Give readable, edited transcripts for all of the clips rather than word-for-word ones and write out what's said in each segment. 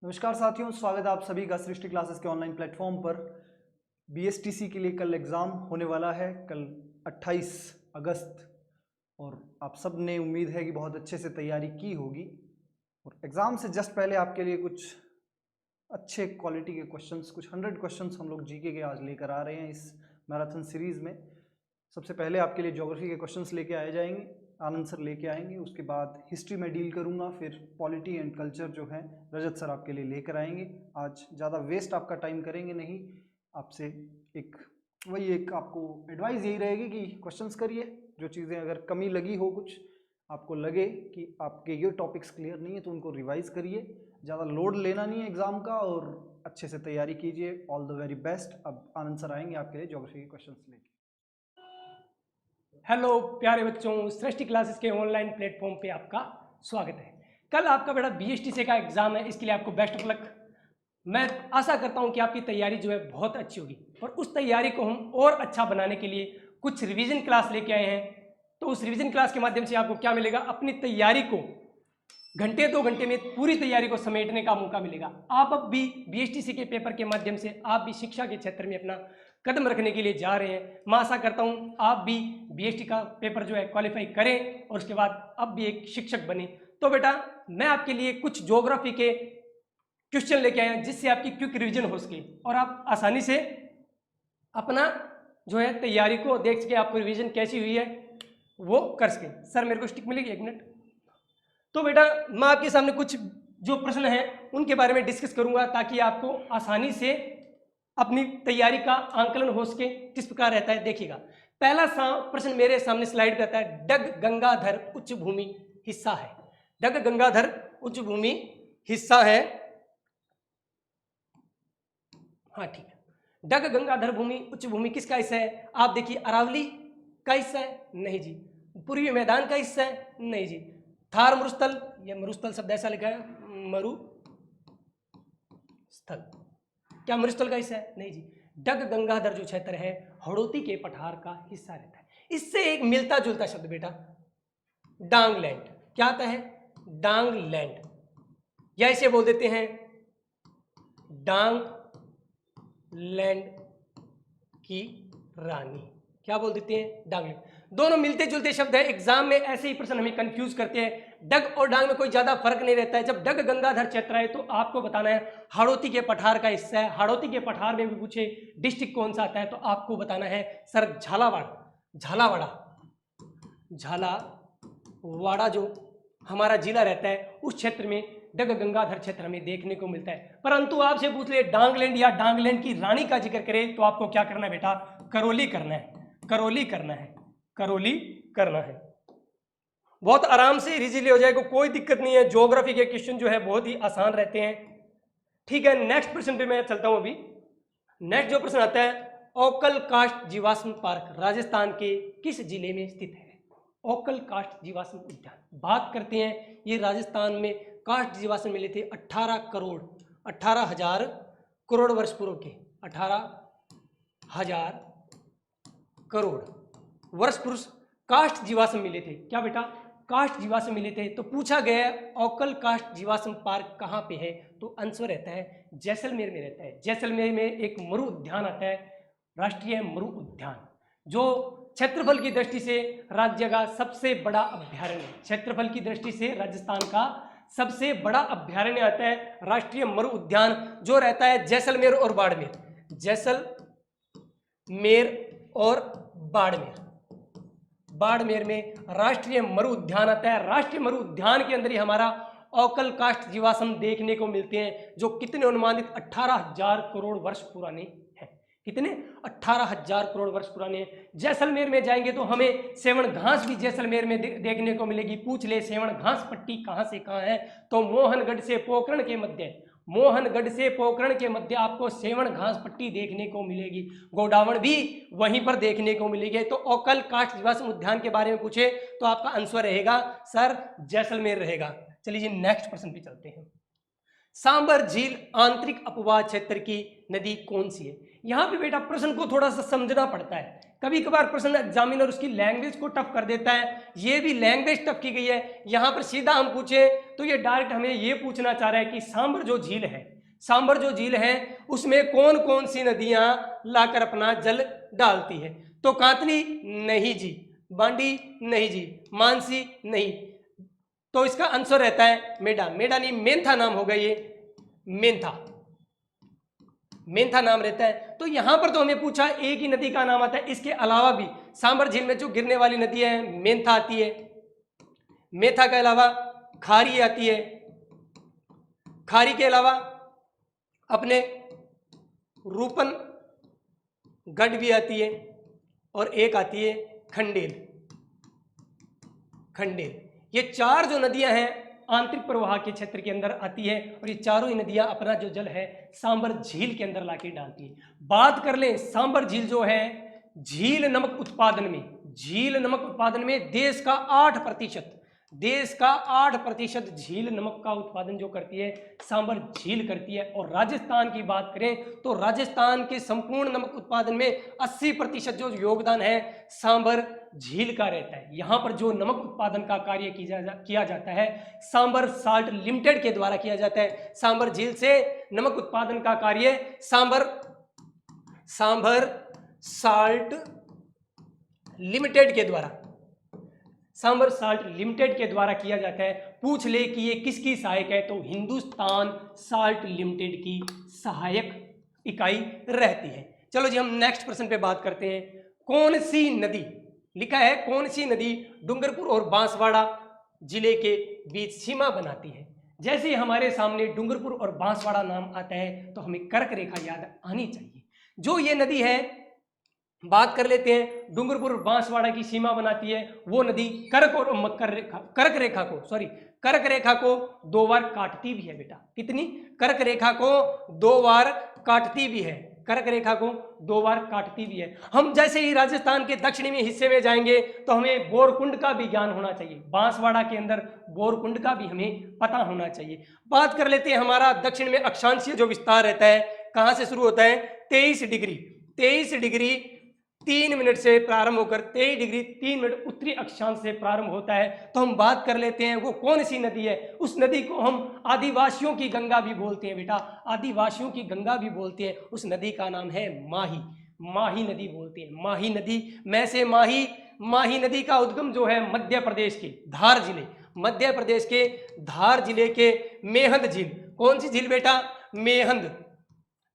नमस्कार साथियों, स्वागत है आप सभी का सृष्टि क्लासेस के ऑनलाइन प्लेटफॉर्म पर। बीएसटीसी के लिए कल एग्ज़ाम होने वाला है, कल 28 अगस्त, और आप सब ने उम्मीद है कि बहुत अच्छे से तैयारी की होगी। और एग्ज़ाम से जस्ट पहले आपके लिए कुछ अच्छे क्वालिटी के क्वेश्चंस, कुछ 100 क्वेश्चंस हम लोग जीके के आज लेकर आ रहे हैं इस मैराथन सीरीज़ में। सबसे पहले आपके लिए ज्योग्राफी के क्वेश्चंस लेके आए जाएंगे, आनंद सर लेके आएंगे। उसके बाद हिस्ट्री में डील करूंगा, फिर पॉलिटी एंड कल्चर जो है रजत सर आपके लिए लेकर आएंगे। आज ज़्यादा वेस्ट आपका टाइम करेंगे नहीं, आपसे एक आपको एडवाइस यही रहेगी कि क्वेश्चंस करिए। जो चीज़ें अगर कमी लगी हो, कुछ आपको लगे कि आपके ये टॉपिक्स क्लियर नहीं है, तो उनको रिवाइज करिए। ज़्यादा लोड लेना नहीं है एग्ज़ाम का, और अच्छे से तैयारी कीजिए। All the very best. अब आनंद सर आएंगे आपके लिए ज्योग्राफी के क्वेश्चंस लेके। हेलो प्यारे बच्चों, सृष्टि क्लासेस के ऑनलाइन प्लेटफॉर्म पे आपका स्वागत है। कल आपका बेटा बीएसटीसी का एग्जाम है, इसके लिए आपको बेस्ट ऑफ लक। मैं आशा करता हूं कि आपकी तैयारी जो है बहुत अच्छी होगी, और उस तैयारी को हम और अच्छा बनाने के लिए कुछ रिवीजन क्लास लेके आए हैं। तो उस रिवीजन क्लास के माध्यम से आपको क्या मिलेगा, अपनी तैयारी को घंटे 2 घंटे में पूरी तैयारी को समेटने का मौका मिलेगा। आप अब भी बीएसटीसी के पेपर के माध्यम से आप भी शिक्षा के क्षेत्र में अपना कदम रखने के लिए जा रहे हैं। मैं आशा करता हूं आप भी बीएसटी का पेपर जो है क्वालिफाई करें, और उसके बाद अब भी एक शिक्षक बने। तो बेटा, मैं आपके लिए कुछ ज्योग्राफी के क्वेश्चन लेके आया जिससे आपकी क्विक रिवीजन हो सके और आप आसानी से अपना जो है तैयारी को देख सके, आपको रिवीजन कैसी हुई है वो कर सके। सर मेरे को स्टिक मिलेगी 1 मिनट। तो बेटा, मैं आपके सामने कुछ जो प्रश्न हैं उनके बारे में डिस्कस करूंगा, ताकि आपको आसानी से अपनी तैयारी का आंकलन हो सके। किस प्रकार रहता है देखिएगा। पहला प्रश्न मेरे सामने स्लाइड पे आता है। डग गंगाधर उच्च भूमि हिस्सा है। डग गंगाधर उच्च भूमि हिस्सा है। हाँ ठीक है। डग गंगाधर भूमि उच्च भूमि किसका हिस्सा है? आप देखिए, अरावली का हिस्सा है? नहीं जी। पूर्वी मैदान का हिस्सा है? नहीं जी। थार मरुस्थल, यह मरुस्थल शब्द ऐसा लिखा है, मरुस्थल, क्या मरुस्थल का हिस्सा है? नहीं जी। डग गंगाधर जो क्षेत्र है हड़ौती के पठार का हिस्सा रहता है। इससे एक मिलता जुलता शब्द बेटा डांगलैंड, क्या आता है? डांगलैंड, या इसे बोल देते हैं डांगलैंड की रानी। क्या बोल देते हैं? डांगलैंड। दोनों मिलते जुलते शब्द है। एग्जाम में ऐसे ही प्रश्न हमें कंफ्यूज करते हैं। डग और डांग में कोई ज्यादा फर्क नहीं रहता है। जब डग गंगाधर क्षेत्र है तो आपको बताना है हाड़ौती के पठार का हिस्सा है। हाड़ौती के पठार में भी पूछे डिस्ट्रिक्ट कौन सा आता है, तो आपको बताना है सर झालावाड़ा। झालावाड़ा जो हमारा जिला रहता है, उस क्षेत्र में डग गंगाधर क्षेत्र हमें देखने को मिलता है। परंतु आपसे पूछ ले डांगलैंड या डांगलैंड की रानी का जिक्र करें, तो आपको क्या करना है बेटा? करौली करना है। करौली करना है। बहुत आराम से इजीली हो जाएगा, कोई दिक्कत नहीं है। ज्योग्राफी के क्वेश्चन जो है बहुत ही आसान रहते हैं। ठीक है, नेक्स्ट प्रश्न पे मैं चलता हूं। अभी नेक्स्ट जो प्रश्न आता है, ओकल कास्ट जीवाश्म पार्क राजस्थान के किस जिले में स्थित है? ओकल कास्ट जीवाश्म उद्यान, बात करते हैं ये राजस्थान में कास्ट जीवाश्म मिले थे 18,000 करोड़ वर्ष पूर्व के। 18,000 करोड़ वर्ष पूर्व कास्ट जीवाश्म मिले थे। क्या बेटा? कास्ट जीवाश्म मिले थे। तो पूछा गया ओकल कास्ट जीवाश्म पार्क कहाँ पे है, तो आंसर रहता है जैसलमेर में रहता है। जैसलमेर में एक मरु उद्यान आता है, राष्ट्रीय मरु उद्यान, जो क्षेत्रफल की दृष्टि से राज्य का सबसे बड़ा अभ्यारण्य। क्षेत्रफल की दृष्टि से राजस्थान का सबसे बड़ा अभ्यारण्य आता है राष्ट्रीय मरु उद्यान, जो रहता है जैसलमेर और बाड़मेर। जैसलमेर और बाड़मेर में राष्ट्रीय मरु उद्यान आता है। राष्ट्रीय मरु उद्यान के अंदर ही हमारा ओकल कास्ट जीवाश्म देखने को मिलते हैं, जो कितने अनुमानित 18,000 करोड़ वर्ष पुराने हैं। कितने? 18,000 करोड़ वर्ष पुराने हैं। जैसलमेर में जाएंगे तो हमें सेवण घास भी जैसलमेर में देखने को मिलेगी। पूछ ले सेवण घास पट्टी कहाँ से कहाँ है, तो मोहनगढ़ से पोखरण के मध्य आपको सेवण घास पट्टी देखने को मिलेगी। गोडावण भी वहीं पर देखने को मिलेगी। तो ओकल कास्ट जीवाश्म उद्यान के बारे में पूछे तो आपका आंसर रहेगा सर जैसलमेर रहेगा। चलिए जी, नेक्स्ट प्रश्न पे चलते हैं। सांबर झील आंतरिक अपवाद क्षेत्र की नदी कौन सी है? यहां पे बेटा प्रश्न को थोड़ा सा समझना पड़ता है। कभी कभार प्रश्न एग्जामिनर उसकी लैंग्वेज को टफ कर देता है, ये भी लैंग्वेज टफ की गई है। यहाँ पर सीधा हम पूछे तो ये डायरेक्ट हमें ये पूछना चाह रहा है कि सांबर जो झील है, सांबर जो झील है उसमें कौन कौन सी नदियां लाकर अपना जल डालती है। तो कांतली नहीं जी, बांडी नहीं जी, मानसी नहीं, तो इसका आंसर रहता है मेढा। मेढा नहीं, मेंथा नाम होगा ये, मेंथा, मेंथा नाम रहता है। तो यहां पर तो हमें पूछा एक ही नदी का नाम आता है, इसके अलावा भी सांबर झील में जो गिरने वाली नदी है मेंथा आती है, मेंथा के अलावा खारी आती है, खारी के अलावा अपने रूपन गढ़ भी आती है, और एक आती है खंडेल, खंडेल। ये चार जो नदियां हैं आंतरिक प्रवाह के क्षेत्र के अंदर आती है, और ये चारों ही नदियां अपना जो जल है सांबर झील के अंदर लाके डालती है। बात कर लें सांबर झील जो है, झील नमक उत्पादन में, झील नमक उत्पादन में देश का 8%, देश का 8% झील नमक का उत्पादन जो करती है सांबर झील करती है। और राजस्थान की बात करें तो राजस्थान के संपूर्ण नमक उत्पादन में 80% जो योगदान है सांबर झील का रहता है। यहाँ पर जो नमक उत्पादन का कार्य किया जाता है सांबर साल्ट लिमिटेड के द्वारा किया जाता है। सांबर झील से नमक उत्पादन का कार्य सांबर साल्ट लिमिटेड के द्वारा, सांबर साल्ट लिमिटेड के द्वारा किया जाता है। पूछ ले कि ये किसकी सहायक है, तो हिंदुस्तान साल्ट लिमिटेड की सहायक इकाई रहती है। चलो जी हम नेक्स्ट प्रश्न पे बात करते हैं। कौन सी नदी, लिखा है कौन सी नदी डूंगरपुर और बांसवाड़ा जिले के बीच सीमा बनाती है। जैसे ही हमारे सामने डूंगरपुर और बांसवाड़ा नाम आता है तो हमें कर्क रेखा याद आनी चाहिए। जो ये नदी है, बात कर लेते हैं, डूंगरपुर और बांसवाड़ा की सीमा बनाती है वो नदी कर्क और कर्क रेखा को 2 बार काटती भी है बेटा। कितनी? कर्क रेखा को 2 बार काटती भी है, कर्क रेखा को 2 बार काटती भी है। हम जैसे ही राजस्थान के दक्षिणी में हिस्से में जाएंगे तो हमें बोरकुंड का भी ज्ञान होना चाहिए, बांसवाड़ा के अंदर बोरकुंड का भी हमें पता होना चाहिए। बात कर लेते हैं हमारा दक्षिण में अक्षांशीय जो विस्तार रहता है कहां से शुरू होता है, 23 डिग्री 3 मिनट से प्रारंभ होकर 23 डिग्री 3 मिनट उत्तरी अक्षांश से प्रारंभ होता है। तो हम बात कर लेते हैं वो कौन सी नदी है। उस नदी को हम आदिवासियों की गंगा भी बोलते हैं बेटा, आदिवासियों की गंगा भी बोलते हैं। उस नदी का नाम है माही, माही नदी बोलते हैं, माही नदी में से माही नदी का उद्गम जो है मध्य प्रदेश के धार जिले, मध्य प्रदेश के धार जिले के मेहंद झील, कौन सी झील बेटा,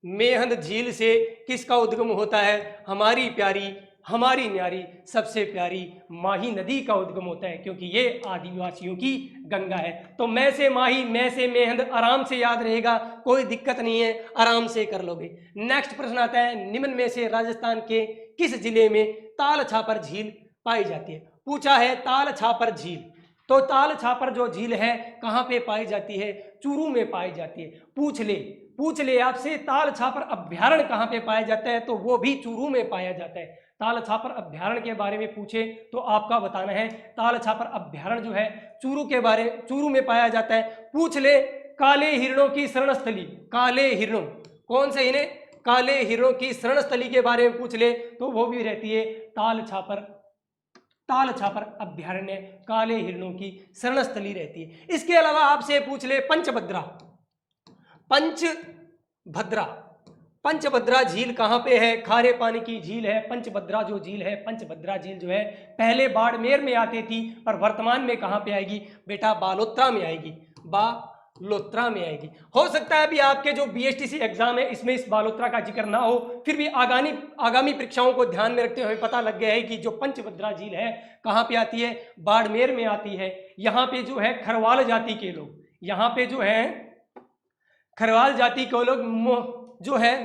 मेहंद झील से किसका उद्गम होता है, हमारी प्यारी, हमारी न्यारी, सबसे प्यारी माही नदी का उद्गम होता है, क्योंकि ये आदिवासियों की गंगा है। तो मैं से माही, मैं से मेहंद आराम से याद रहेगा, कोई दिक्कत नहीं है, आराम से कर लोगे। नेक्स्ट प्रश्न आता है, निम्न में से राजस्थान के किस जिले में ताल छापर झील पाई जाती है। पूछा है ताल छापर झील, तो ताल छापर जो झील है कहाँ पे पाई जाती है, चूरू में पाई जाती है। पूछ ले आपसे ताल छापर अभ्यारण्य कहाँ पे पाया जाता है, तो वो भी चूरू में पाया जाता है। ताल छापर अभ्यारण्य के बारे में पूछे तो आपका बताना है ताल छापर अभ्यारण्य जो है चूरू में पाया जाता है। पूछ ले काले हिरणों की शरणस्थली, काले हिरणों, कौन से इन्हें, काले हिरणों की शरणस्थली के बारे में पूछ ले तो वो भी रहती है ताल छापर अभ्यारण्य, काले हिरणों की शरणस्थली रहती है। इसके अलावा आपसे पूछ ले पंचभद्रा झील कहाँ पे है, खारे पानी की झील है। पंचभद्रा जो झील है, पंचभद्रा झील जो है पहले बाड़मेर में आती थी, पर वर्तमान में कहाँ पे आएगी बेटा, बालोत्रा में आएगी, बालोत्रा में आएगी। हो सकता है अभी आपके जो बीएसटीसी एग्जाम है इसमें इस बालोत्रा का जिक्र ना हो, फिर भी आगामी परीक्षाओं को ध्यान में रखते हुए पता लग गया है कि जो पंचभद्रा झील है कहाँ पे आती है, बाड़मेर में आती है। यहाँ पे जो है खरवाल जाति के लोग, यहाँ पे जो है खरवाल जाति के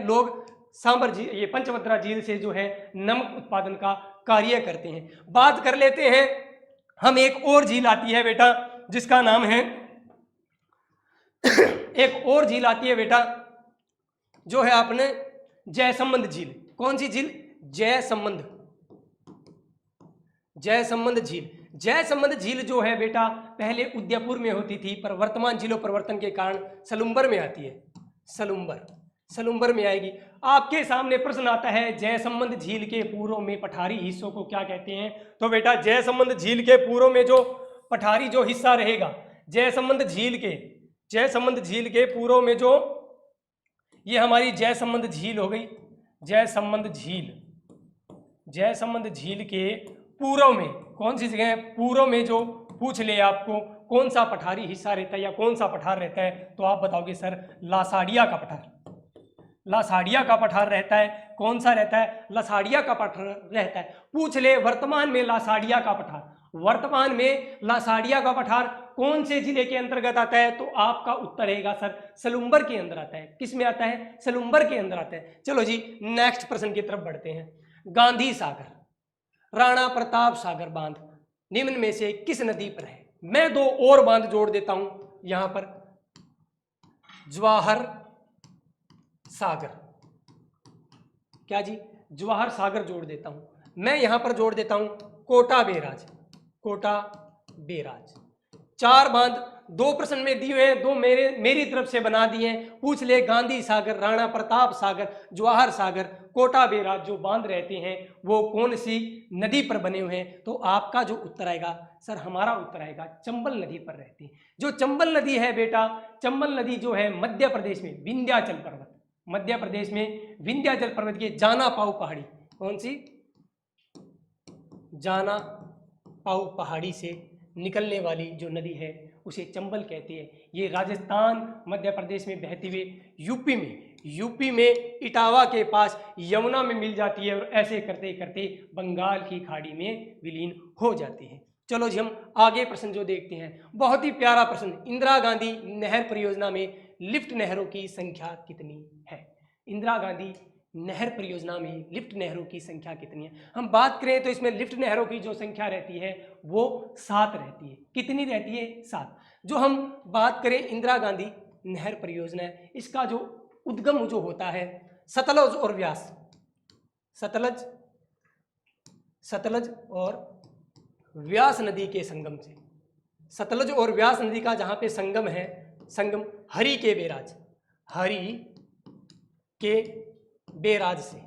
लोग सांबर झील, ये पंचभद्रा झील से जो है नमक उत्पादन का कार्य करते हैं। बात कर लेते हैं हम, एक और झील आती है बेटा जिसका नाम है एक और झील आती है बेटा जो है अपने जयसंबंध झील। कौन सी झील, जयसंबंध झील। जयसंबंध झील जो है बेटा पहले उदयपुर में होती थी, पर वर्तमान झीलों परिवर्तन के कारण सलुम्बर में आती है, सलुम्बर में आएगी। आपके सामने प्रश्न आता है जयसंबंध झील के पूर्व में पठारी हिस्सों को क्या कहते हैं? तो बेटा जयसंबंध झील के पूर्व में जो पठारी जो हिस्सा रहेगा, जयसंबंध झील के पूर्व में जो, ये हमारी जयसंबंध झील हो गई। जयसंबंध झील के पूर्व में कौन सी जगह है? पूर्व में जो पूछ ले आपको कौन सा पठारी हिस्सा रहता है या कौन सा पठार रहता है, तो आप बताओगे सर लासाड़िया का पठार। लासाड़िया का पठार रहता है। कौन सा रहता है? लासाड़िया का पठार रहता है। पूछ ले वर्तमान में लासाड़िया का पठार कौन से जिले के अंतर्गत आता है, तो आपका उत्तर रहेगा सर सलुम्बर के अंदर आता है। किस में आता है? सलुम्बर के अंदर आता है। चलो जी नेक्स्ट प्रश्न की तरफ बढ़ते हैं। गांधी सागर, राणा प्रताप सागर बांध निम्न में से किस नदी पर है? मैं दो और बांध जोड़ देता हूं यहां पर, जवाहर सागर, क्या जी? जवाहर सागर जोड़ देता हूं मैं, यहां पर जोड़ देता हूं कोटा बेराज। 4 बांध 2 प्रश्न में दिए हुए हैं, 2 मेरी तरफ से बना दिए हैं। पूछ ले गांधी सागर, राणा प्रताप सागर, जवाहर सागर, कोटा बेराज जो बांध रहते हैं वो कौन सी नदी पर बने हुए हैं? तो आपका जो उत्तर आएगा सर, हमारा उत्तर आएगा चंबल नदी पर रहती है। जो चंबल नदी है बेटा, चंबल नदी जो है मध्य प्रदेश में विंध्याचल पर्वत की जाना पाऊ पहाड़ी, कौन सी? जाना पाऊ पहाड़ी से निकलने वाली जो नदी है उसे चंबल कहते हैं। ये राजस्थान मध्य प्रदेश में बहती हुई यूपी में इटावा के पास यमुना में मिल जाती है और ऐसे करते करते बंगाल की खाड़ी में विलीन हो जाती है। चलो जी हम आगे प्रश्न जो देखते हैं, बहुत ही प्यारा प्रश्न। इंदिरा गांधी नहर परियोजना में लिफ्ट नहरों की संख्या कितनी है? इंदिरा गांधी नहर परियोजना में लिफ्ट नहरों की संख्या कितनी है? हम बात करें तो इसमें लिफ्ट नहरों की जो संख्या रहती है वो 7 रहती है। कितनी रहती है? 7। जो हम बात करें इंदिरा गांधी नहर परियोजना है, इसका जो उद्गम जो होता है सतलज और व्यास, सतलज और व्यास नदी के संगम से। सतलज और व्यास नदी का जहां पे संगम है, संगम हरि के बेराज से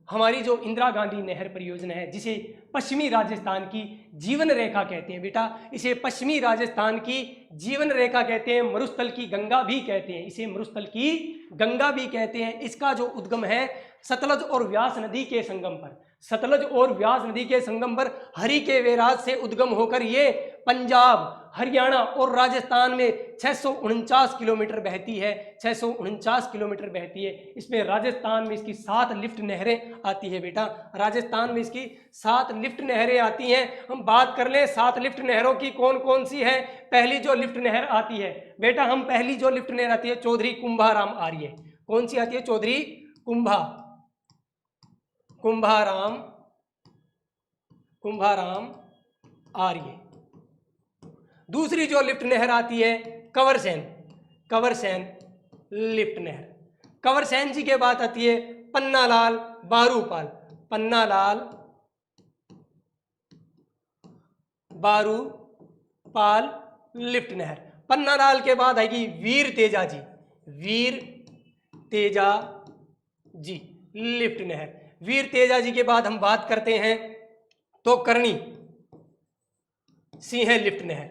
हमारी जो इंदिरा गांधी नहर परियोजना है, जिसे पश्चिमी राजस्थान की जीवन रेखा कहते हैं बेटा, इसे पश्चिमी राजस्थान की जीवन रेखा कहते हैं, मरुस्थल की गंगा भी कहते हैं, इसे मरुस्थल की गंगा भी कहते हैं। इसका जो उद्गम है सतलज और व्यास नदी के संगम पर, सतलज और व्यास नदी के संगम पर हरि के बेराज से उद्गम होकर ये पंजाब, हरियाणा और राजस्थान में 649 किलोमीटर बहती है। 649 किलोमीटर बहती है। इसमें राजस्थान में इसकी 7 लिफ्ट नहरें आती है बेटा, राजस्थान में इसकी 7 लिफ्ट नहरें आती हैं। हम बात कर लें 7 लिफ्ट नहरों की कौन कौन सी है। पहली जो लिफ्ट नहर आती है बेटा, हम पहली जो लिफ्ट नहर आती है चौधरी कुंभाराम आ रही है। कौन सी आती है? चौधरी कुंभाराम आ रही है। दूसरी जो लिफ्ट नहर आती है कंवरसेन लिफ्ट नहर। कंवरसेन जी के बाद आती है पन्नालाल बारूपाल लिफ्ट नहर। पन्नालाल के बाद आएगी वीर तेजा जी लिफ्ट नहर। वीर तेजा जी के बाद हम बात करते हैं तो करणी सिंह लिफ्ट नहर।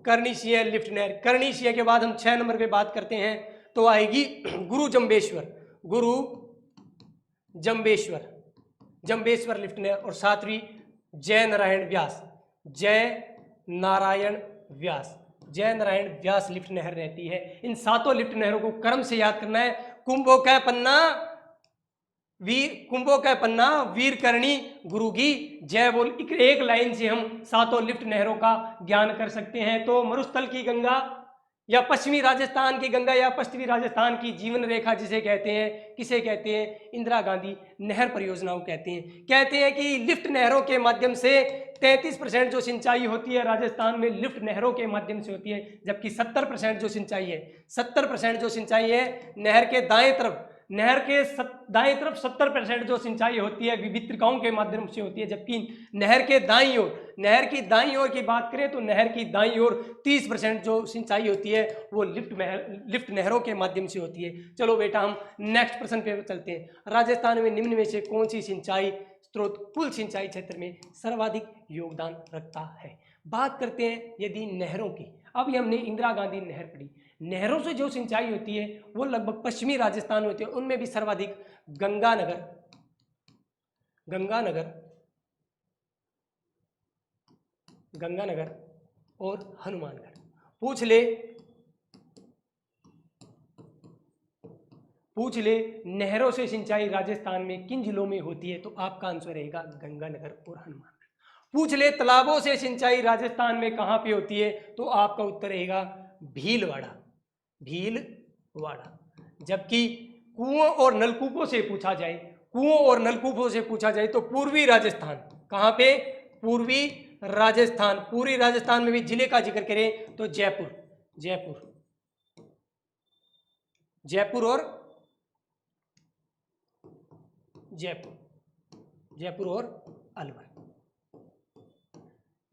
करणी सिंह के बाद हम 6 नंबर पे बात करते हैं तो आएगी गुरु जम्बेश्वर लिफ्ट नहर। और 7वीं जय नारायण व्यास लिफ्ट नहर रहती है। इन 7 लिफ्ट नहरों को क्रम से याद करना है। कुंभो कै पन्ना वीर करणी गुरुगी जय बोल। एक लाइन से हम 7 लिफ्ट नहरों का ज्ञान कर सकते हैं। तो मरुस्थल की गंगा या पश्चिमी राजस्थान की गंगा या पश्चिमी राजस्थान की जीवन रेखा जिसे कहते हैं, किसे कहते हैं? इंदिरा गांधी नहर परियोजना को कहते हैं कि लिफ्ट नहरों के माध्यम से 33% जो सिंचाई होती है राजस्थान में लिफ्ट नहरों के माध्यम से होती है, जबकि 70% जो सिंचाई है नहर के दाएं तरफ नहर के दाएं तरफ 70% जो सिंचाई होती है विभित्रिकाओं के माध्यम से होती है, जबकि नहर के दाईं ओर, नहर की दाईं ओर की बात करें तो नहर की दाईं ओर 30% जो सिंचाई होती है वो लिफ्ट नहरों के माध्यम से होती है। चलो बेटा हम नेक्स्ट प्रश्न पे चलते हैं। राजस्थान में निम्न में से कौन सी सिंचाई स्रोत कुल सिंचाई क्षेत्र में सर्वाधिक योगदान रखता है? बात करते हैं यदि नहरों की। अभी हमने इंदिरा गांधी नहर पढ़ी, नहरों से जो सिंचाई होती है वो लगभग पश्चिमी राजस्थान होती है, उनमें भी सर्वाधिक गंगानगर और हनुमानगढ़। पूछ ले नहरों से सिंचाई राजस्थान में किन जिलों में होती है, तो आपका आंसर रहेगा गंगानगर और हनुमानगढ़। पूछ ले तालाबों से सिंचाई राजस्थान में कहां पे होती है, तो आपका उत्तर रहेगा भीलवाड़ा। जबकि कुओं और नलकूपों से पूछा जाए तो पूर्वी राजस्थान, कहां पे? पूर्वी राजस्थान में भी जिले का जिक्र करें तो जयपुर और अलवर।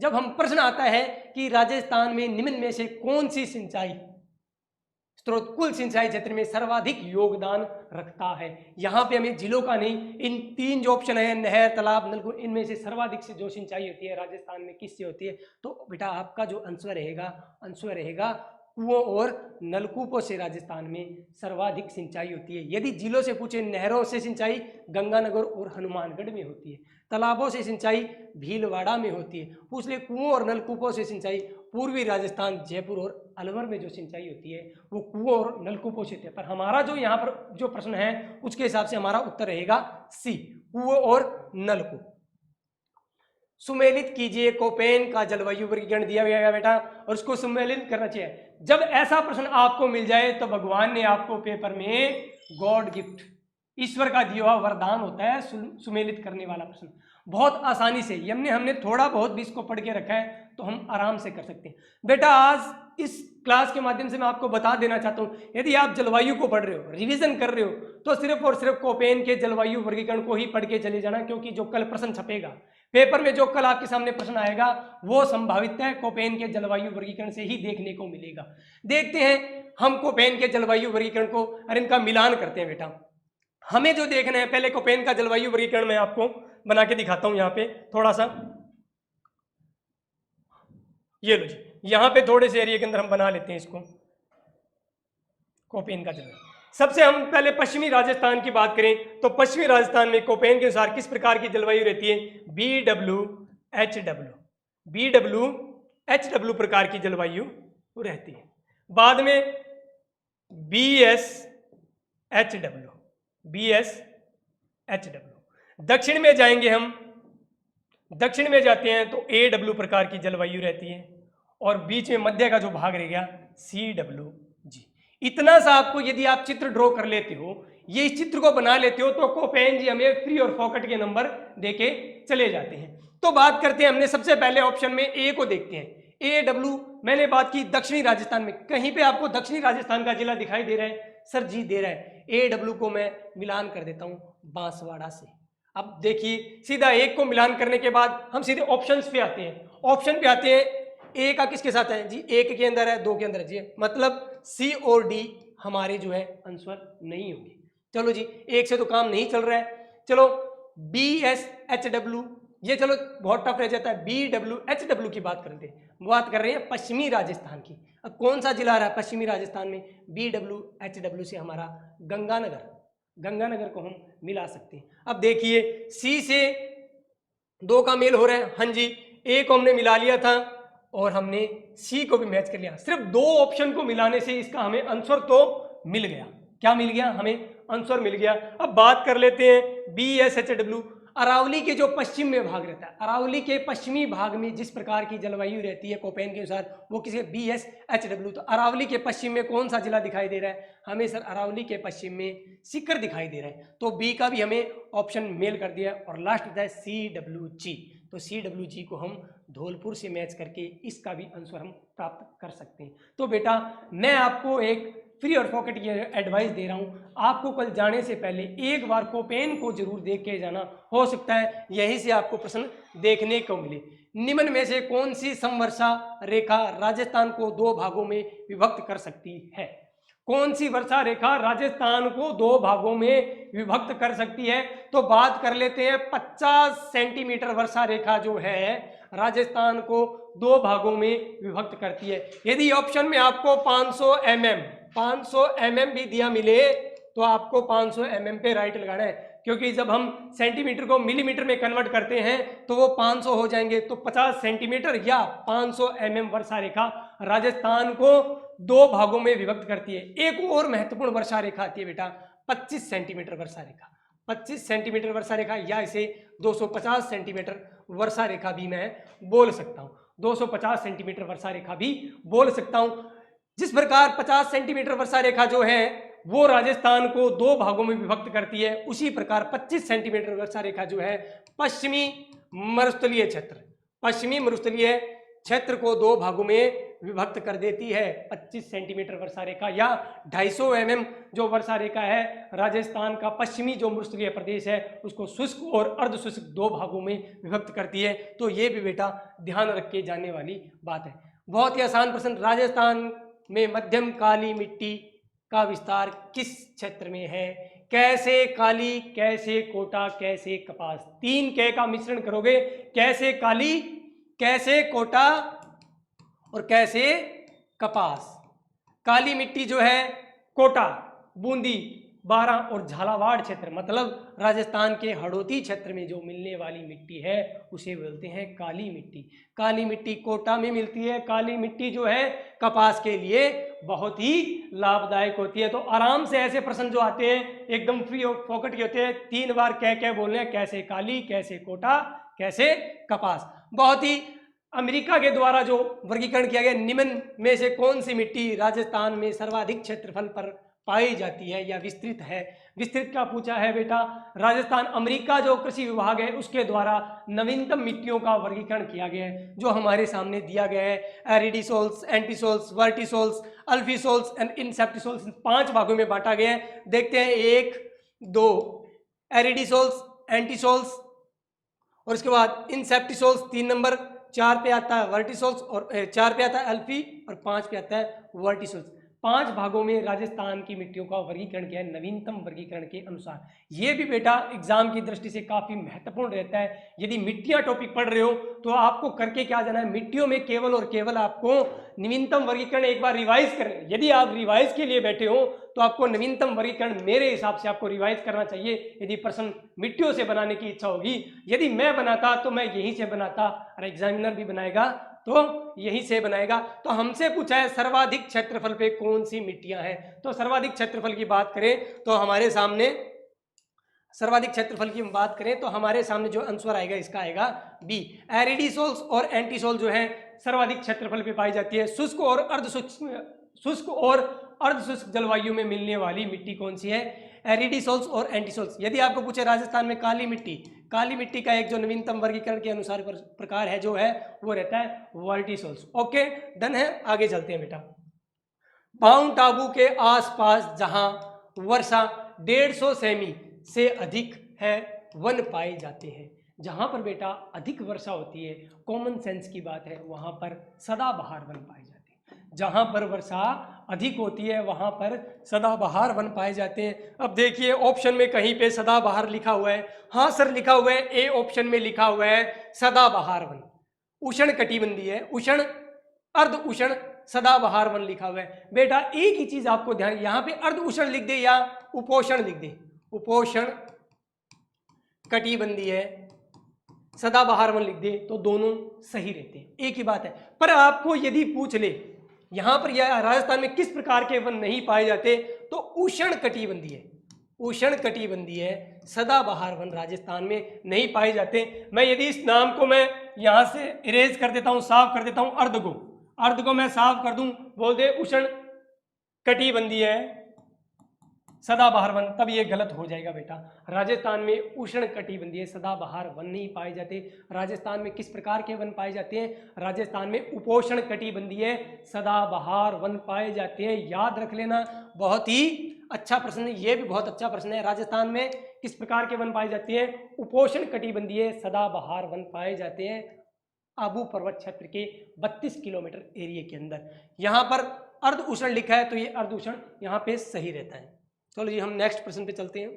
जब हम प्रश्न आता है कि राजस्थान में निम्न में से कौन सी सिंचाई स्रोत कुल सिंचाई क्षेत्र में सर्वाधिक योगदान रखता है, यहां पे हमें जिलों का नहीं, इन तीन जो ऑप्शन है नहर, तालाब, नलकूप, इनमें से सर्वाधिक से जो सिंचाई होती है राजस्थान में किससे होती है, तो बेटा आपका जो आंसर रहेगा कुओं और नलकूपों से राजस्थान में सर्वाधिक सिंचाई होती है। यदि जिलों से पूछे, नहरों से सिंचाई गंगानगर और हनुमानगढ़ में होती है, तालाबों से सिंचाई भीलवाड़ा में होती है, पूछ ले कुओं और नलकूपों से सिंचाई पूर्वी राजस्थान, जयपुर और अलवर में जो सिंचाई होती है वो कुओं और नलकूपों से होती है। पर हमारा जो यहाँ पर जो प्रश्न है उसके हिसाब से हमारा उत्तर रहेगा सी, कुओं और नलकूप। सुमेलित कीजिए, कोपेन का जलवायु वर्गीकरण दिया गया है बेटा, और उसको सुमेलित करना चाहिए। जब ऐसा प्रश्न आपको मिल जाए तो भगवान ने आपको पेपर में गॉड गिफ्ट, ईश्वर का दिया हुआ वरदान होता है सुमेलित करने वाला प्रश्न। बहुत आसानी से हमने थोड़ा बहुत भी इसको पढ़ के रखा है तो हम आराम से कर सकते हैं। बेटा आज इस क्लास के माध्यम से मैं आपको बता देना चाहता हूं, यदि आप जलवायु को पढ़ रहे हो, रिवीजन कर रहे हो, तो सिर्फ और सिर्फ कोपेन के जलवायु वर्गीकरण को ही पढ़ के चले जाना, क्योंकि जो कल प्रश्न छपेगा पेपर में, जो कल आपके सामने प्रश्न आएगा वो संभावित है कोपेन के जलवायु वर्गीकरण से ही देखने को मिलेगा। देखते हैं हम कोपेन के जलवायु वर्गीकरण को और इनका मिलान करते हैं। बेटा हमें जो देखना है, पहले कोपेन का जलवायु वर्गीकरण मैं आपको बना के दिखाता हूं। यहाँ पे थोड़ा सा, ये लो जी, यहाँ पे थोड़े से एरिया के अंदर हम बना लेते हैं इसको, कोपेन का जलवायु। सबसे हम पहले पश्चिमी राजस्थान की बात करें तो पश्चिमी राजस्थान में कोपेन के अनुसार किस प्रकार की जलवायु रहती है? BWHW प्रकार की जलवायु रहती है। बाद में BSHW। दक्षिण में जाएंगे हम, दक्षिण में जाते हैं तो AW प्रकार की जलवायु रहती है, और बीच में मध्य का जो भाग रह गया CWG। इतना सा आपको यदि आप चित्र ड्रॉ कर लेते हो, ये इस चित्र को बना लेते हो, तो कोपेन जी हमें फ्री और फोकट के नंबर देके चले जाते हैं। तो बात करते हैं, हमने सबसे पहले ऑप्शन में ए को देखते हैं। AW मैंने बात की दक्षिणी राजस्थान में, कहीं पे आपको दक्षिणी राजस्थान का जिला दिखाई दे रहा है? सर जी दे रहा है। AW को मैं मिलान कर देता हूं बांसवाड़ा से। अब देखिए सीधा एक को मिलान करने के बाद हम सीधे ऑप्शंस पे आते हैं। ऑप्शन पे आते हैं, ए का किसके साथ है जी? एक के अंदर है, दो के अंदर है जी, मतलब सी और डी हमारे जो है आंसर नहीं होंगे। चलो जी, एक से तो काम नहीं चल रहा है। चलो BSHW, ये चलो बहुत टफ रह जाता है। BWHW की बात करते हैं, बात कर रहे हैं पश्चिमी राजस्थान की। अब कौन सा जिला रहा है पश्चिमी राजस्थान में? BWHW से हमारा गंगानगर को हम मिला सकते हैं। अब देखिए सी से दो का मेल हो रहा है, हाँ जी, ए को हमने मिला लिया था और हमने सी को भी मैच कर लिया। सिर्फ दो ऑप्शन को मिलाने से इसका हमें आंसर तो मिल गया। क्या मिल गया? हमें आंसर मिल गया। अब बात कर लेते हैं BSHW। अरावली के जो पश्चिम में भाग रहता है, अरावली के पश्चिमी भाग में जिस प्रकार की जलवायु रहती है कोपेन के अनुसार, वो किसी BSHW। तो अरावली के पश्चिम में कौन सा जिला दिखाई दे रहा है हमें? सर अरावली के पश्चिम में सीकर दिखाई दे रहा है, तो बी का भी हमें ऑप्शन मेल कर दिया। और लास्ट होता है CWG, तो CWG को हम धौलपुर से मैच करके इसका भी आंसर हम प्राप्त कर सकते हैं। तो बेटा मैं आपको एक फ्री और पॉकेट की एडवाइस दे रहा हूँ, आपको कल जाने से पहले एक बार कोपेन को जरूर देख के जाना, हो सकता है यहीं से आपको प्रश्न देखने को मिले। निम्न में से कौन सी समवर्षा रेखा राजस्थान को दो भागों में विभक्त कर सकती है? कौन सी वर्षा रेखा राजस्थान को दो भागों में विभक्त कर सकती है? तो बात कर लेते हैं 50 सेंटीमीटर वर्षा रेखा जो है राजस्थान को दो भागों में विभक्त करती है। यदि ऑप्शन में आपको 500 mm भी दिया मिले तो आपको 500 mm पे राइट लगाना है, क्योंकि जब हम सेंटीमीटर को मिलीमीटर में कन्वर्ट करते हैं तो वो 500 हो जाएंगे। तो 50 सेंटीमीटर या 500 mm वर्षा रेखा राजस्थान को दो भागों में विभक्त करती है। एक और महत्वपूर्ण वर्षा रेखा आती है बेटा 25 सेंटीमीटर वर्षा रेखा। 25 सेंटीमीटर वर्षा रेखा या इसे 250 सेंटीमीटर वर्षा रेखा भी मैं बोल सकता हूँ, 250 सेंटीमीटर वर्षा रेखा भी बोल सकता हूँ। जिस प्रकार 50 सेंटीमीटर वर्षा रेखा जो है वो राजस्थान को दो भागों में विभक्त करती है, उसी प्रकार 25 सेंटीमीटर वर्षा रेखा जो है पश्चिमी मरुस्थलीय क्षेत्र को दो भागों में विभक्त कर देती है। 25 सेंटीमीटर वर्षा रेखा या 250 mm जो वर्षा रेखा है राजस्थान का पश्चिमी जो मरुस्थलीय प्रदेश है उसको शुष्क और अर्ध शुष्क दो भागों में विभक्त करती है। तो ये भी बेटा ध्यान रख के जाने वाली बात है। बहुत ही आसान प्रश्न, राजस्थान में मध्यम काली मिट्टी का विस्तार किस क्षेत्र में है? कैसे काली, कैसे कोटा, कैसे कपास, तीन कै का मिश्रण करोगे, कैसे काली, कैसे कोटा और कैसे कपास। काली मिट्टी जो है कोटा, बूंदी, बारा और झालावाड़ क्षेत्र मतलब राजस्थान के हड़ौती क्षेत्र में जो मिलने वाली मिट्टी है उसे बोलते हैं काली मिट्टी। काली मिट्टी कोटा में मिलती है। काली मिट्टी जो है कपास के लिए बहुत ही लाभदायक होती है। तो आराम से ऐसे प्रश्न जो आते हैं एकदम फ्री ऑफ पॉकेट के होते हैं, 3 बार क्या बोलने हैं, कैसे काली, कैसे कोटा, कैसे कपास। बहुत ही अमेरिका के द्वारा जो वर्गीकरण किया गया, निम्न में से कौन सी मिट्टी राजस्थान में सर्वाधिक क्षेत्रफल पर पाई जाती है या विस्तृत है? विस्तृत का पूछा है बेटा। राजस्थान अमेरिका जो कृषि विभाग है उसके द्वारा नवीनतम मिट्टियों का वर्गीकरण किया गया है जो हमारे सामने दिया गया है। एरिडीसोल्स, एंटीसोल्स, वर्टिसोल्स, अल्फीसोल्स एंड इंसेप्टिसोल्स 5 भागों में बांटा गया है। देखते हैं 1, 2 एरिडीसोल्स, एंटीसोल्स और उसके बाद इंसेप्टिसोल्स 3 नंबर, 4 पे आता है वर्टिसोल्स और 4 पे आता है अल्फी और 5 पे आता है वर्टिसोल्स। 5 भागों में राजस्थान की मिट्टियों का वर्गीकरण किया है नवीनतम वर्गीकरण के अनुसार। ये भी बेटा एग्जाम की दृष्टि से काफी महत्वपूर्ण रहता है। यदि मिट्टियां टॉपिक पढ़ रहे हो तो आपको करके क्या जाना है, मिट्टियों में केवल और केवल आपको नवीनतम वर्गीकरण एक बार रिवाइज करें। यदि आप रिवाइज के लिए बैठे हो तो आपको नवीनतम वर्गीकरण मेरे हिसाब से आपको रिवाइज करना चाहिए। यदि प्रश्न मिट्टियों से बनाने की इच्छा होगी, यदि मैं बनाता तो मैं यहीं से बनाता और एग्जामिनर भी बनाएगा तो यहीं से बनाएगा। तो हमसे पूछा है सर्वाधिक क्षेत्रफल पे कौन सी मिट्टियां हैं, तो सर्वाधिक क्षेत्रफल की बात करें तो हमारे सामने सर्वाधिक क्षेत्रफल की बात करें तो हमारे सामने जो आंसर आएगा इसका आएगा बी। एरिडीसोल्स और एंटीसोल जो है सर्वाधिक क्षेत्रफल पे पाई जाती है। शुष्क और अर्धशुष्क जलवायु में मिलने वाली मिट्टी कौन सी है? एरिडीसोल्स और एंटीसोल्स। यदि आपको पूछे राजस्थान में काली मिट्टी का एक जो नवीनतम वर्गीकरण के अनुसार प्रकार है जो है वो रहता है वर्टिसोल्स। ओके डन है, आगे चलते हैं बेटा। माउंट आबू के आसपास जहां वर्षा 150 सेमी से अधिक है वन पाए जाते हैं। जहां पर बेटा अधिक वर्षा होती है, कॉमन सेंस की बात है, वहां पर सदाबहार वन पाए जाते हैं। जहां पर वर्षा अधिक होती है वहां पर सदाबहार वन पाए जाते हैं। अब देखिए ऑप्शन में कहीं पे सदाबहार लिखा हुआ है, हाँ सर लिखा हुआ है, ए ऑप्शन में लिखा हुआ है सदाबहार वन। उष्ण कटिबंधीय है, उष्ण, अर्ध उष्ण, सदाबहार वन लिखा हुआ है। बेटा एक ही चीज आपको ध्यान, यहाँ पे अर्ध उष्ण लिख दे या उपोषण लिख दे, उपोषण कटिबंधीय है, सदाबहार वन लिख दे तो दोनों सही रहते हैं, एक ही बात है। पर आपको यदि पूछ ले यहां पर यह राजस्थान में किस प्रकार के वन नहीं पाए जाते, तो उष्ण कटिबंधीय सदाबहार वन राजस्थान में नहीं पाए जाते। मैं यदि इस नाम को मैं यहां से इरेज कर देता हूं, साफ कर देता हूं, अर्ध को मैं साफ कर दूं, बोल दे उष्ण कटिबंधीय सदाबहार वन, तब ये गलत हो जाएगा बेटा। राजस्थान में उष्ण कटिबंधीय सदाबहार वन नहीं पाए जाते। राजस्थान में किस प्रकार के वन पाए जाते हैं? राजस्थान में उपोष्ण कटिबंधीय सदाबहार वन पाए जाते हैं। याद रख लेना, बहुत ही अच्छा प्रश्न है, ये भी बहुत अच्छा प्रश्न है। राजस्थान में किस प्रकार के वन पाए जाते हैं? उपोष्ण कटिबंधीय सदाबहार वन पाए जाते हैं आबू पर्वत क्षेत्र के 32 किलोमीटर एरिया के अंदर। यहाँ पर अर्ध उष्ण लिखा है तो ये अर्ध उष्ण यहाँ पे सही रहता है। चलो जी हम नेक्स्ट प्रश्न पे चलते हैं।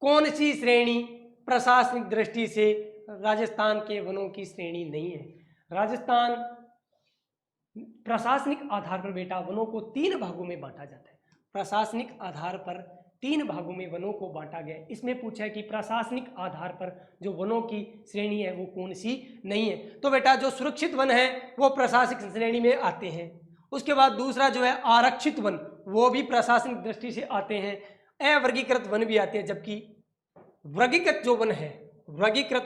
कौन सी श्रेणी प्रशासनिक दृष्टि से राजस्थान के वनों की श्रेणी नहीं है? राजस्थान प्रशासनिक आधार पर बेटा वनों को 3 भागों में बांटा जाता है। प्रशासनिक आधार पर 3 भागों में वनों को बांटा गया है। इसमें पूछा है कि प्रशासनिक आधार पर जो वनों की श्रेणी है वो कौन सी नहीं है? तो बेटा जो सुरक्षित वन है वो प्रशासनिक श्रेणी में आते हैं। उसके बाद दूसरा जो है आरक्षित वन, वो भी प्रशासनिक दृष्टि से आते हैं। अवर्गीकृत वन भी आते हैं, जबकि वर्गीकृत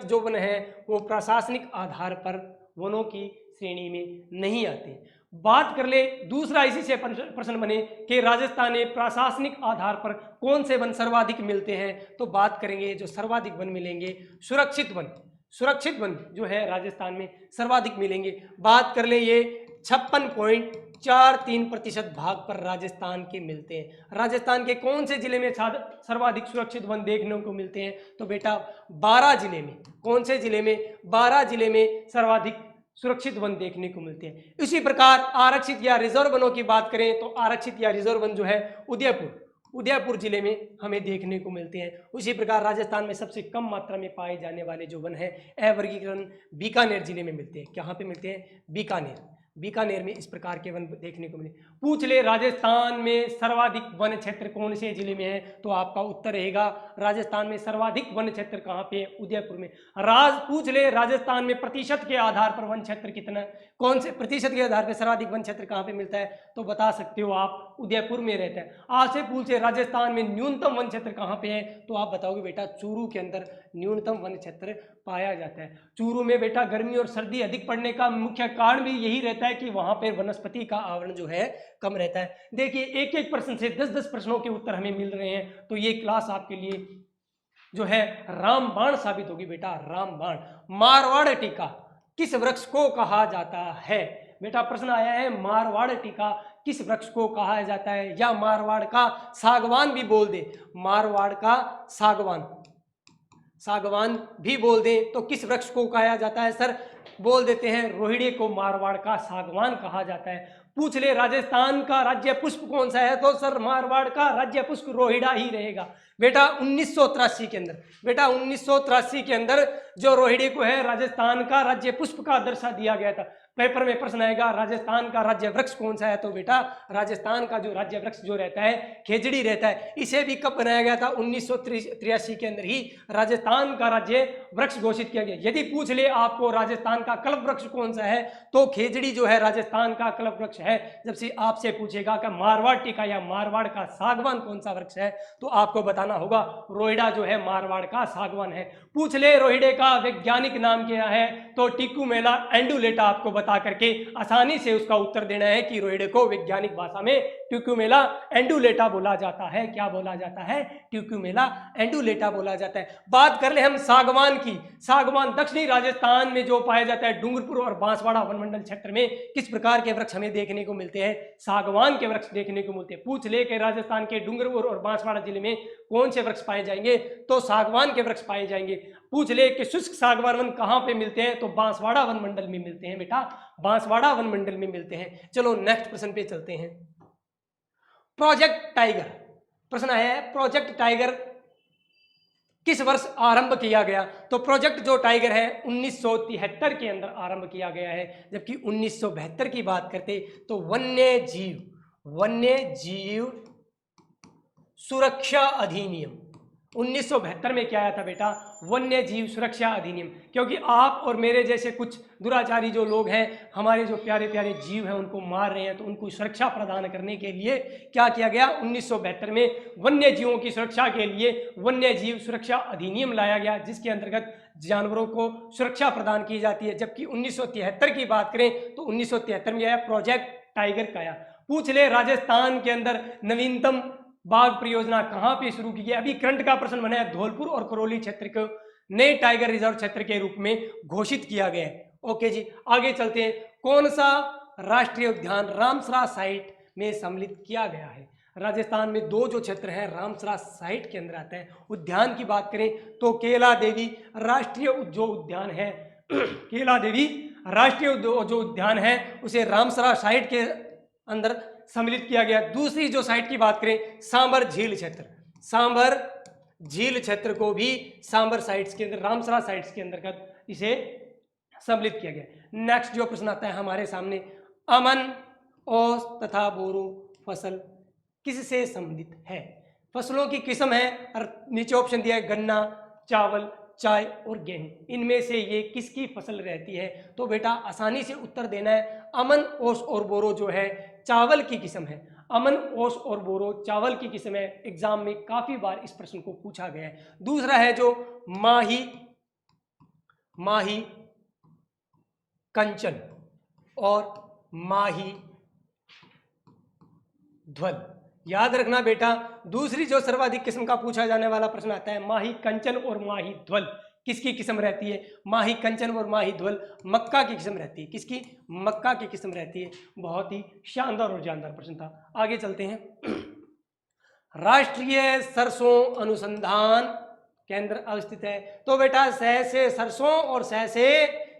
जो वन है वो प्रशासनिक आधार पर वनों की श्रेणी में नहीं आते। बात कर ले दूसरा, इसी से प्रश्न बने कि राजस्थान में प्रशासनिक आधार पर कौन से वन सर्वाधिक मिलते हैं? तो बात करेंगे जो सर्वाधिक वन मिलेंगे सुरक्षित वन जो है राजस्थान में सर्वाधिक मिलेंगे। बात कर ले ये 56.43% भाग पर राजस्थान के मिलते हैं। राजस्थान के कौन से जिले में सर्वाधिक सुरक्षित वन देखने को मिलते हैं? तो बेटा 12 जिले में। कौन से जिले में? 12 जिले में सर्वाधिक सुरक्षित वन देखने को मिलते हैं। इसी प्रकार आरक्षित या रिजर्व वनों की बात करें तो आरक्षित या रिजर्व वन जो है उदयपुर जिले में हमें देखने को मिलते हैं। उसी प्रकार राजस्थान में सबसे कम मात्रा में पाए जाने वाले जो वन है अवर्गीकरण बीकानेर जिले में मिलते हैं। कहाँ पे मिलते हैं? बीकानेर में इस प्रकार के वन देखने को मिले। पूछ ले राजस्थान में सर्वाधिक वन क्षेत्र कौन से जिले में है? तो आपका उत्तर रहेगा राजस्थान में सर्वाधिक वन क्षेत्र कहाँ पे? उदयपुर में। पूछ ले राजस्थान में प्रतिशत के आधार पर वन क्षेत्र कितना, कौन से प्रतिशत के आधार पर सर्वाधिक वन क्षेत्र कहाँ पे मिलता है? तो बता सकते हो आप उदयपुर में रहता है। आपसे पूछे राजस्थान में न्यूनतम वन क्षेत्र कहाँ पे है? तो आप बताओगे बेटा चूरू के अंदर न्यूनतम वन क्षेत्र पाया जाता है। चूरू में बेटा गर्मी और सर्दी अधिक पड़ने का मुख्य कारण भी यही रहता है कि वहां पर वनस्पति का आवरण जो है कम रहता है। देखिए एक एक प्रश्न से 10-10 प्रश्नों के उत्तर हमें मिल रहे हैं, तो ये क्लास आपके लिए जो है रामबाण साबित होगी बेटा। रामबाण। मारवाड़ टीका किस वृक्ष को कहा जाता है? बेटा प्रश्न आया है मारवाड़ टीका किस वृक्ष को कहा जाता है, या मारवाड़ का सागवान भी बोल दे। मारवाड़ का सागवान भी बोल दे तो किस वृक्ष को कहा जाता है? सर बोल देते हैं रोहिड़े को मारवाड़ का सागवान कहा जाता है। पूछ ले राजस्थान का राज्य पुष्प कौन सा है? तो सर मारवाड़ का राज्य पुष्प रोहिड़ा ही रहेगा। बेटा 1983 के अंदर जो रोहिड़े को है राजस्थान का राज्य पुष्प का दर्जा दिया गया था। पेपर में प्रश्न आएगा राजस्थान का राज्य वृक्ष कौन सा है? तो बेटा राजस्थान का जो राज्य वृक्ष जो रहता है खेजड़ी रहता है। इसे भी कब बनाया गया था? 1983 के अंदर ही राजस्थान का राज्य वृक्ष घोषित किया गया। यदि पूछ ले आपको राजस्थान का कल्प वृक्ष कौन सा है, तो खेजड़ी जो है राजस्थान का कल्प वृक्ष है। जब से आपसे पूछेगा कि मारवाड़ टीका या मारवाड़ का सागवान कौन सा वृक्ष है, तो आपको बताना होगा रोहिड़ा जो है मारवाड़ का सागवान है। पूछ ले रोहिड़े का वैज्ञानिक नाम क्या है? तो टिकुमेला एंडुलेटा आपको बता करके आसानी से उसका उत्तर देना है कि रोहिड़े को वैज्ञानिक भाषा में टिकुमेला एंडुलेटा बोला जाता है। क्या बोला जाता है? टिकुमेला एंडुलेटा बोला जाता है। बात कर ले हम सागवान की। सागवान दक्षिणी राजस्थान में जो पाया जाता है डूंगरपुर और बांसवाड़ा वनमंडल क्षेत्र में किस प्रकार के वृक्ष हमें देखने को मिलते हैं? सागवान के वृक्ष देखने को मिलते हैं। पूछ ले कि राजस्थान के डूंगरपुर और बांसवाड़ा जिले में कौन से वृक्ष पाए जाएंगे? तो सागवान के वृक्ष पाए जाएंगे। पूछ ले कि शुष्क सागवान वन कहाँ पे मिलते हैं? तो बांसवाड़ा वन मंडल में मिलते हैं बेटा, बांसवाड़ा वन मंडल में मिलते हैं। चलो नेक्स्ट प्रश्न पे चलते हैं। प्रोजेक्ट टाइगर प्रश्न है, प्रोजेक्ट टाइगर किस वर्ष आरंभ किया गया? तो प्रोजेक्ट जो टाइगर है 1973 के अंदर आरंभ किया गया है। जबकि 1972 की बात करते तो वन्य जीव सुरक्षा अधिनियम 1972 में क्या आया था बेटा? वन्य जीव सुरक्षा अधिनियम। क्योंकि आप और मेरे जैसे कुछ दुराचारी जो लोग हैं, हमारे जो प्यारे प्यारे जीव हैं उनको मार रहे हैं, तो उनको सुरक्षा प्रदान करने के लिए क्या किया गया? 1972 में वन्य जीवों की सुरक्षा के लिए वन्य जीव सुरक्षा अधिनियम लाया गया, जिसके अंतर्गत जानवरों को सुरक्षा प्रदान की जाती है। जबकि 1973 की बात करें तो 1973 में आया प्रोजेक्ट टाइगर का आया। पूछ ले राजस्थान के अंदर नवीनतम बाघ परियोजना कहाँ पे शुरू की गई? अभी करंट का प्रश्न बना है, धौलपुर और करौली क्षेत्र को नए टाइगर रिजर्व क्षेत्र के रूप में घोषित किया गया है। ओके जी, आगे चलते हैं। कौन सा राष्ट्रीय उद्यान रामसरा साइट में सम्मिलित किया गया है? राजस्थान में दो जो क्षेत्र हैं रामसरा साइट के अंदर आते हैं। उद्यान की बात करें तो केला देवी राष्ट्रीय जो उद्यान है केला देवी राष्ट्रीय जो उद्यान है उसे रामसरा साइट के अंदर सम्मिलित किया गया। दूसरी जो साइट की बात करें सांबर झील क्षेत्र, सांबर झील क्षेत्र को भी सांबर साइट्स के अंदर रामसरा साइट्स के अंतर्गत इसे सम्मिलित किया गया। नेक्स्ट जो प्रश्न आता है हमारे सामने, अमन ओस तथा बोरो फसल किससे संबंधित है? फसलों की किस्म है और नीचे ऑप्शन दिया है गन्ना, चावल, चाय और गेहूं, इनमें से ये किसकी फसल रहती है? तो बेटा आसानी से उत्तर देना है। अमन ओस और बोरो जो है चावल की किस्म है। अमन ओस और बोरो चावल की किस्म है। एग्जाम में काफी बार इस प्रश्न को पूछा गया है। दूसरा है जो माही कंचन और माही ध्वल, याद रखना बेटा। दूसरी जो सर्वाधिक किस्म का पूछा जाने वाला प्रश्न आता है माही कंचन और माही ध्वल किसकी किस्म रहती है? माही कंचन और माही ध्वल मक्का की किस्म रहती है। किसकी? मक्का की किस्म रहती है। बहुत ही शानदार और जानदार प्रश्न था। आगे चलते हैं। राष्ट्रीय सरसों अनुसंधान केंद्र अवस्थित है। तो बेटा सह से सरसों और सह से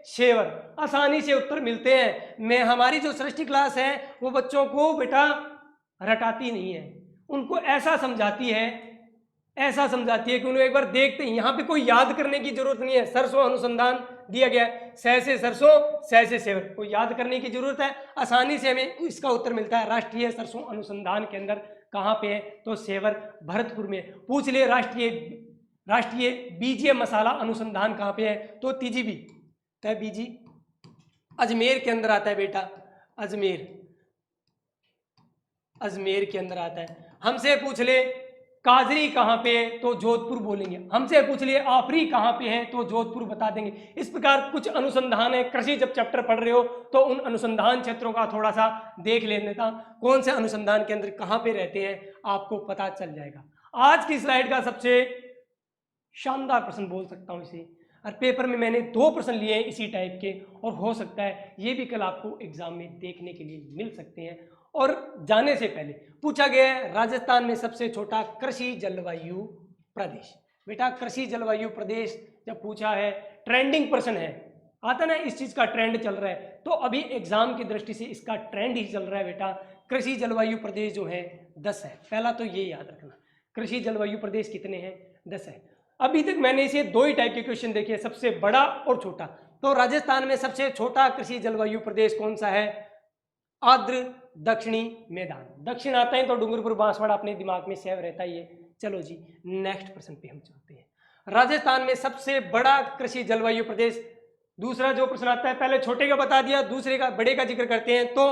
शेवर, आसानी से उत्तर मिलते हैं। मैं हमारी जो सृष्टि क्लास है वो बच्चों को बेटा रटाती नहीं है, उनको ऐसा समझाती है कि उन्हें एक बार देखते ही यहाँ पे कोई याद करने की जरूरत नहीं है। सरसों अनुसंधान दिया गया, सह से सरसों सह से सेवर, कोई याद करने की जरूरत है? आसानी से हमें इसका उत्तर मिलता है। राष्ट्रीय सरसों अनुसंधान केंद्र कहाँ पे है? तो सेवर भरतपुर में। पूछ ले राष्ट्रीय बीजीय मसाला अनुसंधान कहाँ पे है? तो TGB तय बीजी अजमेर के अंदर आता है बेटा। अजमेर के अंदर आता है। हमसे पूछ ले काजरी कहाँ पे है? तो जोधपुर बोलेंगे। हमसे पूछ लिए आफरी कहाँ पे है? तो जोधपुर बता देंगे। इस प्रकार कुछ अनुसंधान है, कृषि जब चैप्टर पढ़ रहे हो तो उन अनुसंधान क्षेत्रों का थोड़ा सा देख लेने का, कौन से अनुसंधान के अंदर कहाँ पे रहते हैं आपको पता चल जाएगा। आज की स्लाइड का सबसे शानदार प्रश्न बोल सकता हूँ इसे, और पेपर में मैंने 2 प्रश्न लिए हैं इसी टाइप के, और हो सकता है ये भी कल आपको एग्जाम में देखने के लिए मिल सकते हैं। और जाने से पहले पूछा गया है राजस्थान में सबसे छोटा कृषि जलवायु प्रदेश। बेटा कृषि जलवायु प्रदेश जब पूछा है, ट्रेंडिंग प्रश्न है, आता ना इस चीज का ट्रेंड चल रहा है, तो अभी एग्जाम की दृष्टि से इसका ट्रेंड ही चल रहा है बेटा। कृषि जलवायु प्रदेश जो है 10 है। पहला तो ये याद रखना, कृषि जलवायु प्रदेश कितने हैं? 10 है। अभी तक मैंने इसे 2 ही टाइप के क्वेश्चन देखे, सबसे बड़ा और छोटा। तो राजस्थान में सबसे छोटा कृषि जलवायु प्रदेश कौन सा है? आर्द्र दक्षिणी मैदान। दक्षिण आता है तो डूंगरपुर बांसवाड़ा अपने दिमाग में सेव रहता ही है। चलो जी नेक्स्ट प्रश्न पे हम चलते हैं। राजस्थान में सबसे बड़ा कृषि जलवायु प्रदेश, दूसरा जो प्रश्न आता है, पहले छोटे का बता दिया, दूसरे का बड़े का जिक्र करते हैं। तो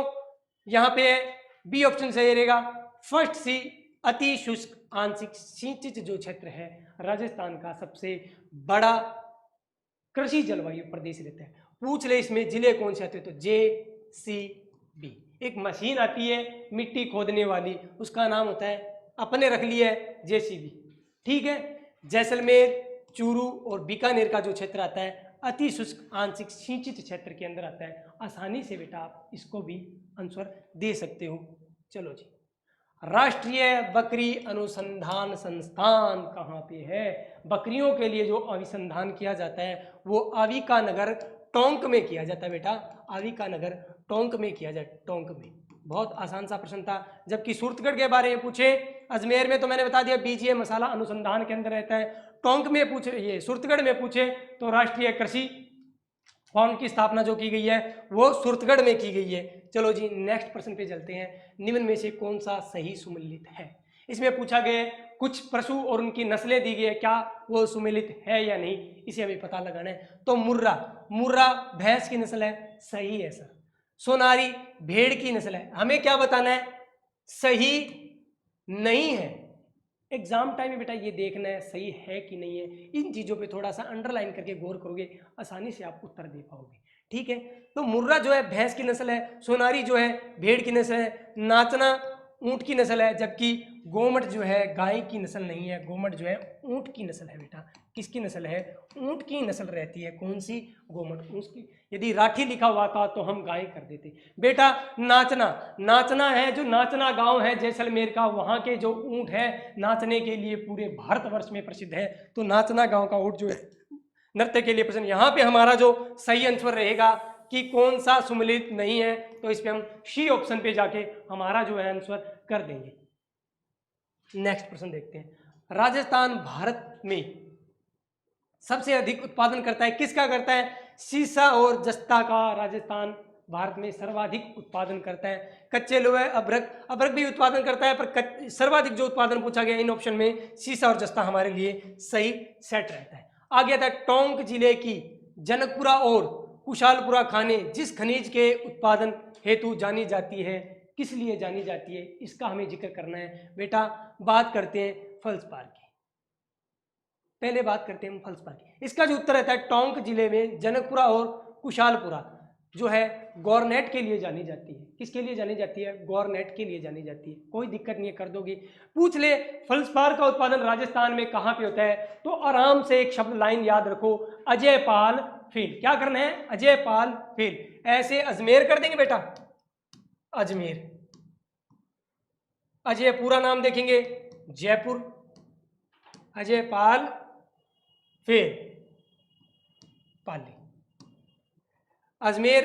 यहाँ पे बी ऑप्शन सही रहेगा। फर्स्ट सी अति शुष्क आंशिक सिंचित जो क्षेत्र है राजस्थान का सबसे बड़ा कृषि जलवायु प्रदेश रहता है। पूछ ले इसमें जिले कौन से आते हैं? तो JCB, एक मशीन आती है मिट्टी खोदने वाली, उसका नाम होता है, अपने रख लिया है JCB। ठीक है। जैसलमेर, चूरू और बीकानेर का जो क्षेत्र आता है अति शुष्क आंशिक सिंचित क्षेत्र के अंदर आता है। आसानी से बेटा आप इसको भी आंसर दे सकते हो। चलो जी, राष्ट्रीय बकरी अनुसंधान संस्थान कहाँ पे है? बकरियों के लिए जो अनुसंधान किया जाता है वो आविका नगर टोंक में किया जाता है बेटा। आविका नगर टोंक में किया जाता है, टोंक में। बहुत आसान सा प्रश्न था। जबकि सूरतगढ़ के बारे में पूछे, अजमेर में तो मैंने बता दिया बीजीय मसाला अनुसंधान के अंदर रहता है। टोंक में पूछे, ये सूरतगढ़ में पूछे तो राष्ट्रीय कृषि फॉर्म की स्थापना जो की गई है वो सूरतगढ़ में की गई है। चलो जी नेक्स्ट प्रश्न पे चलते हैं। निम्न में से कौन सा सही सुमेलित है? इसमें पूछा गया कुछ पशु और उनकी नस्लें दी गई है, क्या वो सुमेलित है या नहीं, इसे हमें पता लगाना है। तो मुर्रा भैंस की नस्ल है, सही है सर। सोनारी भेड़ की नस्ल है, हमें क्या बताना है? सही नहीं है। एग्जाम टाइम में बेटा ये देखना है सही है कि नहीं है। इन चीजों पे थोड़ा सा अंडरलाइन करके गौर करोगे, आसानी से आप उत्तर दे पाओगे। ठीक है। तो मुर्रा जो है भैंस की नस्ल है, सोनारी जो है भेड़ की नस्ल है, नाचना ऊंट की नस्ल है, जबकि गोमट जो है गाय की नस्ल नहीं है, गोमट जो है ऊंट की नस्ल है बेटा। किसकी नस्ल है? ऊंट की नस्ल रहती है। कौन सी? गोमट। उसकी यदि राठी लिखा हुआ था तो हम गाय कर देते बेटा। नाचना, नाचना है जो नाचना गांव है जैसलमेर का, वहां के जो ऊंट है नाचने के लिए पूरे भारतवर्ष में प्रसिद्ध है। तो नाचना गांव का ऊंट जो है नृत्य के लिए प्रसिद्ध। यहाँ पे हमारा जो सही आंसर रहेगा कि कौन सा सुमेलित नहीं है, तो इस पे हम सी ऑप्शन पे जाके हमारा जो है आंसर कर देंगे। नेक्स्ट प्रश्न देखते हैं। राजस्थान भारत में सबसे अधिक उत्पादन करता है, किसका करता है? सीसा और जस्ता का राजस्थान भारत में सर्वाधिक उत्पादन करता है। कच्चे लोहे, अभ्रक, अभ्रक भी उत्पादन करता है, पर सर्वाधिक जो उत्पादन पूछा गया इन ऑप्शन में सीसा और जस्ता हमारे लिए सही सेट रहता है। आ गया था टोंक जिले की जनकपुरा और कुशालपुरा खानें जिस खनिज के उत्पादन हेतु जानी जाती है, किस लिए जानी जाती है, इसका हमें जिक्र करना है बेटा। बात करते हैं फल्सपार की। पहले बात करते हैं फल्सपार की। इसका जो उत्तर रहता है टोंक जिले में जनकपुरा और कुशालपुरा जो है गौरनेट के लिए जानी जाती है। किसके लिए जानी जाती है? गौरनेट के लिए जानी जाती है। कोई दिक्कत नहीं है, कर दोगे। पूछ ले फल्सपार का उत्पादन राजस्थान में कहाँ पे होता है, तो आराम से एक शब्द लाइन याद रखो, अजय पाल फील्ड। क्या करना है? अजय पाल फील्ड। ऐसे अजमेर कर देंगे बेटा, अजमेर। अजय पूरा नाम देखेंगे जयपुर, अजय पाल फेल पाली। अजमेर,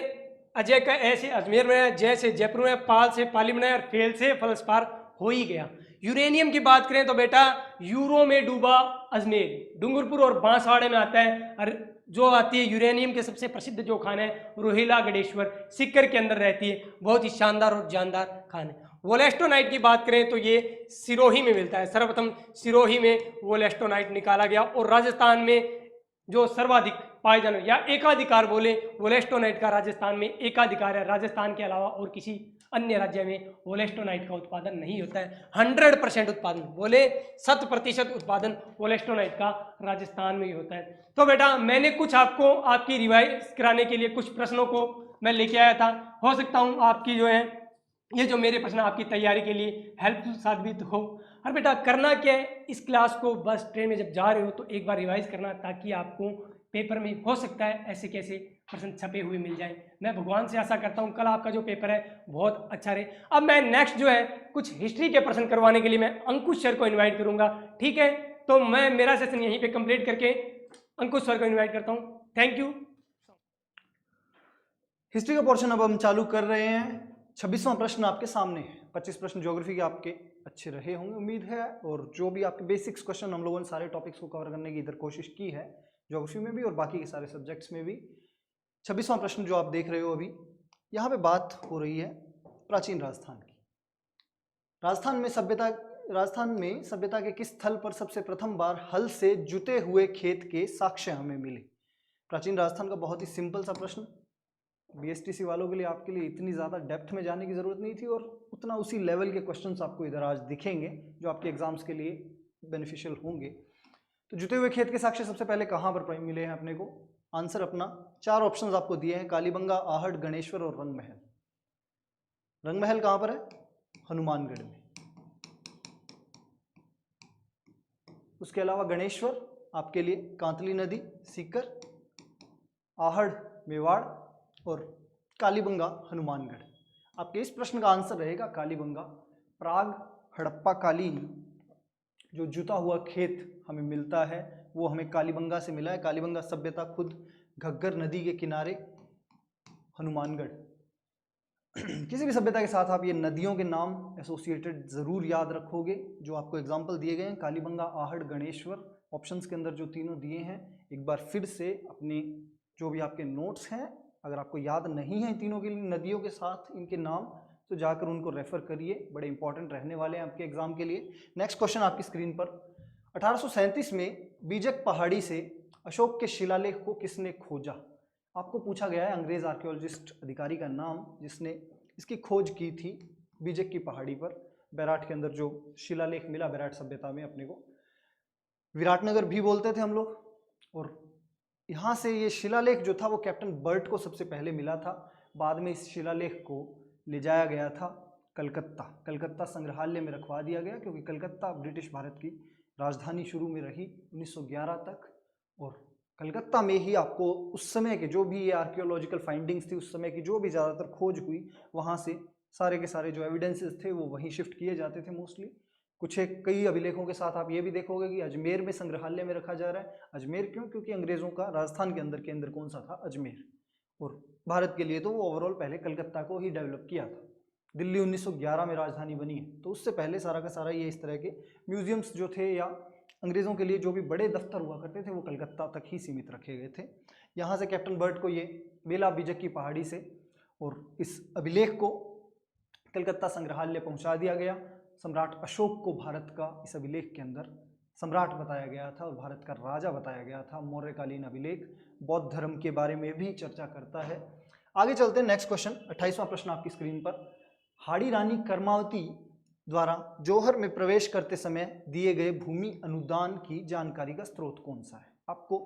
अजय का ऐसे अजमेर में, जय से जयपुर में, पाल से पाली बनाया और फेल से फल्सपार हो ही गया। यूरेनियम की बात करें तो बेटा यूरो में डूबा अजमेर, डूंगरपुर और बांसवाड़े में आता है। और जो आती है यूरेनियम के सबसे प्रसिद्ध जो खान है रोहिला गणेश्वर, सिक्कर के अंदर रहती है, बहुत ही शानदार और जानदार खान है। वोलेस्टोनाइट की बात करें तो ये सिरोही में मिलता है। सर्वप्रथम सिरोही में वोलेस्टोनाइट निकाला गया और राजस्थान में जो सर्वाधिक पाए जाने या एकाधिकार बोले वोलेस्टोनाइट का राजस्थान में एकाधिकार है। राजस्थान के अलावा और किसी अन्य राज्य में वोलेस्टोनाइट का उत्पादन नहीं होता है। 100% उत्पादन बोले 100% उत्पादन वोलेस्टोनाइट का राजस्थान में ही होता है। तो बेटा मैंने कुछ आपको आपकी रिवाइज कराने के लिए कुछ प्रश्नों को मैं लेके आया था। हो सकता हूँ आपकी जो है ये जो मेरे प्रश्न आपकी तैयारी के लिए हेल्पफुल साबित हो। और बेटा करना क्या है, इस क्लास को बस ट्रेन में जब जा रहे हो तो एक बार रिवाइज करना, ताकि आपको पेपर में हो सकता है ऐसे कैसे प्रश्न छपे हुए मिल जाए। मैं भगवान से आशा करता हूँ कल आपका जो पेपर है बहुत अच्छा रहे। अब मैं नेक्स्ट जो है कुछ हिस्ट्री के प्रश्न करवाने के लिए मैं अंकुश सर को इन्वाइट करूंगा, ठीक है? तो मैं मेरा सेशन यहीं पे कंप्लीट करके अंकुश सर को इन्वाइट करता हूँ। Thank you. हिस्ट्री का पोर्शन अब हम चालू कर रहे हैं। 26वां प्रश्न आपके सामने है। 25 प्रश्न ज्योग्राफी के आपके अच्छे रहे होंगे उम्मीद है, और जो भी आपके बेसिक्स क्वेश्चन हम लोगों ने सारे टॉपिक्स को कवर करने की इधर कोशिश की है, ज्योग्राफी में भी और बाकी के सारे सब्जेक्ट्स में भी। 26वां प्रश्न जो आप देख रहे हो अभी, यहाँ पे बात हो रही है प्राचीन राजस्थान की। राजस्थान में सभ्यता के किस स्थल पर सबसे प्रथम बार हल से जुते हुए खेत के साक्ष्य हमें मिले? प्राचीन राजस्थान का बहुत ही सिंपल सा प्रश्न, बीएसटीसी वालों के लिए, आपके लिए इतनी ज़्यादा डेप्थ में जाने की ज़रूरत नहीं थी, और उतना उसी लेवल के क्वेश्चंस आपको इधर आज दिखेंगे जो आपके एग्जाम्स के लिए बेनिफिशियल होंगे। तो जुटे हुए खेत के साक्ष्य सबसे पहले कहाँ पर मिले हैं अपने को? आंसर अपना 4 ऑप्शंस आपको दिए हैं, कालीबंगा, आहट, गणेश्वर और रंगमहल। रंगमहल कहाँ पर है? हनुमानगढ़ में। उसके अलावा गणेश्वर आपके लिए कांतली नदी, सीकर, आहड़ मेवाड़ और कालीबंगा हनुमानगढ़। आपके इस प्रश्न का आंसर रहेगा कालीबंगा। प्राग हड़प्पा कालीन जो जुता हुआ खेत हमें मिलता है वो हमें कालीबंगा से मिला है। कालीबंगा सभ्यता खुद घग्गर नदी के किनारे हनुमानगढ़। किसी भी सभ्यता के साथ आप ये नदियों के नाम एसोसिएटेड ज़रूर याद रखोगे जो आपको एग्जाम्पल दिए गए हैं, कालीबंगा, आहड़, गणेश्वर। ऑप्शंस के अंदर जो तीनों दिए हैं, एक बार फिर से अपने जो भी आपके नोट्स हैं, अगर आपको याद नहीं है तीनों की नदियों के साथ इनके नाम, तो जाकर उनको रेफर करिए, बड़े इंपॉर्टेंट रहने वाले हैं आपके एग्जाम के लिए। नेक्स्ट क्वेश्चन आपकी स्क्रीन पर। 1837 में बीजक पहाड़ी से अशोक के शिलालेख को किसने खोजा? आपको पूछा गया है अंग्रेज आर्कियोलॉजिस्ट अधिकारी का नाम जिसने इसकी खोज की थी बीजक की पहाड़ी पर। बैराट के अंदर जो शिलालेख मिला बैराट सभ्यता में, अपने को विराटनगर भी बोलते थे हम लोग, और यहाँ से ये शिलालेख जो था वो कैप्टन बर्ट को सबसे पहले मिला था। बाद में इस शिलालेख को ले जाया गया था कलकत्ता, कलकत्ता संग्रहालय में रखवा दिया गया, क्योंकि कलकत्ता ब्रिटिश भारत की राजधानी शुरू में रही 1911 तक, और कलकत्ता में ही आपको उस समय के जो भी ये आर्कियोलॉजिकल फाइंडिंग्स थी, उस समय की जो भी ज़्यादातर खोज हुई, वहाँ से सारे के सारे जो एविडेंसेस थे वो वहीं शिफ्ट किए जाते थे मोस्टली। कुछ एक कई अभिलेखों के साथ आप ये भी देखोगे कि अजमेर में संग्रहालय में रखा जा रहा है। अजमेर क्यों? क्योंकि अंग्रेज़ों का राजस्थान के अंदर केंद्र कौन सा था? अजमेर। और भारत के लिए तो वो ओवरऑल पहले कलकत्ता को ही डेवलप किया था। दिल्ली 1911 में राजधानी बनी है, तो उससे पहले सारा का सारा ये इस तरह के म्यूजियम्स जो थे या अंग्रेज़ों के लिए जो भी बड़े दफ्तर हुआ करते थे वो कलकत्ता तक ही सीमित रखे गए थे। यहाँ से कैप्टन बर्ट को ये बेला बीजक की पहाड़ी से और इस अभिलेख को कलकत्ता संग्रहालय पहुँचा दिया गया। सम्राट अशोक को भारत का इस अभिलेख के अंदर सम्राट बताया गया था और भारत का राजा बताया गया था। मौर्यकालीन अभिलेख बौद्ध धर्म के बारे में भी चर्चा करता है। आगे चलते हैं, नेक्स्ट क्वेश्चन, 28वां प्रश्न आपकी स्क्रीन पर। हाड़ी रानी कर्मावती द्वारा जौहर में प्रवेश करते समय दिए गए भूमि अनुदान की जानकारी का स्रोत कौन सा है? आपको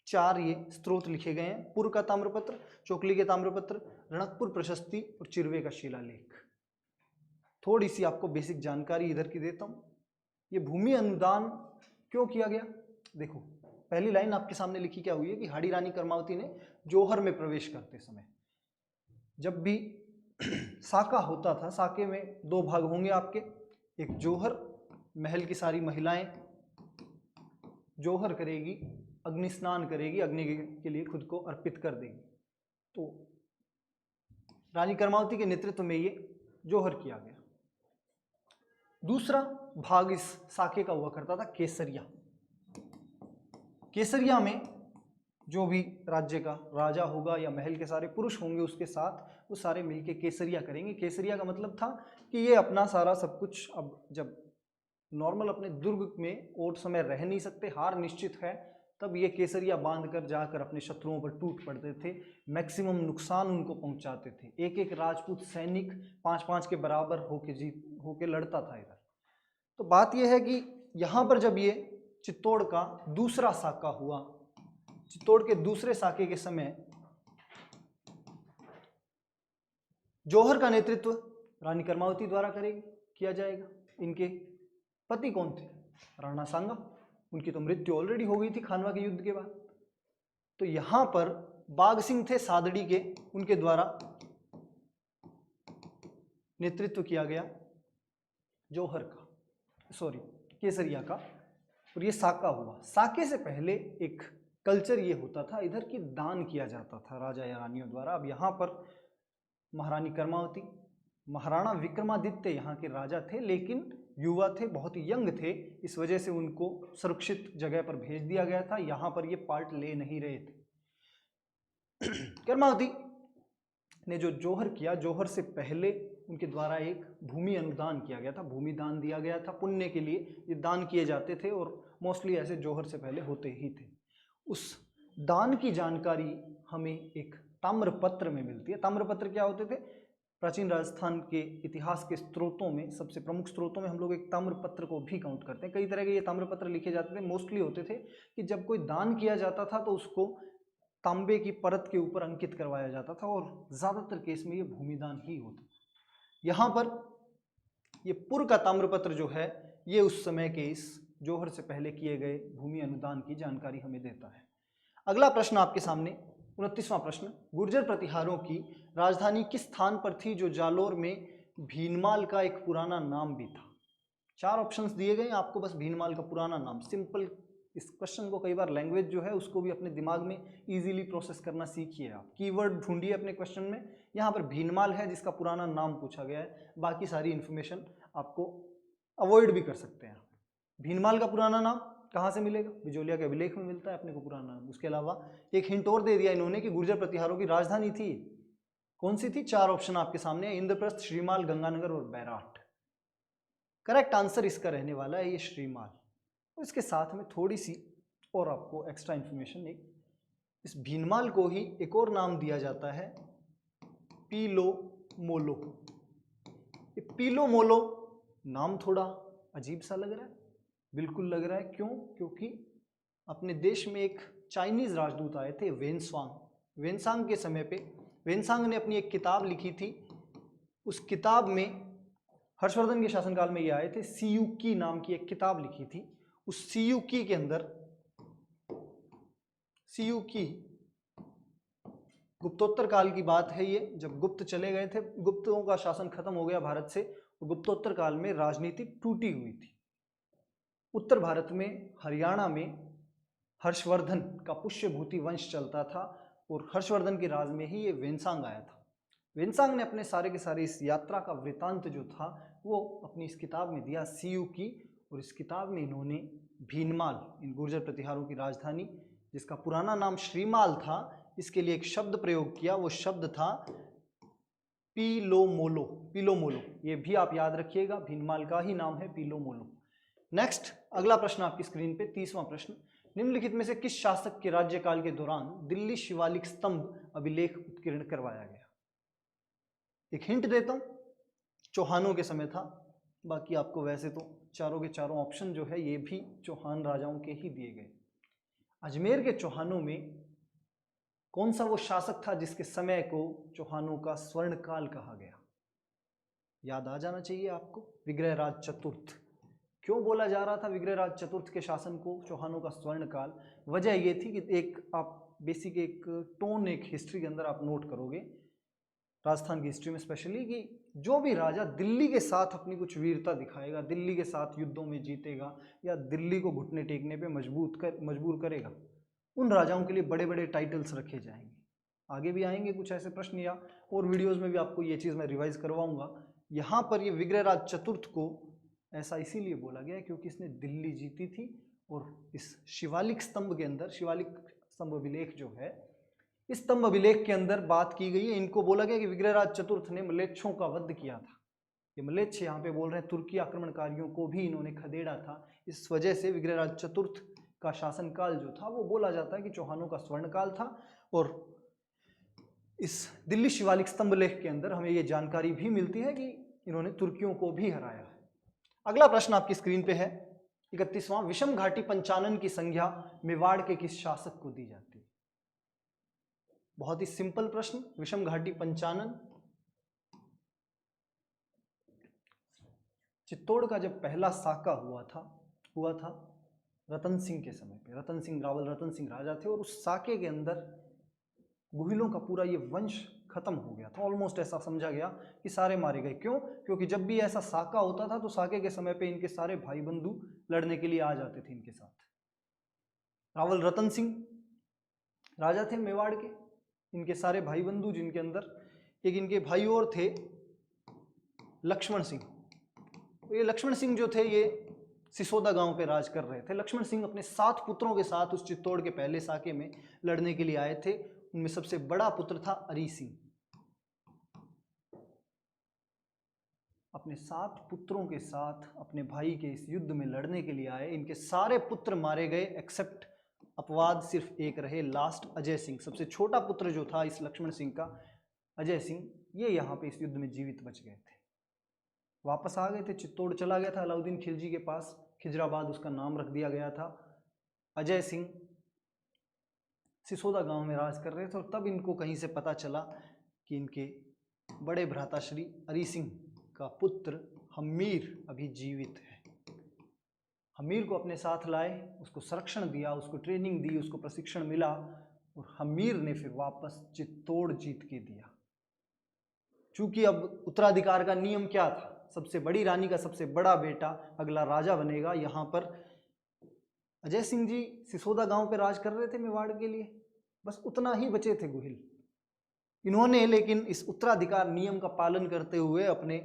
4 ये स्रोत लिखे गए हैं: पूर्व का ताम्रपत्र, चोकली के ताम्रपत्र, रणकपुर प्रशस्ति और चिरवे का शिलालेख। थोड़ी सी आपको बेसिक जानकारी इधर की देता हूँ। ये भूमि अनुदान क्यों किया गया? देखो, पहली लाइन आपके सामने लिखी क्या हुई है कि हाड़ी रानी कर्मावती ने जौहर में प्रवेश करते समय, जब भी साका होता था, साके में 2 भाग होंगे आपके, एक जौहर, महल की सारी महिलाएं जौहर करेगी, अग्नि स्नान करेगी, अग्नि के लिए खुद को अर्पित कर देगी। तो रानी कर्मावती के नेतृत्व में ये जौहर किया गया। दूसरा भाग इस साके का हुआ करता था केसरिया। केसरिया में जो भी राज्य का राजा होगा या महल के सारे पुरुष होंगे उसके साथ, वो सारे मिलके केसरिया करेंगे। केसरिया का मतलब था कि ये अपना सारा सब कुछ, अब जब नॉर्मल अपने दुर्ग में ओट समय रह नहीं सकते, हार निश्चित है, तब ये केसरिया बांधकर जाकर अपने शत्रुओं पर टूट पड़ते थे, मैक्सिमम नुकसान उनको पहुंचाते थे। एक एक राजपूत सैनिक 5-5 के बराबर होके लड़ता था इधर। तो बात यह है कि यहाँ पर जब ये चित्तौड़ का दूसरा साका हुआ, चित्तौड़ के दूसरे साके के समय जौहर का नेतृत्व रानी कर्मावती द्वारा किया जाएगा। इनके पति कौन थे? राणा सांगा। उनकी तो मृत्यु ऑलरेडी हो गई थी खानवा के युद्ध के बाद। तो यहां पर बाघ सिंह थे सादड़ी के, उनके द्वारा नेतृत्व किया गया जौहर का, सॉरी केसरिया का, और ये साका हुआ। साके से पहले एक कल्चर ये होता था इधर कि दान किया जाता था राजा या रानियों द्वारा। अब यहाँ पर महारानी कर्मावती, महाराणा विक्रमादित्य यहाँ के राजा थे, लेकिन युवा थे, बहुत यंग थे, इस वजह से उनको सुरक्षित जगह पर भेज दिया गया था। यहाँ पर ये पार्ट ले नहीं रहे थे। कर्मावती ने जो जौहर किया, जौहर से पहले उनके द्वारा एक भूमि अनुदान किया गया था, भूमि दान दिया गया था। पुण्य के लिए ये दान किए जाते थे और मोस्टली ऐसे जौहर से पहले होते ही थे। उस दान की जानकारी हमें एक ताम्रपत्र में मिलती है। ताम्रपत्र क्या होते थे? प्राचीन राजस्थान के इतिहास के स्रोतों में, सबसे प्रमुख स्रोतों में हम लोग एक ताम्रपत्र को भी काउंट करते हैं। कई तरह के ये ताम्रपत्र लिखे जाते थे। मोस्टली होते थे कि जब कोई दान किया जाता था तो उसको तांबे की परत के ऊपर अंकित करवाया जाता था, और ज़्यादातर केस में ये भूमिदान ही होता था। यहाँ पर ये पूर्व का ताम्रपत्र जो है, ये उस समय के इस जौहर से पहले किए गए भूमि अनुदान की जानकारी हमें देता है। अगला प्रश्न आपके सामने, 29वां प्रश्न, गुर्जर प्रतिहारों की राजधानी किस स्थान पर थी जो जालोर में भीनमाल का एक पुराना नाम भी था? 4 ऑप्शंस दिए गए हैं आपको, बस भीनमाल का पुराना नाम। सिंपल, इस क्वेश्चन को कई बार लैंग्वेज जो है उसको भी अपने दिमाग में इजीली प्रोसेस करना सीखिए आप। कीवर्ड ढूंढिए अपने क्वेश्चन में। यहाँ पर भीनमाल है जिसका पुराना नाम पूछा गया है, बाकी सारी इन्फॉर्मेशन आपको अवॉइड भी कर सकते हैं। भीनमाल का पुराना नाम कहाँ से मिलेगा? बिजोलिया के अभिलेख में मिलता है अपने को पुराना नाम। उसके अलावा एक हिंट और दे दिया इन्होंने कि गुर्जर प्रतिहारों की राजधानी थी, कौन सी थी? 4 ऑप्शन आपके सामने, इंद्रप्रस्थ, श्रीमाल, गंगानगर और बैराट। करेक्ट आंसर इसका रहने वाला है ये श्रीमाल। और इसके साथ में थोड़ी सी और आपको एक्स्ट्रा इन्फॉर्मेशन, एक इस भीनमाल को ही एक और नाम दिया जाता है पीलो मोलो। ये पीलो मोलो नाम थोड़ा अजीब सा लग रहा है, बिल्कुल लग रहा है। क्यों? क्योंकि अपने देश में एक चाइनीज राजदूत आए थे, वेनसांग। वेनसांग के समय पे वेनसांग ने अपनी एक किताब लिखी थी। उस किताब में हर्षवर्धन के शासनकाल में ये आए थे। सीयूकी नाम की एक किताब लिखी थी। उस सीयूकी के अंदर, सीयूकी गुप्तोत्तर काल की बात है ये, जब गुप्त चले गए थे, गुप्तों का शासन खत्म हो गया भारत से, तो गुप्तोत्तर काल में राजनीति टूटी हुई थी। उत्तर भारत में, हरियाणा में हर्षवर्धन का पुष्यभूति वंश चलता था और हर्षवर्धन के राज में ही ये वेनसांग आया था। वेनसांग ने अपने सारे के सारे इस यात्रा का वृतांत जो था वो अपनी इस किताब में दिया, सीयूकी। और इस किताब में इन्होंने भीनमाल, इन गुर्जर प्रतिहारों की राजधानी जिसका पुराना नाम श्रीमाल था, इसके लिए एक शब्द प्रयोग किया। वो शब्द था पीलोमोलो। पीलोमोलो, ये भी आप याद रखिएगा, भीनमाल का ही नाम है पीलोमोलो। नेक्स्ट, अगला प्रश्न आपकी स्क्रीन पे, 30वां प्रश्न। निम्नलिखित में से किस शासक के राज्यकाल के दौरान दिल्ली शिवालिक स्तंभ अभिलेख उत्कीर्ण करवाया गया? एक हिंट देता हूं, चौहानों के समय था। बाकी आपको वैसे तो चारों के चारों ऑप्शन जो है ये भी चौहान राजाओं के ही दिए गए। अजमेर के चौहानों में कौन सा वो शासक था जिसके समय को चौहानों का स्वर्णकाल कहा गया? याद आ जाना चाहिए आपको, विग्रहराज चतुर्थ। क्यों बोला जा रहा था विग्रहराज चतुर्थ के शासन को चौहानों का स्वर्णकाल? वजह ये थी कि एक आप बेसिक एक टोन, एक हिस्ट्री के अंदर आप नोट करोगे, राजस्थान की हिस्ट्री में स्पेशली, कि जो भी राजा दिल्ली के साथ अपनी कुछ वीरता दिखाएगा, दिल्ली के साथ युद्धों में जीतेगा या दिल्ली को घुटने टेकने पे मजबूर करेगा, उन राजाओं के लिए बड़े बड़े टाइटल्स रखे जाएंगे। आगे भी आएंगे कुछ ऐसे प्रश्न, या और वीडियोज़ में भी आपको ये चीज़ मैं रिवाइज करवाऊंगा। यहाँ पर ये विग्रहराज चतुर्थ को ऐसा इसीलिए बोला गया क्योंकि इसने दिल्ली जीती थी। और इस शिवालिक स्तंभ के अंदर, शिवालिक स्तंभ अभिलेख जो है, इस स्तंभ अभिलेख के अंदर बात की गई है, इनको बोला गया कि विग्रहराज चतुर्थ ने मलेच्छों का वध किया था। ये मलेच्छ यहाँ पे बोल रहे हैं, तुर्की आक्रमणकारियों को भी इन्होंने खदेड़ा था। इस वजह से विग्रहराज चतुर्थ का शासनकाल जो था वो बोला जाता है कि चौहानों का स्वर्णकाल था। और इस दिल्ली शिवालिक स्तंभ लेख के अंदर हमें ये जानकारी भी मिलती है कि इन्होंने तुर्कियों को भी हराया है। अगला प्रश्न आपकी स्क्रीन पे है, 31वां। विषम घाटी पंचानन की संज्ञा मेवाड़ के किस शासक को दी जाती है? बहुत ही सिंपल प्रश्न। विषम घाटी पंचानन, चित्तौड़ का जब पहला साका हुआ था रतन सिंह के समय पे। रतन सिंह रावल, रतन सिंह राजा थे, और उस साके के अंदर गुहिलों का पूरा ये वंश खत्म हो गया था। ऑलमोस्ट ऐसा समझा गया कि सारे मारे गए। क्यों? क्योंकि जब भी ऐसा साका होता था तो साके के समय पे इनके सारे भाई बंधु लड़ने के लिए आ जाते थे इनके साथ। रावल रतन सिंह राजा थे मेवाड़ के, इनके सारे भाई बंधु, जिनके अंदर एक इनके भाई और थे लक्ष्मण सिंह। ये लक्ष्मण सिंह जो थे ये सिसोदा गांव पे राज कर रहे थे। लक्ष्मण सिंह अपने 7 पुत्रों के साथ उस चित्तौड़ के पहले साके में लड़ने के लिए आए थे। उनमें सबसे बड़ा पुत्र था अरी सिंह। अपने 7 पुत्रों के साथ अपने भाई के इस युद्ध में लड़ने के लिए आए। इनके सारे पुत्र मारे गए एक्सेप्ट, अपवाद सिर्फ एक रहे, लास्ट अजय सिंह। सबसे छोटा पुत्र जो था इस लक्ष्मण सिंह का, अजय सिंह, ये यहाँ पे इस युद्ध में जीवित बच गए थे। वापस आ गए थे, चित्तौड़ चला गया था अलाउद्दीन खिलजी के पास, खिजराबाद उसका नाम रख दिया गया था। अजय सिंह सिसोदा गांव में राज कर रहे थे, और तब इनको कहीं से पता चला कि इनके बड़े भ्राताश्री अरी सिंह का पुत्र हमीर अभी जीवित है। हमीर को अपने साथ लाए, उसको संरक्षण दिया, उसको ट्रेनिंग दी, उसको प्रशिक्षण मिला, और हमीर ने फिर वापस चित्तौड़ जीत के दिया। चूंकि अब उत्तराधिकार का नियम क्या था, सबसे बड़ी रानी का सबसे बड़ा बेटा अगला राजा बनेगा। यहाँ पर अजय सिंह जी सिसोदा गांव पे राज कर रहे थे मेवाड़ के लिए, बस उतना ही बचे थे गुहिल। इन्होंने लेकिन इस उत्तराधिकार नियम का पालन करते हुए अपने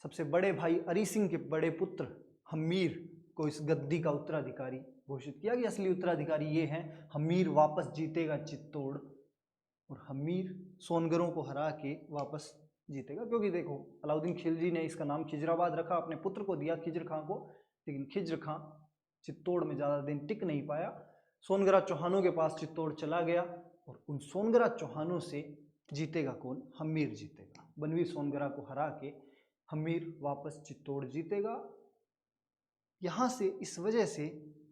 सबसे बड़े भाई अरी सिंह के बड़े पुत्र हमीर को इस गद्दी का उत्तराधिकारी घोषित किया कि असली उत्तराधिकारी ये हैं, हमीर वापस जीतेगा चित्तौड़, और हमीर सोनगरों को हरा के वापस जीतेगा। क्योंकि देखो, अलाउद्दीन खिलजी ने इसका नाम खिजराबाद रखा, अपने पुत्र को दिया खिज्र खां को, लेकिन खिज्र खां चित्तौड़ में ज़्यादा दिन टिक नहीं पाया। सोनगरा चौहानों के पास चित्तौड़ चला गया, और उन सोनगरा चौहानों से जीतेगा कौन? हमीर जीतेगा। बनवीर सोनगरा को हरा के हमीर वापस चित्तौड़ जीतेगा। यहाँ से इस वजह से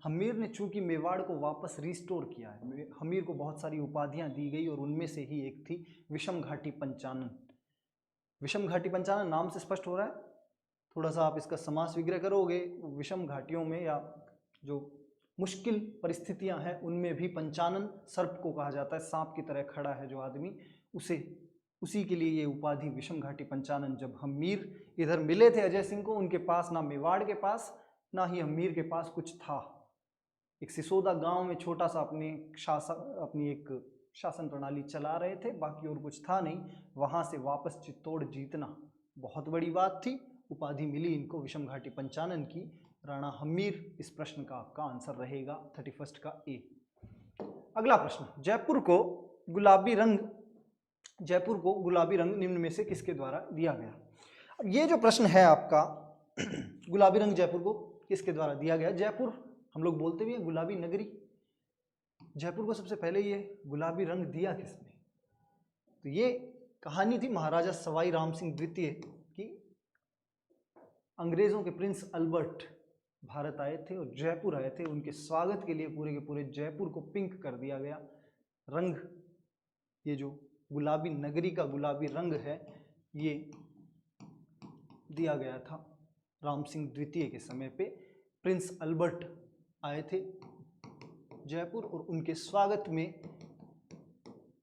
हमीर ने चूंकि मेवाड़ को वापस रिस्टोर किया है, हमीर को बहुत सारी उपाधियाँ दी गई, और उनमें से ही एक थी विषम घाटी पंचानन। विषम घाटी पंचानन नाम से स्पष्ट हो रहा है, थोड़ा सा आप इसका समास विग्रह करोगे, विषम घाटियों में या जो मुश्किल परिस्थितियां हैं उनमें भी पंचानन सर्प को कहा जाता है, सांप की तरह खड़ा है जो आदमी, उसी के लिए ये उपाधि विषम घाटी पंचानन। जब हम्मीर इधर मिले थे अजय सिंह को, उनके पास ना मेवाड़ के पास ना ही हम्मीर के पास कुछ था। एक सिसोदा गांव में छोटा सा अपनी एक शासन प्रणाली चला रहे थे, बाकी और कुछ था नहीं। वहां से वापस चित्तौड़ जीतना बहुत बड़ी बात थी। उपाधि मिली इनको विषम घाटी पंचानन की, राणा हम्मीर। इस प्रश्न का आपका आंसर रहेगा 31 का ए। अगला प्रश्न, जयपुर को गुलाबी रंग निम्न में से किसके द्वारा दिया गया? अब ये जो प्रश्न है आपका, गुलाबी रंग जयपुर को किसके द्वारा दिया गया? जयपुर हम लोग बोलते भी हैं गुलाबी नगरी। जयपुर को सबसे पहले ये गुलाबी रंग दिया किसने? तो ये कहानी थी महाराजा सवाई राम सिंह द्वितीय की। अंग्रेजों के प्रिंस अल्बर्ट भारत आए थे और जयपुर आए थे, उनके स्वागत के लिए पूरे के पूरे जयपुर को पिंक कर दिया गया। रंग, ये जो गुलाबी नगरी का गुलाबी रंग है, ये दिया गया था राम सिंह द्वितीय के समय पे। प्रिंस अल्बर्ट आए थे जयपुर और उनके स्वागत में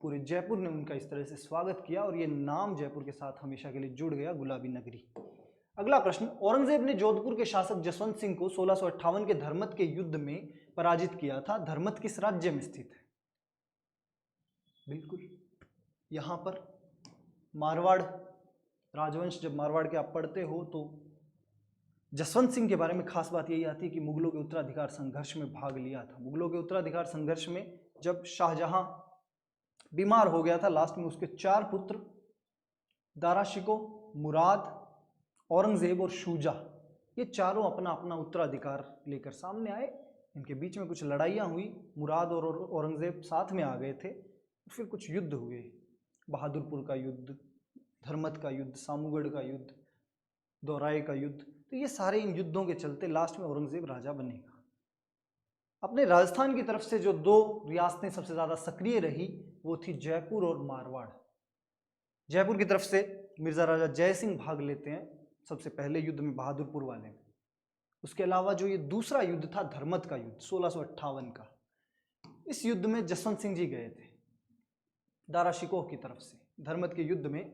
पूरे जयपुर ने उनका इस तरह से स्वागत किया और ये नाम जयपुर के साथ हमेशा के लिए जुड़ गया, गुलाबी नगरी। अगला प्रश्न, औरंगजेब ने जोधपुर के शासक जसवंत सिंह को 1658 के धर्मत के युद्ध में पराजित किया था। धर्मत किस राज्य में स्थित है? बिल्कुल यहां पर मारवाड़ राजवंश। जब मारवाड़ के आप पढ़ते हो तो जसवंत सिंह के बारे में खास बात यही आती है कि मुगलों के उत्तराधिकार संघर्ष में भाग लिया था। मुगलों के उत्तराधिकार संघर्ष में जब शाहजहां बीमार हो गया था, लास्ट में उसके 4 पुत्र दारा शिकोह, मुराद, औरंगजेब और शुजा, ये चारों अपना अपना उत्तराधिकार लेकर सामने आए। इनके बीच में कुछ लड़ाइयाँ हुई, मुराद और औरंगजेब साथ में आ गए थे, फिर कुछ युद्ध हुए, बहादुरपुर का युद्ध, धर्मत का युद्ध, सामूगढ़ का युद्ध, दौराए का युद्ध। तो ये सारे इन युद्धों के चलते लास्ट में औरंगजेब राजा बनेगा। अपने राजस्थान की तरफ से जो 2 रियासतें सबसे ज़्यादा सक्रिय रही वो थी जयपुर और मारवाड़। जयपुर की तरफ से मिर्जा राजा जय सिंह भाग लेते हैं सबसे पहले युद्ध में, बहादुरपुर वाले में। उसके अलावा जो ये दूसरा युद्ध था धर्मत का युद्ध 1658 का, इस युद्ध में जसवंत सिंह जी गए थे दारा शिकोह की तरफ से। धर्मत के युद्ध में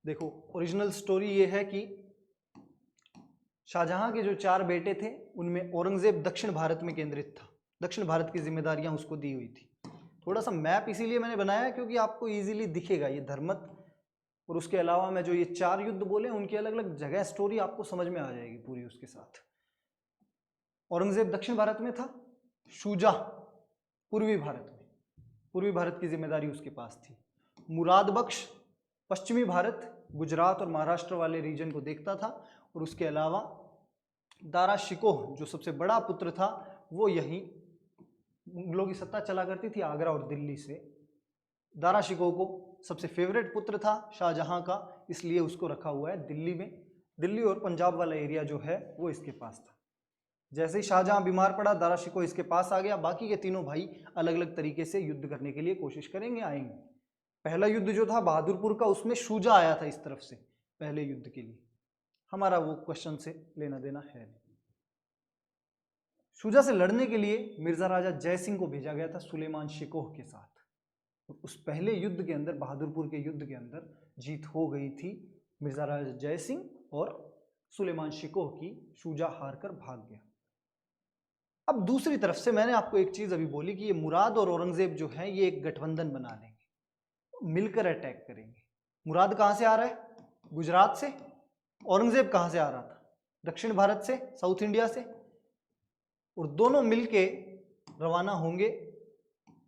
देखो, ओरिजिनल स्टोरी ये है कि शाहजहां के जो 4 बेटे थे उनमें औरंगजेब दक्षिण भारत में केंद्रित था, दक्षिण भारत की जिम्मेदारियां उसको दी हुई थी। थोड़ा सा मैप इसीलिए मैंने बनाया क्योंकि आपको इजीली दिखेगा ये धर्मत, और उसके अलावा मैं जो ये 4 युद्ध बोले उनकी अलग अलग जगह स्टोरी आपको समझ में आ जाएगी पूरी उसके साथ। औरंगजेब दक्षिण भारत में था, शुजा पूर्वी भारत की जिम्मेदारी उसके पास थी। मुराद बख्श पश्चिमी भारत, गुजरात और महाराष्ट्र वाले रीजन को देखता था, और उसके अलावा दारा शिकोह जो सबसे बड़ा पुत्र था वो यहीं मुगलों की सत्ता चला करती थी आगरा और दिल्ली से। दारा शिकोह को सबसे फेवरेट पुत्र था शाहजहां का, इसलिए उसको रखा हुआ है दिल्ली में। दिल्ली और पंजाब वाला एरिया जो है वो इसके पास था। जैसे ही शाहजहां बीमार पड़ा, दारा शिकोह इसके पास आ गया। बाकी के तीनों भाई अलग अलग तरीके से युद्ध करने के लिए कोशिश करेंगे, आएंगे। पहला युद्ध जो था बहादुरपुर का, उसमें शुजा आया था इस तरफ से पहले युद्ध के लिए। हमारा वो क्वेश्चन से लेना देना है नहीं। शुजा से लड़ने के लिए मिर्जा राजा जय सिंह को भेजा गया था सुलेमान शिकोह के साथ। उस पहले युद्ध के अंदर, बहादुरपुर के युद्ध के अंदर जीत हो गई थी मिर्जा राजा जय सिंह और सुलेमान शिकोह की। शुजा हारकर भाग गया। अब दूसरी तरफ से मैंने आपको एक चीज अभी बोली कि ये मुराद और औरंगजेब जो है ये एक गठबंधन बना लेंगे, मिलकर अटैक करेंगे। मुराद कहां से आ रहा है? गुजरात से। औरंगजेब कहां से आ रहा था? दक्षिण भारत से, साउथ इंडिया से। और दोनों मिलके रवाना होंगे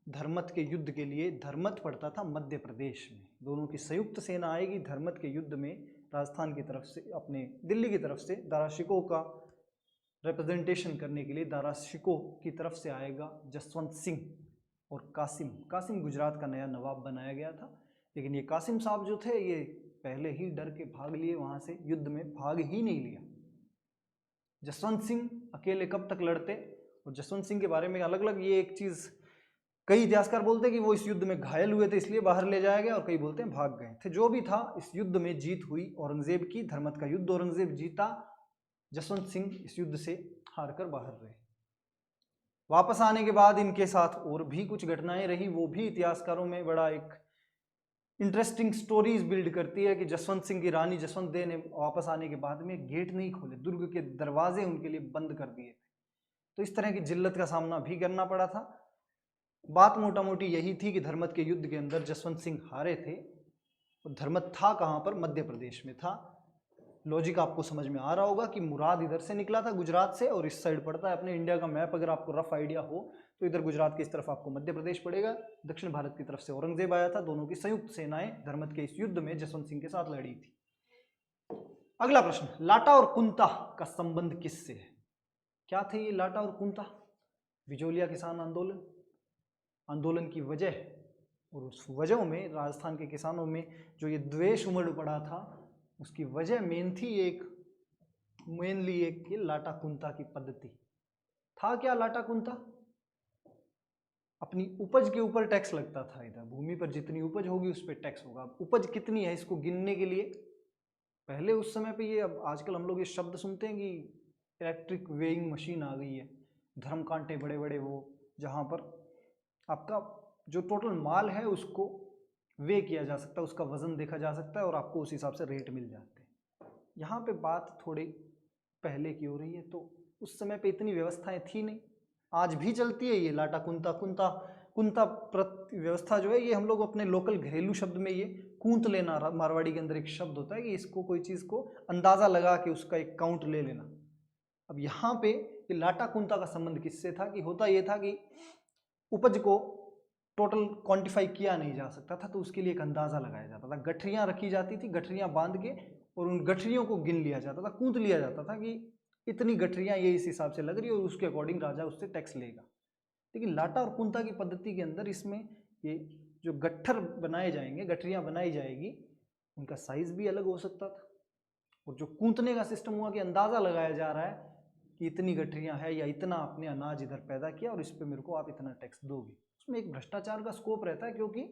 धर्मत के युद्ध के लिए। धर्मत पड़ता था मध्य प्रदेश में। दोनों की संयुक्त सेना आएगी धर्मत के युद्ध में। राजस्थान की तरफ से, अपने दिल्ली की तरफ से दारा शिकोह का रिप्रेजेंटेशन करने के लिए दारा शिकोह की तरफ से आएगा जसवंत सिंह और कासिम गुजरात का नया नवाब बनाया गया था। लेकिन ये कासिम साहब जो थे ये पहले ही डर के भाग लिए, वहां से युद्ध में भाग ही नहीं लिया। जसवंत सिंह अकेले कब तक लड़ते? और जसवंत सिंह के बारे में अलग अलग ये एक चीज कई इतिहासकार बोलते हैं कि वो इस युद्ध में घायल हुए थे इसलिए बाहर ले जाया गया, और कई बोलते हैं भाग गए थे। जो भी था, इस युद्ध में जीत हुई औरंगजेब की। धर्मत का युद्ध औरंगजेब जीता, जसवंत सिंह इस युद्ध से हारकर बाहर रहे। वापस आने के बाद इनके साथ और भी कुछ घटनाएं रही, वो भी इतिहासकारों में बड़ा एक इंटरेस्टिंग स्टोरीज बिल्ड करती है कि जसवंत सिंह की रानी जसवंत देव ने वापस आने के बाद में गेट नहीं खोले, दुर्ग के दरवाजे उनके लिए बंद कर दिए थे। तो इस तरह की जिल्लत का सामना भी करना पड़ा था। बात मोटा मोटी यही थी कि धर्मत के युद्ध के अंदर जसवंत सिंह हारे थे। और धर्मत था कहाँ पर? मध्य प्रदेश में था। लॉजिक आपको समझ में आ रहा होगा कि मुराद इधर से निकला था गुजरात से, और इस साइड पड़ता है अपने इंडिया का मैप अगर आपको रफ आइडिया हो तो इधर गुजरात की इस तरफ आपको मध्य प्रदेश पड़ेगा, दक्षिण भारत की तरफ से औरंगजेब आया था। दोनों की संयुक्त सेनाएं धर्मत के इस युद्ध में जसवंत सिंह के साथ लड़ी थी। अगला प्रश्न, लाटा और कुंता का संबंध किससे है? क्या थे ये लाटा और कुंता? विजोलिया किसान आंदोलन की वजह, और उस वजहों में राजस्थान के किसानों में जो ये द्वेष उमड़ पड़ा था, उसकी वजह मेनली एक ये लाटा कुंता की पद्धति। था क्या लाटा कुंता? अपनी उपज के ऊपर टैक्स लगता था। इधर भूमि पर जितनी उपज होगी उस पर टैक्स होगा। उपज कितनी है इसको गिनने के लिए पहले उस समय पे ये, अब आजकल हम लोग ये शब्द सुनते हैं कि इलेक्ट्रिक वेइंग मशीन आ गई है, धर्म कांटे बड़े बड़े, वो जहाँ पर आपका जो टोटल माल है उसको वे किया जा सकता है, उसका वजन देखा जा सकता है और आपको उस हिसाब से रेट मिल जाते हैं। यहाँ पे बात थोड़ी पहले की हो रही है, तो उस समय पे इतनी व्यवस्थाएं थी नहीं। आज भी चलती है ये लाटा कुंता व्यवस्था जो है, ये हम लोग अपने लोकल घरेलू शब्द में ये कूंत लेना, मारवाड़ी के अंदर एक शब्द होता है कि इसको कोई चीज़ को अंदाज़ा लगा के उसका एक काउंट ले लेना। अब यहाँ पे ये लाटा कुंता का संबंध किससे था? कि होता ये था कि उपज को टोटल क्वांटिफाई किया नहीं जा सकता था, तो उसके लिए एक अंदाज़ा लगाया जाता था। गठरियाँ रखी जाती थी, गठरियाँ बांध के और उन गठरियों को गिन लिया जाता था, कूंत लिया जाता था कि इतनी गठरियाँ ये इस हिसाब से लग रही है और उसके अकॉर्डिंग राजा उससे टैक्स लेगा। लेकिन लाटा और कुंता की पद्धति के अंदर इसमें ये जो गट्ठर बनाए जाएंगे, गठरियाँ बनाई जाएगी, उनका साइज भी अलग हो सकता था। और जो कूंतने का सिस्टम हुआ कि अंदाज़ा लगाया जा रहा है कि इतनी गठरियाँ है या इतना आपने अनाज इधर पैदा किया और इस पर मेरे को आप इतना टैक्स दोगे। उसमें एक भ्रष्टाचार का स्कोप रहता है, क्योंकि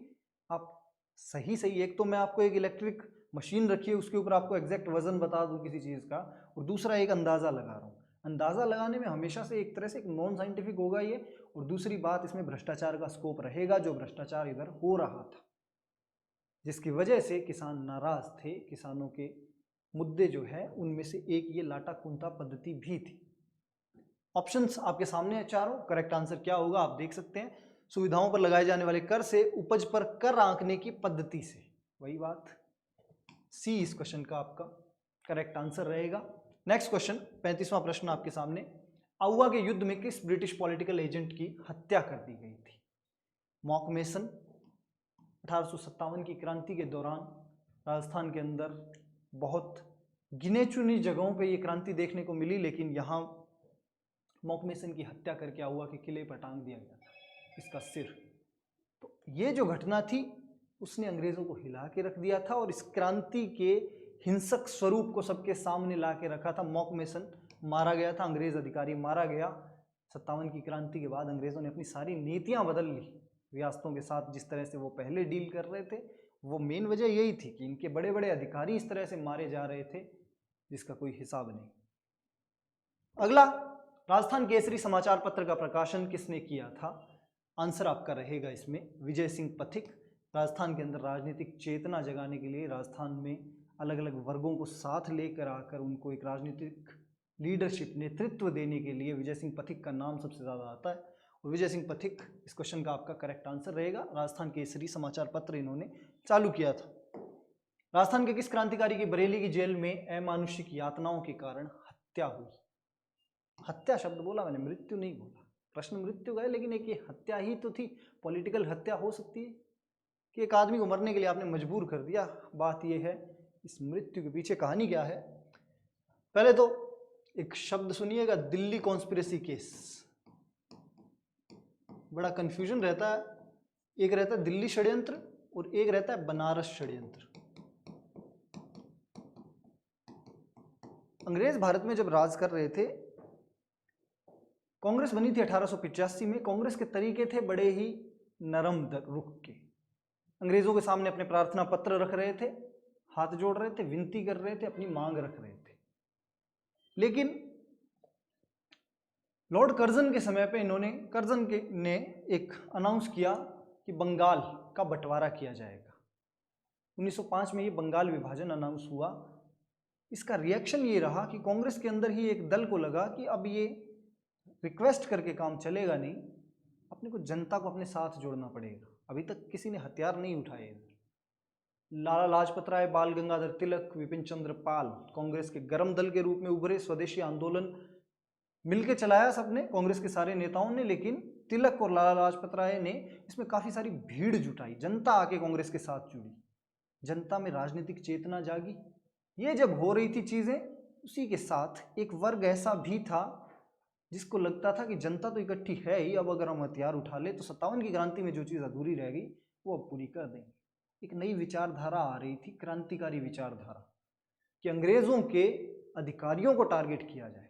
आप सही एक तो मैं आपको एक इलेक्ट्रिक मशीन रखी है, उसके ऊपर आपको एग्जैक्ट वजन बता दूं किसी चीज़ का, और दूसरा एक अंदाज़ा लगा रहा हूँ। अंदाज़ा लगाने में हमेशा से एक तरह से एक नॉन साइंटिफिक होगा ये, और दूसरी बात इसमें भ्रष्टाचार का स्कोप रहेगा, जो भ्रष्टाचार इधर हो रहा था, जिसकी वजह से किसान नाराज थे। किसानों के मुद्दे जो है उनमें से एक ये लाटा कुंता पद्धति भी थी। ऑप्शंस आपके सामने है चारों, करेक्ट आंसर क्या होगा आप देख सकते हैं। सुविधाओं पर लगाए जाने वाले कर से, उपज पर कर आंकने की पद्धति से, वही बात। सी इस क्वेश्चन का आपका करेक्ट आंसर रहेगा। नेक्स्ट क्वेश्चन, 35वां प्रश्न आपके सामने। आउवा के युद्ध में किस ब्रिटिश पॉलिटिकल एजेंट की हत्या कर दी गई थी? मॉकमेसन। 1857 की क्रांति के दौरान राजस्थान के अंदर बहुत गिने चुनी जगहों पे ये क्रांति देखने को मिली, लेकिन यहाँ मॉकमेसन की हत्या करके आउवा के किले पर टांग दिया गया था इसका सिर। तो ये जो घटना थी उसने अंग्रेजों को हिला के रख दिया था, और इस क्रांति के हिंसक स्वरूप को सबके सामने ला के रखा था। मॉकमेसन मारा गया था, अंग्रेज अधिकारी मारा गया। 57 की क्रांति के बाद अंग्रेजों ने अपनी सारी नीतियां बदल ली रियासतों के साथ। जिस तरह से वो पहले डील कर रहे थे, वो मेन वजह यही थी कि इनके बड़े बड़े अधिकारी इस तरह से मारे जा रहे थे जिसका कोई हिसाब नहीं। अगला, राजस्थान केसरी समाचार पत्र का प्रकाशन किसने किया था? आंसर आपका रहेगा इसमें विजय सिंह पथिक। राजस्थान के अंदर राजनीतिक चेतना जगाने के लिए, राजस्थान में अलग अलग वर्गों को साथ लेकर आकर उनको एक राजनीतिक लीडरशिप, नेतृत्व देने के लिए विजय सिंह पथिक का नाम सबसे ज़्यादा आता है, और विजय सिंह पथिक इस क्वेश्चन का आपका करेक्ट आंसर रहेगा। राजस्थान केसरी समाचार पत्र इन्होंने चालू किया था। राजस्थान के किस क्रांतिकारी की बरेली की जेल में अमानुषिक यातनाओं के कारण हत्या हुई? हत्या शब्द बोला मैंने, मृत्यु नहीं बोला। प्रश्न मृत्यु का है, लेकिन एक ये हत्या ही तो थी। पॉलिटिकल हत्या हो सकती है कि एक आदमी को मरने के लिए आपने मजबूर कर दिया। बात यह है इस मृत्यु के पीछे कहानी क्या है। पहले तो एक शब्द सुनिएगा, दिल्ली कॉन्स्पिरेसी केस। बड़ा कंफ्यूजन रहता है, एक रहता है दिल्ली षड्यंत्र और एक रहता है बनारस षड्यंत्र। अंग्रेज भारत में जब राज कर रहे थे, कांग्रेस बनी थी 1885 में। कांग्रेस के तरीके थे बड़े ही नरम रुख के। अंग्रेजों के सामने अपने प्रार्थना पत्र रख रहे थे, हाथ जोड़ रहे थे, विनती कर रहे थे, अपनी मांग रख रहे थे। लेकिन लॉर्ड कर्जन के समय पे ने एक अनाउंस किया कि बंगाल का बंटवारा किया जाएगा। 1905 में ये बंगाल विभाजन अनाउंस हुआ। इसका रिएक्शन ये रहा कि कांग्रेस के अंदर ही एक दल को लगा कि अब ये रिक्वेस्ट करके काम चलेगा नहीं, अपने को जनता को अपने साथ जोड़ना पड़ेगा। अभी तक किसी ने हथियार नहीं उठाए। लाला लाजपत राय, बाल गंगाधर तिलक, विपिन चंद्र पाल कांग्रेस के गर्म दल के रूप में उभरे। स्वदेशी आंदोलन मिलके चलाया सबने, कांग्रेस के सारे नेताओं ने, लेकिन तिलक और लाला लाजपत राय ने इसमें काफी सारी भीड़ जुटाई। जनता आके कांग्रेस के साथ जुड़ी, जनता में राजनीतिक चेतना जागी। ये जब हो रही थी चीजें, उसी के साथ एक वर्ग ऐसा भी था जिसको लगता था कि जनता तो इकट्ठी है ही, अब अगर हम हथियार उठा ले तो 57 की क्रांति में जो चीज़ अधूरी रह गई वो अब पूरी कर देंगे। एक नई विचारधारा आ रही थी, क्रांतिकारी विचारधारा, कि अंग्रेजों के अधिकारियों को टारगेट किया जाए।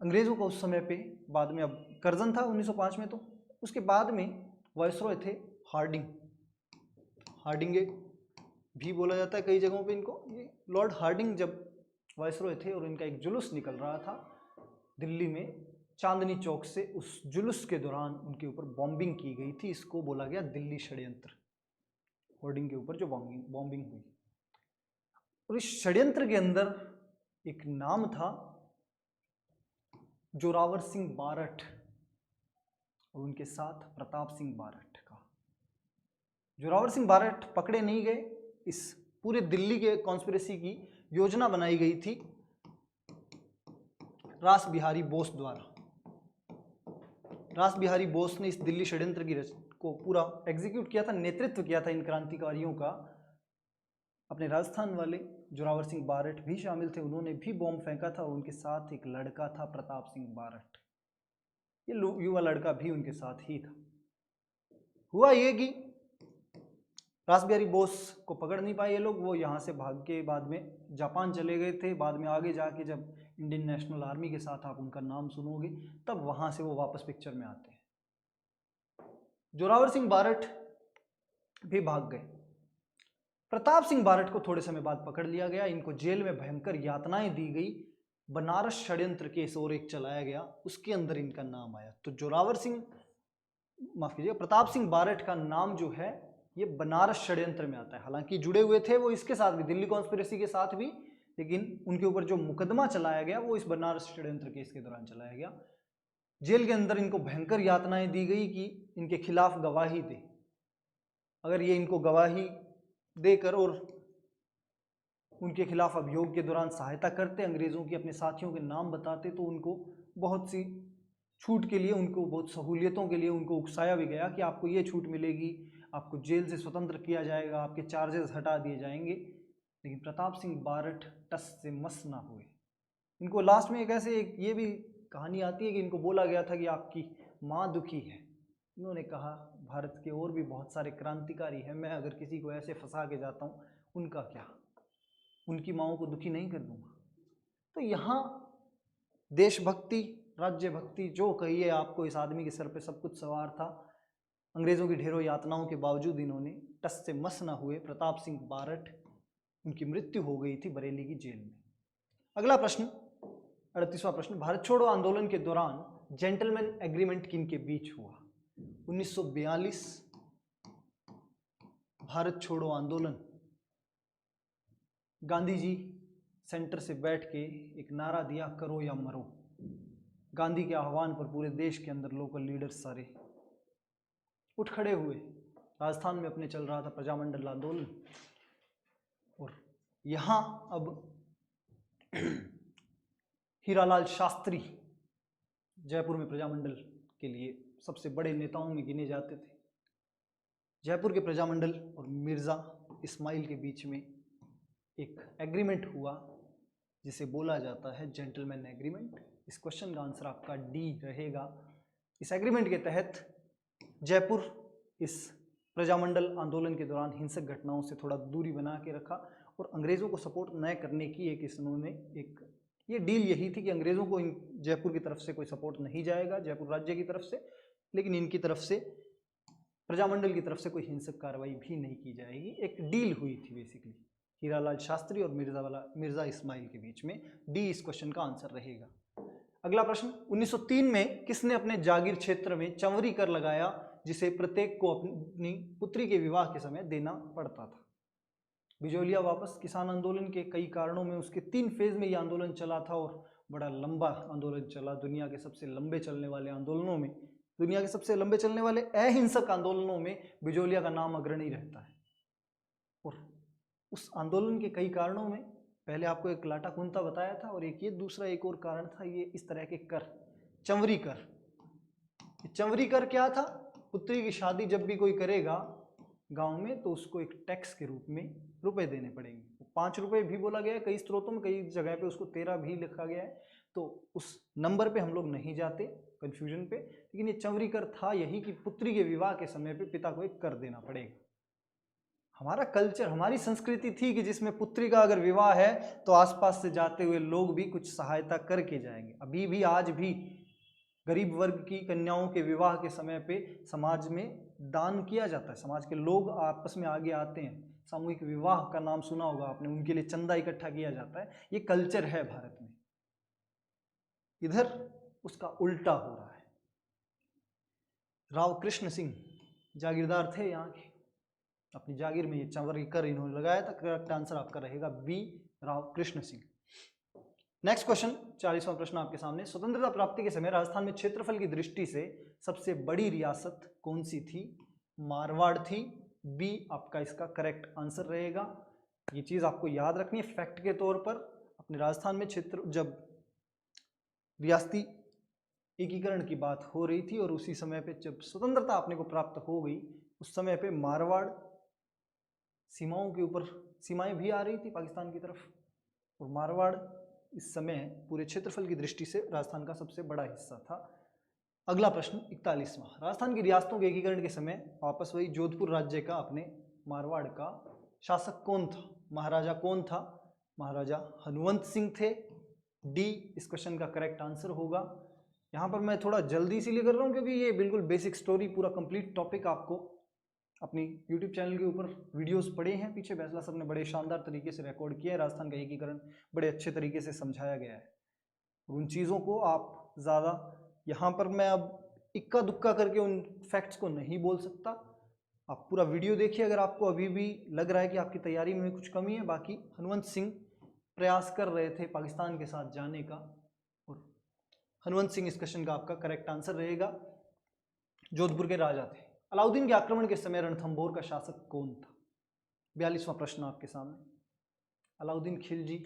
अंग्रेजों को उस समय पे, बाद में, अब कर्जन था 1905 में, तो उसके बाद में वायसरॉय थे हार्डिंगे भी बोला जाता है कई जगहों पे इनको। ये लॉर्ड हार्डिंग जब वायसरॉय थे और इनका एक जुलूस निकल रहा था दिल्ली में चांदनी चौक से, उस जुलूस के दौरान उनके ऊपर बॉम्बिंग की गई थी। इसको बोला गया दिल्ली षड्यंत्र, होर्डिंग के ऊपर जो बॉम्बिंग हुई। और इस षड्यंत्र के अंदर एक नाम था जोरावर सिंह बारठ और उनके साथ प्रताप सिंह बारठ का। जोरावर सिंह बारठ पकड़े नहीं गए। इस पूरे दिल्ली के कॉन्स्पिरेसी की योजना बनाई गई थी रास बिहारी बोस द्वारा। रास बिहारी बोस ने इस दिल्ली षड्यंत्र की को पूरा एग्जीक्यूट किया था, नेतृत्व किया था इन क्रांतिकारियों का। अपने राजस्थान वाले जोरावर सिंह बारठ भी शामिल थे, उन्होंने भी बॉम्ब फेंका था और उनके साथ एक लड़का था प्रताप सिंह बारठ। ये युवा लड़का भी उनके साथ ही था। हुआ ये कि रास बिहारी बोस को पकड़ नहीं पाए ये लोग, वो यहाँ से भाग के बाद में जापान चले गए थे। बाद में आगे जाके जब इंडियन नेशनल आर्मी के साथ आप उनका नाम सुनोगे तब वहाँ से वो वापस पिक्चर में आते हैं। जोरावर सिंह बारठ भी भाग गए। प्रताप सिंह बारठ को थोड़े समय बाद पकड़ लिया गया। इनको जेल में भयंकर यातनाएं दी गई। बनारस षड्यंत्र केस और एक चलाया गया, उसके अंदर इनका नाम आया। तो जोरावर सिंह, माफ कीजिएगा, प्रताप सिंह बारठ का नाम जो है ये बनारस षड्यंत्र में आता है। हालांकि जुड़े हुए थे वो इसके साथ भी, दिल्ली कॉन्स्पिरेसी के साथ भी, लेकिन उनके ऊपर जो मुकदमा चलाया गया वो इस बनारस षड्यंत्र केस के दौरान चलाया गया। जेल के अंदर इनको भयंकर यातनाएं दी गई कि इनके खिलाफ गवाही दे। अगर ये इनको गवाही देकर और उनके खिलाफ अभियोग के दौरान सहायता करते, अंग्रेजों की, अपने साथियों के नाम बताते, तो उनको बहुत सी छूट के लिए, उनको बहुत सहूलियतों के लिए उनको उकसाया भी गया कि आपको ये छूट मिलेगी, आपको जेल से स्वतंत्र किया जाएगा, आपके चार्जेस हटा दिए जाएंगे। लेकिन प्रताप सिंह बारठ टस से मस ना हुए। इनको लास्ट में एक ऐसे ये भी कहानी आती है कि इनको बोला गया था कि आपकी माँ दुखी है। इन्होंने कहा भारत के और भी बहुत सारे क्रांतिकारी हैं, मैं अगर किसी को ऐसे फंसा के जाता हूँ उनका क्या, उनकी माँओं को दुखी नहीं कर दूंगा। तो यहाँ देशभक्ति, राज्य भक्ति, जो कहिए आपको, इस आदमी के सर पे सब कुछ सवार था। अंग्रेजों की ढेरों यातनाओं के बावजूद इन्होंने टस से मस न हुए। प्रताप सिंह बारठ, उनकी मृत्यु हो गई थी बरेली की जेल में। अगला प्रश्न, 38वां प्रश्न, भारत छोड़ो आंदोलन के दौरान जेंटलमैन एग्रीमेंट किन के बीच हुआ? 1942 भारत छोड़ो आंदोलन, गांधी जी सेंटर से बैठ के एक नारा दिया, करो या मरो। गांधी के आह्वान पर पूरे देश के अंदर लोकल लीडर्स सारे उठ खड़े हुए। राजस्थान में अपने चल रहा था प्रजामंडल आंदोलन, और यहाँ अब हीरालाल शास्त्री जयपुर में प्रजामंडल के लिए सबसे बड़े नेताओं में गिने जाते थे। जयपुर के प्रजामंडल और मिर्ज़ा इस्माइल के बीच में एक एग्रीमेंट हुआ जिसे बोला जाता है जेंटलमैन एग्रीमेंट। इस क्वेश्चन का आंसर आपका डी रहेगा। इस एग्रीमेंट के तहत जयपुर इस प्रजामंडल आंदोलन के दौरान हिंसक घटनाओं से थोड़ा दूरी बना के रखा और अंग्रेज़ों को सपोर्ट न करने की एक ये डील यही थी कि अंग्रेज़ों को जयपुर की तरफ से कोई सपोर्ट नहीं जाएगा, जयपुर राज्य की तरफ से। लेकिन इनकी तरफ से, प्रजामंडल की तरफ से कोई हिंसक कार्रवाई भी नहीं की जाएगी। एक डील हुई थी बेसिकली हीरालाल शास्त्री और मिर्जा इस्माइल के बीच में। डी इस क्वेश्चन का आंसर रहेगा। अगला प्रश्न, 1903 में किसने अपने जागीर क्षेत्र में चंवरी कर लगाया जिसे प्रत्येक को अपनी पुत्री के विवाह के समय देना पड़ता था? बिजोलिया वापस किसान आंदोलन के कई कारणों में उसके 3 फेज में ये आंदोलन चला था और बड़ा लंबा आंदोलन चला। दुनिया के सबसे लंबे चलने वाले आंदोलनों में, दुनिया के सबसे लंबे चलने वाले अहिंसक आंदोलनों में बिजोलिया का नाम अग्रणी रहता है। और उस आंदोलन के कई कारणों में पहले आपको एक लाटा कुंता बताया था और एक ये दूसरा एक और कारण था ये इस तरह के कर, चंवरी कर। चंवरी कर क्या था? पुत्री की शादी जब भी कोई करेगा गांव में तो उसको एक टैक्स के रूप में रुपए देने पड़ेंगे। 5 रुपए भी बोला गया है कई स्रोतों में, कई जगह पे उसको 13 भी लिखा गया है, तो उस नंबर पे हम लोग नहीं जाते कंफ्यूजन पे। लेकिन ये चंवरी कर था यही कि पुत्री के विवाह के समय पे पिता को एक कर देना पड़ेगा। हमारा कल्चर, हमारी संस्कृति थी कि जिसमें पुत्री का अगर विवाह है तो आसपास से जाते हुए लोग भी कुछ सहायता करके जाएंगे। अभी भी आज भी गरीब वर्ग की कन्याओं के विवाह के समय पे समाज में दान किया जाता है। समाज के लोग आपस में आगे आते हैं। सामूहिक विवाह का नाम सुना होगा आपने, उनके लिए चंदा इकट्ठा किया जाता है। ये कल्चर है भारत में। इधर उसका उल्टा हो रहा है। राव कृष्ण सिंह जागीरदार थे यहाँ के, अपनी जागीर में ये चंवरी कर इन्होंने लगाया था। करेक्ट आंसर आपका रहेगा B, Rao Krishna Singh. Next question, 40वां प्रश्न आपके सामने। स्वतंत्रता प्राप्ति के समय राजस्थान में क्षेत्रफल की दृष्टि से सबसे बड़ी रियासत कौन सी थी? मारवाड़ थी। बी आपका इसका करेक्ट आंसर रहेगा। ये चीज आपको याद रखनी है फैक्ट के तौर पर। अपने राजस्थान में क्षेत्र, जब रियासती एकीकरण की बात हो रही थी और उसी समय पे जब स्वतंत्रता अपने को प्राप्त हो गई, उस समय पे मारवाड़ सीमाओं के ऊपर, सीमाएं भी आ रही थी पाकिस्तान की तरफ, और मारवाड़ इस समय पूरे क्षेत्रफल की दृष्टि से राजस्थान का सबसे बड़ा हिस्सा था। अगला प्रश्न 41वां, राजस्थान की रियासतों के एकीकरण के समय वापस वही जोधपुर राज्य का अपने मारवाड़ का शासक कौन था? महाराजा कौन था? महाराजा हनुवंत सिंह थे। डी इस क्वेश्चन का करेक्ट आंसर होगा। यहाँ पर मैं थोड़ा जल्दी इसीलिए कर रहा हूँ क्योंकि ये बिल्कुल बेसिक स्टोरी, पूरा कंप्लीट टॉपिक आपको अपनी यूट्यूब चैनल के ऊपर वीडियोस पड़े हैं पीछे, बैसला सर ने बड़े शानदार तरीके से रिकॉर्ड किया है। राजस्थान का एकीकरण बड़े अच्छे तरीके से समझाया गया है। उन चीज़ों को आप ज़्यादा यहाँ पर मैं अब इक्का दुक्का करके उन फैक्ट्स को नहीं बोल सकता। आप पूरा वीडियो देखिए अगर आपको अभी भी लग रहा है कि आपकी तैयारी में कुछ कमी है। बाकी हनुवंत सिंह प्रयास कर रहे थे पाकिस्तान के साथ जाने का, और हनुवंत सिंह इस क्वेश्चन का आपका करेक्ट आंसर रहेगा। जोधपुर के राजा थे। अलाउद्दीन के आक्रमण के समय रणथंभौर का शासक कौन था? 42वां प्रश्न आपके सामने। अलाउद्दीन खिलजी,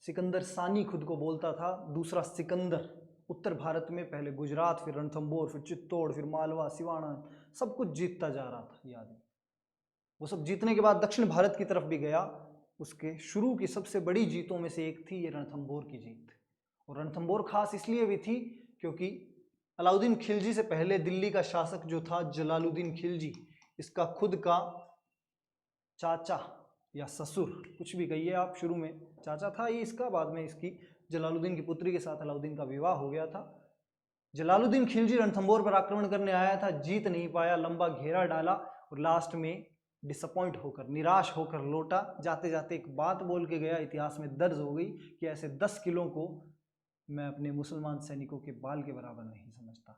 सिकंदर सानी खुद को बोलता था, दूसरा सिकंदर, उत्तर भारत में पहले गुजरात, फिर रणथंभौर, फिर चित्तौड़, फिर मालवा, सिवाना, सब कुछ जीतता जा रहा था। याद है वो सब जीतने के बाद दक्षिण भारत की तरफ भी गया। उसके शुरू की सबसे बड़ी जीतों में से एक थी ये रणथंभौर की जीत। और रणथंभौर खास इसलिए भी थी क्योंकि अलाउद्दीन खिलजी से पहले दिल्ली का शासक जो था जलालुद्दीन खिलजी, इसका खुद का चाचा या ससुर, कुछ भी कहिए आप, शुरू में चाचा था ये इसका, बाद में इसकी जलालुद्दीन की पुत्री के साथ अलाउद्दीन का विवाह हो गया था। जलालुद्दीन खिलजी रणथंभौर पर आक्रमण करने आया था, जीत नहीं पाया, लंबा घेरा डाला और लास्ट में डिसअपॉइंट होकर, निराश होकर लौटा। जाते जाते एक बात बोल के गया, इतिहास में दर्ज हो गई कि ऐसे 10 किलों को मैं अपने मुसलमान सैनिकों के बाल के बराबर नहीं समझता।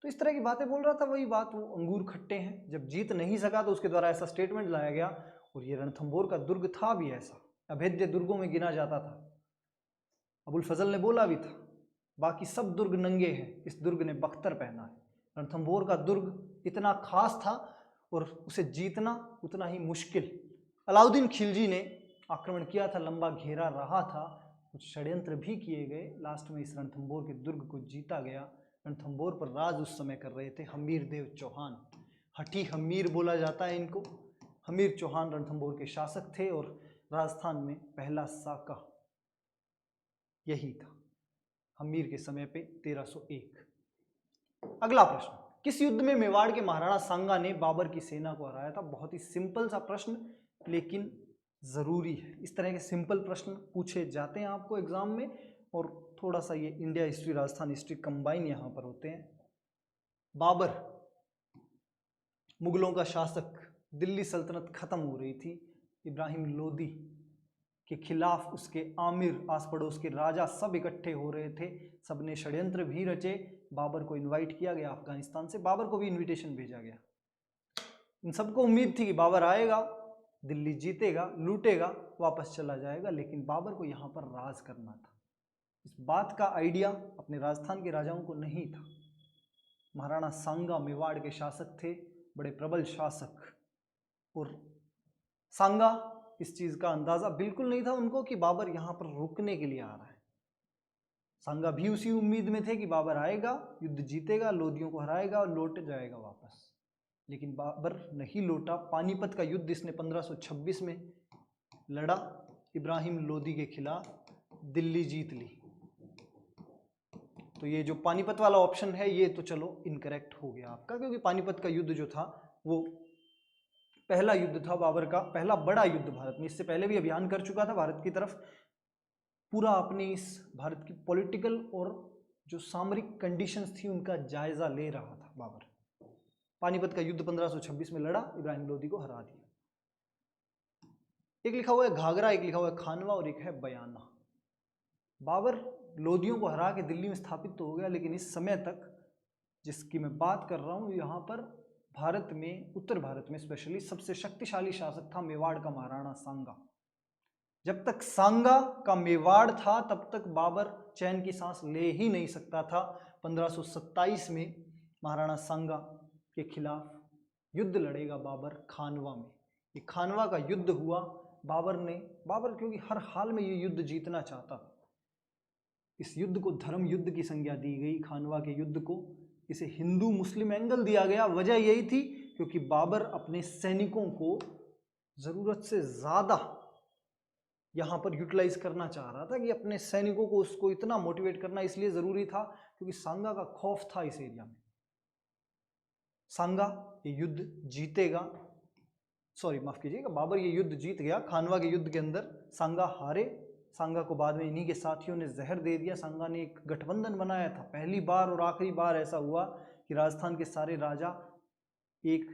तो इस तरह की बातें बोल रहा था। वही बात, वो अंगूर खट्टे हैं। जब जीत नहीं सका तो उसके द्वारा ऐसा स्टेटमेंट लाया गया। और ये रणथंभौर का दुर्ग था भी ऐसा, अभेद्य दुर्गों में गिना जाता था। अबुल फजल ने बोला भी था, बाकी सब दुर्ग नंगे हैं, इस दुर्ग ने बख्तर पहना है। रणथंभौर का दुर्ग इतना खास था और उसे जीतना उतना ही मुश्किल। अलाउद्दीन खिलजी ने आक्रमण किया था, लंबा घेरा रहा था, कुछ षड्यंत्र भी किए गए, लास्ट में इस रणथंभौर के दुर्ग को जीता गया। रणथंभौर पर राज उस समय कर रहे थे हमीर देव चौहान, हठी हमीर बोला जाता है इनको। हमीर चौहान रणथंभौर के शासक थे और राजस्थान में पहला साका यही था हमीर के समय पे 1301। अगला प्रश्न, किस युद्ध में मेवाड़ के महाराणा सांगा ने बाबर की सेना को हराया था? बहुत ही सिंपल सा प्रश्न लेकिन जरूरी है। इस तरह के सिंपल प्रश्न पूछे जाते हैं आपको एग्जाम में, और थोड़ा सा ये India history Rajasthan history combine यहाँ पर होते हैं। बाबर मुगलों का शासक, दिल्ली सल्तनत खत्म हो रही थी, इब्राहिम लोदी के खिलाफ उसके आमिर, आस पड़ोस के राजा सब इकट्ठे हो रहे थे, सबने षड्यंत्र भी रचे। बाबर को इनवाइट किया गया अफगानिस्तान से, बाबर को भी इनविटेशन भेजा गया। इन सबको उम्मीद थी कि बाबर आएगा, दिल्ली जीतेगा, लूटेगा, वापस चला जाएगा, लेकिन बाबर को यहाँ पर राज करना था। इस बात का आइडिया अपने राजस्थान के राजाओं को नहीं था। महाराणा सांगा मेवाड़ के शासक थे, बड़े प्रबल शासक, और सांगा इस चीज़ का अंदाज़ा बिल्कुल नहीं था उनको कि बाबर यहाँ पर रुकने के लिए आ रहा है। सांगा भी उसी उम्मीद में थे कि बाबर आएगा, युद्ध जीतेगा, लोदियों को हराएगा और लौट जाएगा वापस। लेकिन बाबर नहीं लौटा। पानीपत का युद्ध इसने 1526 में लड़ा इब्राहिम लोदी के खिलाफ, दिल्ली जीत ली। तो ये जो पानीपत वाला ऑप्शन है ये तो चलो इनकरेक्ट हो गया आपका, क्योंकि पानीपत का युद्ध जो था वो पहला युद्ध था बाबर का, पहला बड़ा युद्ध भारत में। इससे पहले भी अभियान कर चुका था भारत की तरफ, पूरा अपनी इस भारत की पॉलिटिकल और जो सामरिक कंडीशंस थी उनका जायजा ले रहा था बाबर। पानीपत का युद्ध 1526 में लड़ा, इब्राहिम लोदी को हरा दिया। एक लिखा हुआ है घाघरा, एक लिखा हुआ है खानवा और एक है बयाना। बाबर लोदियों को हरा के दिल्ली में स्थापित तो हो गया, लेकिन इस समय तक जिसकी मैं बात कर रहा हूँ, यहाँ पर भारत में, उत्तर भारत में स्पेशली सबसे शक्तिशाली शासक था मेवाड़ का महाराणा सांगा। जब तक सांगा का मेवाड़ था तब तक बाबर चैन की सांस ले ही नहीं सकता था। 1527 में महाराणा सांगा के खिलाफ युद्ध लड़ेगा बाबर खानवा में। ये खानवा का युद्ध हुआ। बाबर क्योंकि हर हाल में ये युद्ध जीतना चाहता था, इस युद्ध को धर्म युद्ध की संज्ञा दी गई। खानवा के युद्ध को इसे हिंदू मुस्लिम एंगल दिया गया। वजह यही थी क्योंकि बाबर अपने सैनिकों को ज़रूरत से ज़्यादा यहाँ पर यूटिलाइज करना चाह रहा था, कि अपने सैनिकों को उसको इतना मोटिवेट करना इसलिए ज़रूरी था क्योंकि सांगा का खौफ था इस एरिया में। सांगा ये युद्ध जीतेगा, सॉरी माफ़ कीजिएगा, बाबर ये युद्ध जीत गया। खानवा के युद्ध के अंदर सांगा हारे। सांगा को बाद में इन्हीं के साथियों ने जहर दे दिया। सांगा ने एक गठबंधन बनाया था। पहली बार और आखिरी बार ऐसा हुआ कि राजस्थान के सारे राजा एक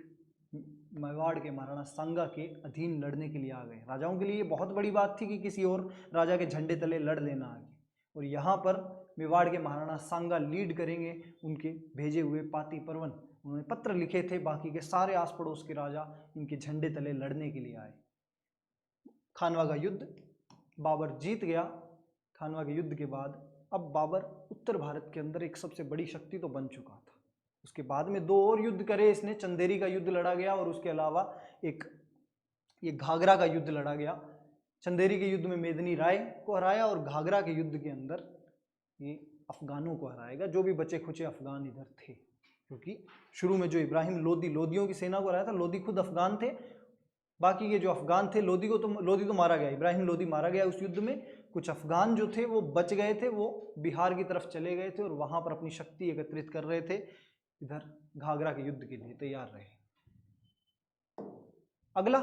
मेवाड़ के महाराणा सांगा के अधीन लड़ने के लिए आ गए। राजाओं के लिए बहुत बड़ी बात थी कि किसी और राजा के झंडे तले लड़ लेना आगे, और यहाँ पर मेवाड़ के महाराणा सांगा लीड करेंगे। उनके भेजे हुए पाती परवन, उन्होंने पत्र लिखे थे, बाकी के सारे आस पड़ोस के राजा इनके झंडे तले लड़ने के लिए आए। खानवा का युद्ध बाबर जीत गया। खानवा के युद्ध के बाद अब बाबर उत्तर भारत के अंदर एक सबसे बड़ी शक्ति तो बन चुका था। उसके बाद में 2 और युद्ध करे इसने। चंदेरी का युद्ध लड़ा गया और उसके अलावा एक ये घाघरा का युद्ध लड़ा गया। चंदेरी के युद्ध में मेदिनी राय को हराया और घाघरा के युद्ध के अंदर ये अफगानों को हराएगा, जो भी बचे खुचे अफगान इधर थे। क्योंकि शुरू में जो इब्राहिम लोदियों की सेना को हराया था, लोदी खुद अफगान थे, बाकी के जो अफगान थे, लोदी तो मारा गया, इब्राहिम लोदी मारा गया उस युद्ध में। कुछ अफगान जो थे वो बच गए थे, वो बिहार की तरफ चले गए थे और वहाँ पर अपनी शक्ति एकत्रित कर रहे थे, इधर घाघरा के युद्ध के लिए तैयार रहे। अगला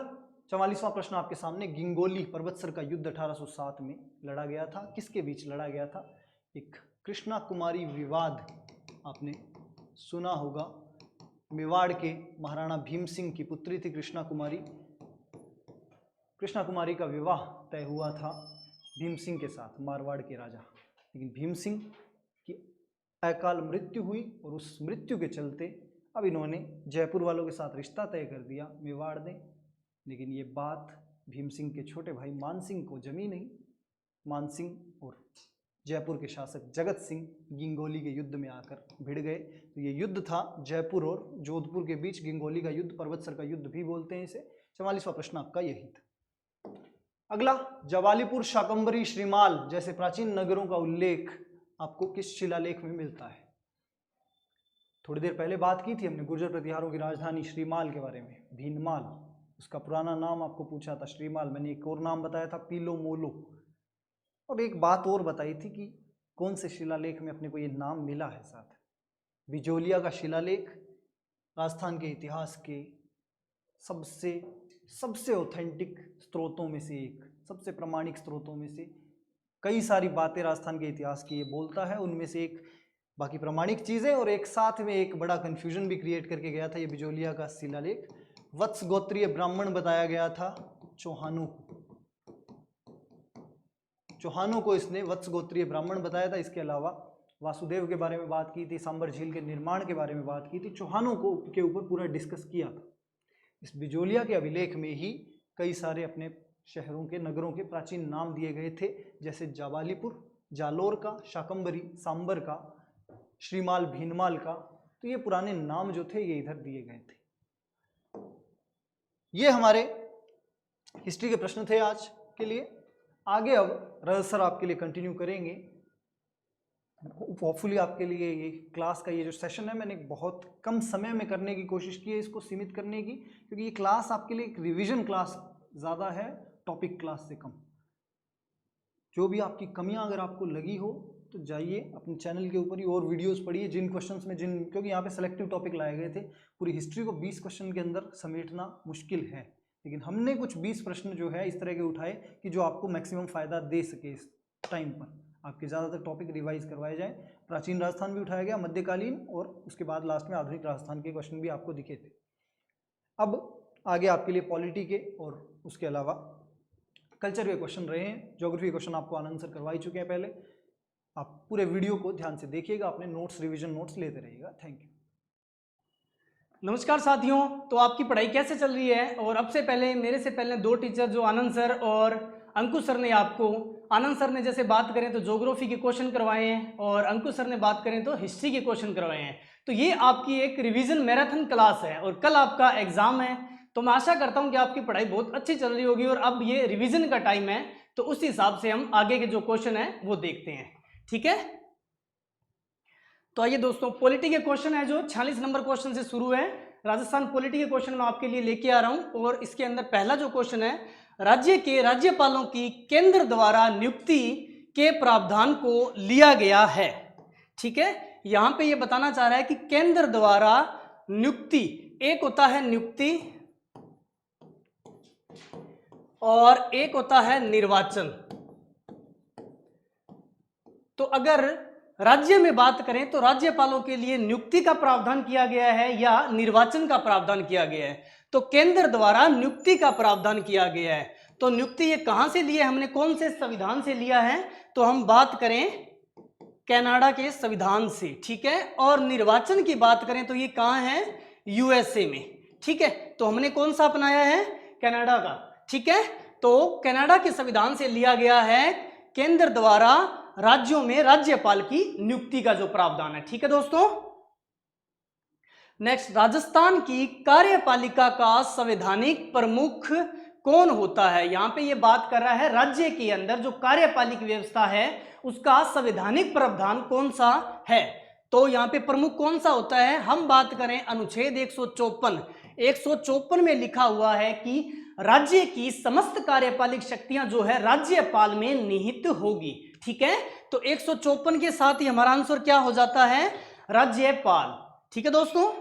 44वां प्रश्न आपके सामने। गिंगोली पर्वतसर का युद्ध 1807 में लड़ा गया था। किसके बीच लड़ा गया था? एक कृष्णा कुमारी विवाद आपने सुना होगा। मेवाड़ के महाराणा भीम सिंह की पुत्री थी कृष्णा कुमारी। कृष्णा कुमारी का विवाह तय हुआ था भीम सिंह के साथ, मारवाड़ के राजा। लेकिन भीम सिंह की अकाल मृत्यु हुई और उस मृत्यु के चलते अब इन्होंने जयपुर वालों के साथ रिश्ता तय कर दिया मेवाड़ ने। लेकिन ये बात भीम सिंह के छोटे भाई मान सिंह को जमी नहीं। मान सिंह और जयपुर के शासक जगत सिंह गिंगोली के युद्ध में आकर भिड़ गए। तो ये युद्ध था जयपुर और जोधपुर के बीच, गिंगोली का युद्ध, पर्वतसर का युद्ध भी बोलते हैं इसे। 44वां प्रश्न आपका यही था। अगला, जवालीपुर, शाकंभरी, श्रीमाल जैसे प्राचीन नगरों का उल्लेख आपको किस शिलालेख में मिलता है? थोड़ी देर पहले बात की थी हमने गुर्जर प्रतिहारों की राजधानी श्रीमाल के बारे में, भीनमाल। उसका पुराना नाम आपको पूछा था श्रीमाल। मैंने एक और नाम बताया था पीलो मोलो, और एक बात और बताई थी कि कौन से शिलालेख में अपने को ये नाम मिला है साथ। बिजोलिया का शिलालेख राजस्थान के इतिहास के सबसे ऑथेंटिक स्रोतों में से एक, सबसे प्रामाणिक स्रोतों में से। कई सारी बातें राजस्थान के इतिहास की ये बोलता है, उनमें से एक बाकी प्रामाणिक चीजें, और एक साथ में एक बड़ा कंफ्यूजन भी क्रिएट करके गया था ये बिजोलिया का शिलालेख। वत्स गोत्रीय ब्राह्मण बताया गया था चौहानों को इसने वत्स गोत्रीय ब्राह्मण बताया था। इसके अलावा वासुदेव के बारे में बात की थी, सांबर झील के निर्माण के बारे में बात की थी, चौहानों को के ऊपर पूरा डिस्कस किया था। इस बिजोलिया के अभिलेख में ही कई सारे अपने शहरों के, नगरों के प्राचीन नाम दिए गए थे, जैसे जावालीपुर, जालोर का, शाकंबरी, सांबर का, श्रीमाल, भीनमाल का। तो ये पुराने नाम जो थे ये इधर दिए गए थे। ये हमारे हिस्ट्री के प्रश्न थे आज के लिए। आगे अब रजत सर आपके लिए कंटिन्यू करेंगे। होपफुली आपके लिए ये क्लास का ये जो सेशन है मैंने बहुत कम समय में करने की कोशिश की है, इसको सीमित करने की, क्योंकि ये क्लास आपके लिए एक रिवीजन क्लास ज़्यादा है, टॉपिक क्लास से कम। जो भी आपकी कमियां अगर आपको लगी हो तो जाइए अपने चैनल के ऊपर ही और वीडियोस पढ़िए, जिन क्वेश्चंस में क्योंकि यहाँ पे सेलेक्टिव टॉपिक लाए गए थे। पूरी हिस्ट्री को 20 क्वेश्चन के अंदर समेटना मुश्किल है, लेकिन हमने कुछ 20 प्रश्न जो है इस तरह के उठाए कि जो आपको मैक्सिमम फ़ायदा दे सके। इस टाइम पर आपके ज़्यादातर टॉपिक रिवाइज करवाए जाए। प्राचीन राजस्थान भी उठाया गया, मध्यकालीन, और उसके बाद लास्ट में आधुनिक राजस्थान के क्वेश्चन भी आपको दिखे थे। अब आगे आपके लिए पॉलिटी के और उसके अलावा कल्चर के क्वेश्चन रहे हैं। ज्योग्राफी के क्वेश्चन आपको आनंद सर करवा ही चुके हैं पहले। आप पूरे वीडियो को ध्यान से देखिएगा, अपने नोट्स, रिवीजन नोट्स लेते रहिएगा। Thank you. नमस्कार साथियों, तो आपकी पढ़ाई कैसे चल रही है? और अब से पहले मेरे से पहले दो टीचर जो आनंद सर और अंकुश सर ने आपको, आनंद सर ने जैसे बात करें तो ज्योग्राफी के क्वेश्चन करवाए हैं और अंकुश सर ने बात करें तो हिस्ट्री के क्वेश्चन करवाए हैं। तो ये आपकी एक रिवीजन मैराथन क्लास है और कल आपका एग्जाम है। तो मैं आशा करता हूं कि आपकी पढ़ाई बहुत अच्छी चल रही होगी और अब ये रिवीजन का टाइम है, तो उस हिसाब से हम आगे के जो क्वेश्चन है वो देखते हैं। ठीक है, तो आइए दोस्तों, पॉलिटी के क्वेश्चन है जो 46 नंबर क्वेश्चन से शुरू है। राजस्थान पॉलिटी के क्वेश्चन मैं आपके लिए लेके आ रहा हूं और इसके अंदर पहला जो क्वेश्चन है, राज्य के राज्यपालों की केंद्र द्वारा नियुक्ति के प्रावधान को लिया गया है। ठीक है, यहां पे ये बताना चाह रहा है कि केंद्र द्वारा नियुक्ति, एक होता है नियुक्ति और एक होता है निर्वाचन। तो अगर राज्य में बात करें तो राज्यपालों के लिए नियुक्ति का प्रावधान किया गया है या निर्वाचन का प्रावधान किया गया है? तो केंद्र द्वारा नियुक्ति का प्रावधान किया गया है। तो नियुक्ति ये कहां से लिया है हमने, कौन से संविधान से लिया है? तो हम बात करें कनाडा के संविधान से। ठीक है, और निर्वाचन की बात करें तो ये कहां है? यूएसए में। ठीक है, तो हमने कौन सा अपनाया है? कनाडा का। ठीक है, तो कनाडा के संविधान से लिया गया है केंद्र द्वारा राज्यों में राज्यपाल की नियुक्ति का जो प्रावधान है। ठीक है दोस्तों, नेक्स्ट, राजस्थान की कार्यपालिका का संवैधानिक प्रमुख कौन होता है? यहां पे ये बात कर रहा है राज्य के अंदर जो कार्यपालिक व्यवस्था है उसका संवैधानिक प्रावधान कौन सा है। तो यहां पे प्रमुख कौन सा होता है? हम बात करें अनुच्छेद 154 में लिखा हुआ है कि राज्य की समस्त कार्यपालिक शक्तियां जो है राज्यपाल में निहित होगी। ठीक है, तो 154 के साथ ही हमारा आंसर क्या हो जाता है? राज्यपाल। ठीक है दोस्तों,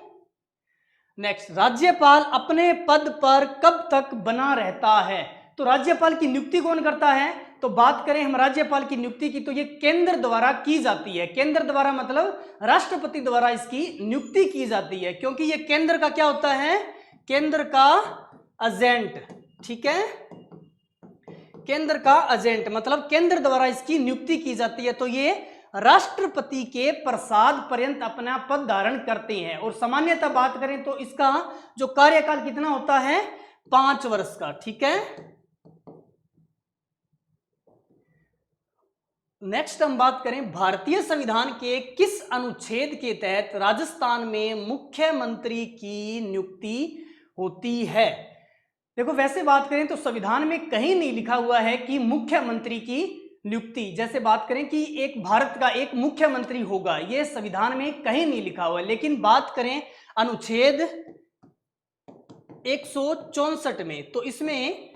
नेक्स्ट, राज्यपाल अपने पद पर कब तक बना रहता है? तो राज्यपाल की नियुक्ति कौन करता है? तो बात करें हम राज्यपाल की नियुक्ति की तो ये केंद्र द्वारा की जाती है। केंद्र द्वारा मतलब राष्ट्रपति द्वारा इसकी नियुक्ति की जाती है, क्योंकि ये केंद्र का क्या होता है? केंद्र का एजेंट। ठीक है, केंद्र का एजेंट मतलब केंद्र द्वारा इसकी नियुक्ति की जाती है। तो ये राष्ट्रपति के प्रसाद पर्यंत अपना पद धारण करते हैं। और सामान्यतः बात करें तो इसका जो कार्यकाल कितना होता है? 5 वर्ष का। ठीक है, नेक्स्ट हम बात करें भारतीय संविधान के किस अनुच्छेद के तहत राजस्थान में मुख्यमंत्री की नियुक्ति होती है? देखो, वैसे बात करें तो संविधान में कहीं नहीं लिखा हुआ है कि मुख्यमंत्री की नियुक्ति, जैसे बात करें कि एक भारत का एक मुख्यमंत्री होगा, यह संविधान में कहीं नहीं लिखा हुआ है। लेकिन बात करें अनुच्छेद 164 में तो इसमें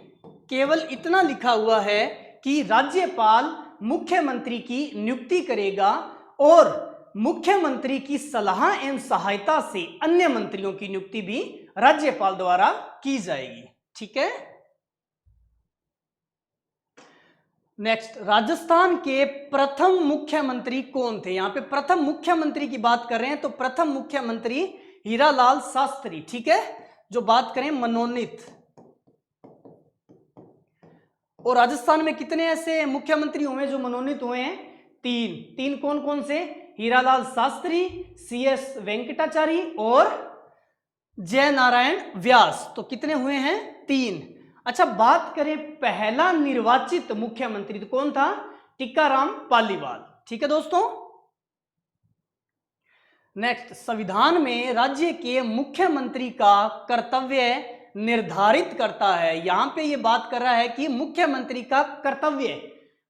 केवल इतना लिखा हुआ है कि राज्यपाल मुख्यमंत्री की नियुक्ति करेगा और मुख्यमंत्री की सलाह एवं सहायता से अन्य मंत्रियों की नियुक्ति भी राज्यपाल द्वारा की जाएगी। ठीक है, नेक्स्ट, राजस्थान के प्रथम मुख्यमंत्री कौन थे? यहां पे प्रथम मुख्यमंत्री की बात कर रहे हैं तो प्रथम मुख्यमंत्री हीरालाल शास्त्री, ठीक है। जो बात करें मनोनीत, और राजस्थान में कितने ऐसे मुख्यमंत्री हुए जो मनोनीत हुए हैं? तीन कौन कौन से? हीरालाल शास्त्री, CS वेंकटाचारी और जय नारायण व्यास। तो कितने हुए हैं? 3। अच्छा, बात करें पहला निर्वाचित मुख्यमंत्री तो कौन था? टीकाराम पालीवाल, ठीक है दोस्तों। नेक्स्ट, संविधान में राज्य के मुख्यमंत्री का कर्तव्य निर्धारित करता है। यहां पे ये बात कर रहा है कि मुख्यमंत्री का कर्तव्य,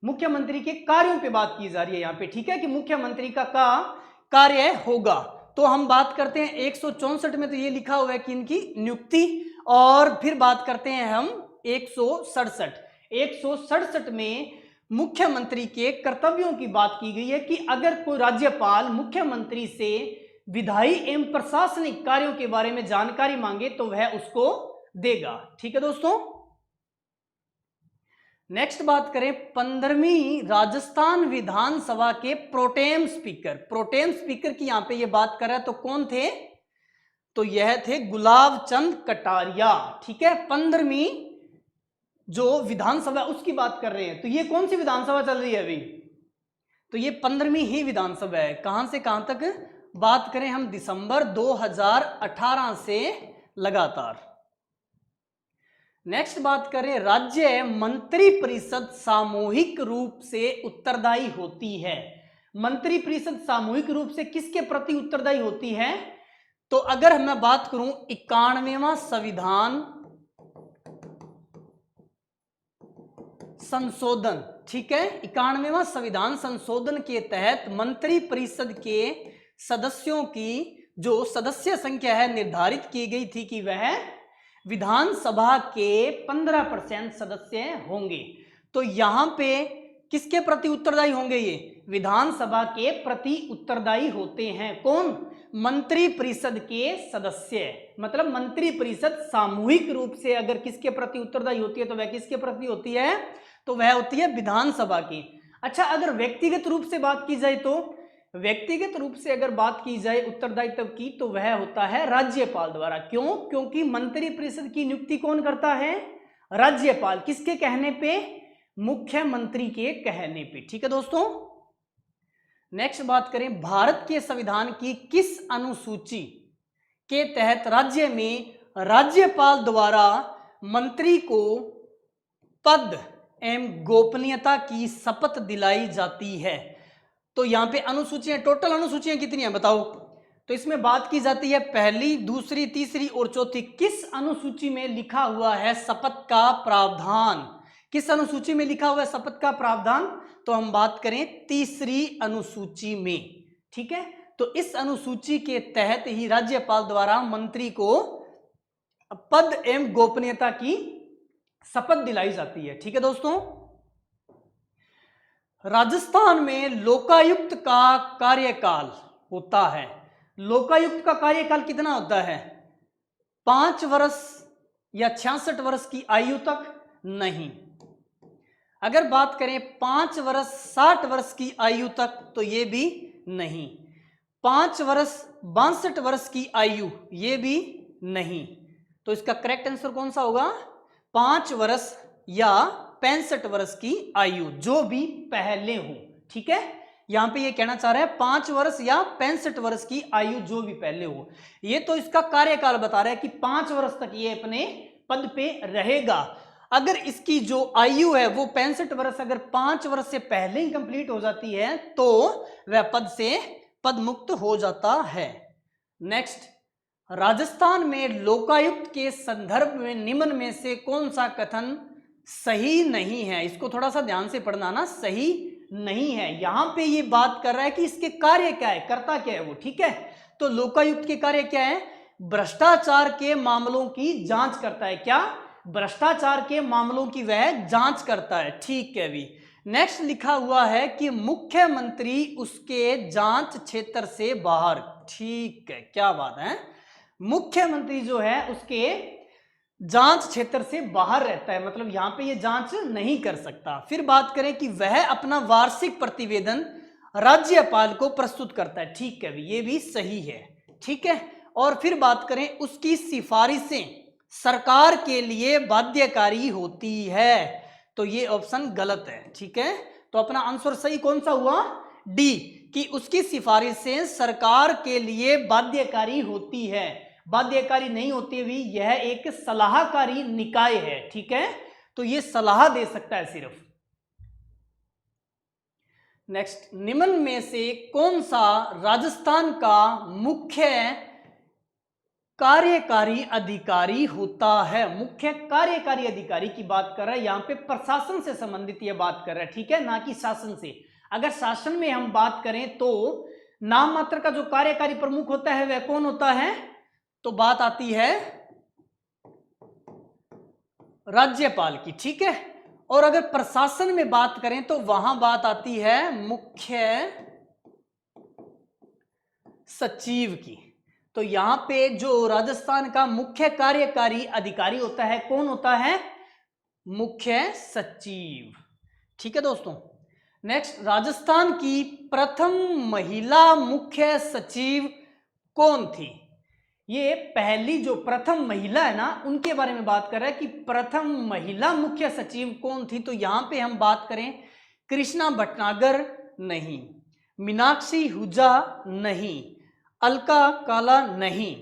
मुख्यमंत्री के कार्यों पे बात की जा रही है यहां पे, ठीक है, कि मुख्यमंत्री का कार्य होगा। तो हम बात करते हैं 164 में, तो ये लिखा हुआ है कि इनकी नियुक्ति, और फिर बात करते हैं हम 167 में मुख्यमंत्री के कर्तव्यों की बात की गई है कि अगर कोई राज्यपाल मुख्यमंत्री से विधायी एवं प्रशासनिक कार्यों के बारे में जानकारी मांगे तो वह उसको देगा, ठीक है दोस्तों। नेक्स्ट बात करें 15वीं राजस्थान विधानसभा के प्रोटेम स्पीकर की यहां पे ये बात कर रहा है तो कौन थे? तो यह थे गुलाब चंद कटारिया, ठीक है। 15वीं जो विधानसभा उसकी बात कर रहे हैं। तो ये कौन सी विधानसभा चल रही है अभी? तो ये 15वीं ही विधानसभा है। कहां से कहां तक बात करें हम? दिसंबर 2018 से लगातार। नेक्स्ट बात करें, राज्य मंत्रिपरिषद सामूहिक रूप से उत्तरदायी होती है। मंत्रिपरिषद सामूहिक रूप से किसके प्रति उत्तरदायी होती है? तो अगर मैं बात करूं 91वां संविधान संशोधन, ठीक है, 91वां संविधान संशोधन के तहत मंत्रिपरिषद के सदस्यों की जो सदस्य संख्या है निर्धारित की गई थी कि वह विधानसभा के 15% सदस्य होंगे। तो यहां पे किसके प्रति उत्तरदायी होंगे? ये विधानसभा के प्रति उत्तरदायी होते हैं। कौन? मंत्रिपरिषद के सदस्य। मतलब मंत्रिपरिषद सामूहिक रूप से अगर किसके प्रति उत्तरदायी होती है तो वह किसके प्रति होती है? तो वह होती है विधानसभा की। अच्छा, अगर व्यक्तिगत रूप से बात की जाए तो व्यक्तिगत रूप से अगर बात की जाए उत्तरदायित्व की तो वह होता है राज्यपाल द्वारा। क्यों? क्योंकि मंत्रिपरिषद की नियुक्ति कौन करता है? राज्यपाल। किसके कहने पे? मुख्यमंत्री के कहने पे, ठीक है दोस्तों। नेक्स्ट बात करें, भारत के संविधान की किस अनुसूची के तहत राज्य में राज्यपाल द्वारा मंत्री को पद एवं गोपनीयता की शपथ दिलाई जाती है? तो यहां पे अनुसूचियां, टोटल अनुसूचियां कितनी हैं बताओ? तो इसमें बात की जाती है पहली, दूसरी, तीसरी और चौथी। किस अनुसूची में लिखा हुआ है शपथ का प्रावधान? किस अनुसूची में लिखा हुआ है शपथ का प्रावधान? तो हम बात करें तीसरी अनुसूची में, ठीक है। तो इस अनुसूची के तहत ही राज्यपाल द्वारा मंत्री को पद एवं गोपनीयता की शपथ दिलाई जाती है, ठीक है दोस्तों। राजस्थान में लोकायुक्त का कार्यकाल होता है। लोकायुक्त का कार्यकाल कितना होता है? 5 वर्ष या 66 वर्ष की आयु तक? नहीं। अगर बात करें 5 वर्ष 60 वर्ष की आयु तक तो ये भी नहीं। 5 वर्ष 62 वर्ष की आयु, ये भी नहीं। तो इसका करेक्ट आंसर कौन सा होगा? 5 वर्ष या 65 वर्ष की आयु, जो भी पहले हो, ठीक है। यहां पे ये कहना चाह रहा है 5 वर्ष या 65 वर्ष की आयु जो भी पहले हो। ये तो इसका कार्यकाल बता रहा है कि 5 वर्ष तक ये अपने पद पे रहेगा। अगर इसकी जो आयु है वो 65 वर्ष अगर 5 वर्ष से पहले ही कंप्लीट हो जाती है तो वह पद से पद मुक्त हो जाता है। नेक्स्ट, राजस्थान में लोकायुक्त के संदर्भ में निम्न में से कौन सा कथन सही नहीं है? इसको थोड़ा सा ध्यान से पढ़ना ना, सही नहीं है। यहां पे ये बात कर रहा है कि इसके कार्य क्या है, करता क्या है वो, ठीक है। तो लोकायुक्त के कार्य क्या है? भ्रष्टाचार के मामलों की जांच करता है। क्या? भ्रष्टाचार के मामलों की वह जांच करता है, ठीक है भी। नेक्स्ट लिखा हुआ है कि मुख्यमंत्री उसके जांच क्षेत्र से बाहर, ठीक है, क्या बात है। मुख्यमंत्री जो है उसके जांच क्षेत्र से बाहर रहता है, मतलब यहां पे ये जांच नहीं कर सकता। फिर बात करें कि वह अपना वार्षिक प्रतिवेदन राज्यपाल को प्रस्तुत करता है, ठीक है, ये भी सही है, ठीक है। और फिर बात करें उसकी सिफारिशें सरकार के लिए बाध्यकारी होती है, तो ये ऑप्शन गलत है, ठीक है। तो अपना आंसर सही कौन सा हुआ, डी, कि उसकी सिफारिशें सरकार के लिए बाध्यकारी होती है। बाध्यकारी नहीं होती हुई यह एक सलाहकारी निकाय है, ठीक है, तो ये सलाह दे सकता है सिर्फ। नेक्स्ट, निम्न में से कौन सा राजस्थान का मुख्य कार्यकारी अधिकारी होता है। मुख्य कार्यकारी अधिकारी की बात कर रहा है, यहां पे प्रशासन से संबंधित यह बात कर रहा है, ठीक है, ना कि शासन से। अगर शासन में हम बात करें तो नाम मात्र का जो कार्यकारी प्रमुख होता है वह कौन होता है, तो बात आती है राज्यपाल की, ठीक है। और अगर प्रशासन में बात करें तो वहां बात आती है मुख्य सचिव की। तो यहां पे जो राजस्थान का मुख्य कार्यकारी अधिकारी होता है कौन होता है, मुख्य सचिव, ठीक है दोस्तों। नेक्स्ट, राजस्थान की प्रथम महिला मुख्य सचिव कौन थी। ये पहली जो प्रथम महिला है ना, उनके बारे में बात कर रहा है कि प्रथम महिला मुख्य सचिव कौन थी। तो यहां पे हम बात करें कृष्णा भटनागर नहीं, मीनाक्षी हुजा नहीं, अलका काला नहीं,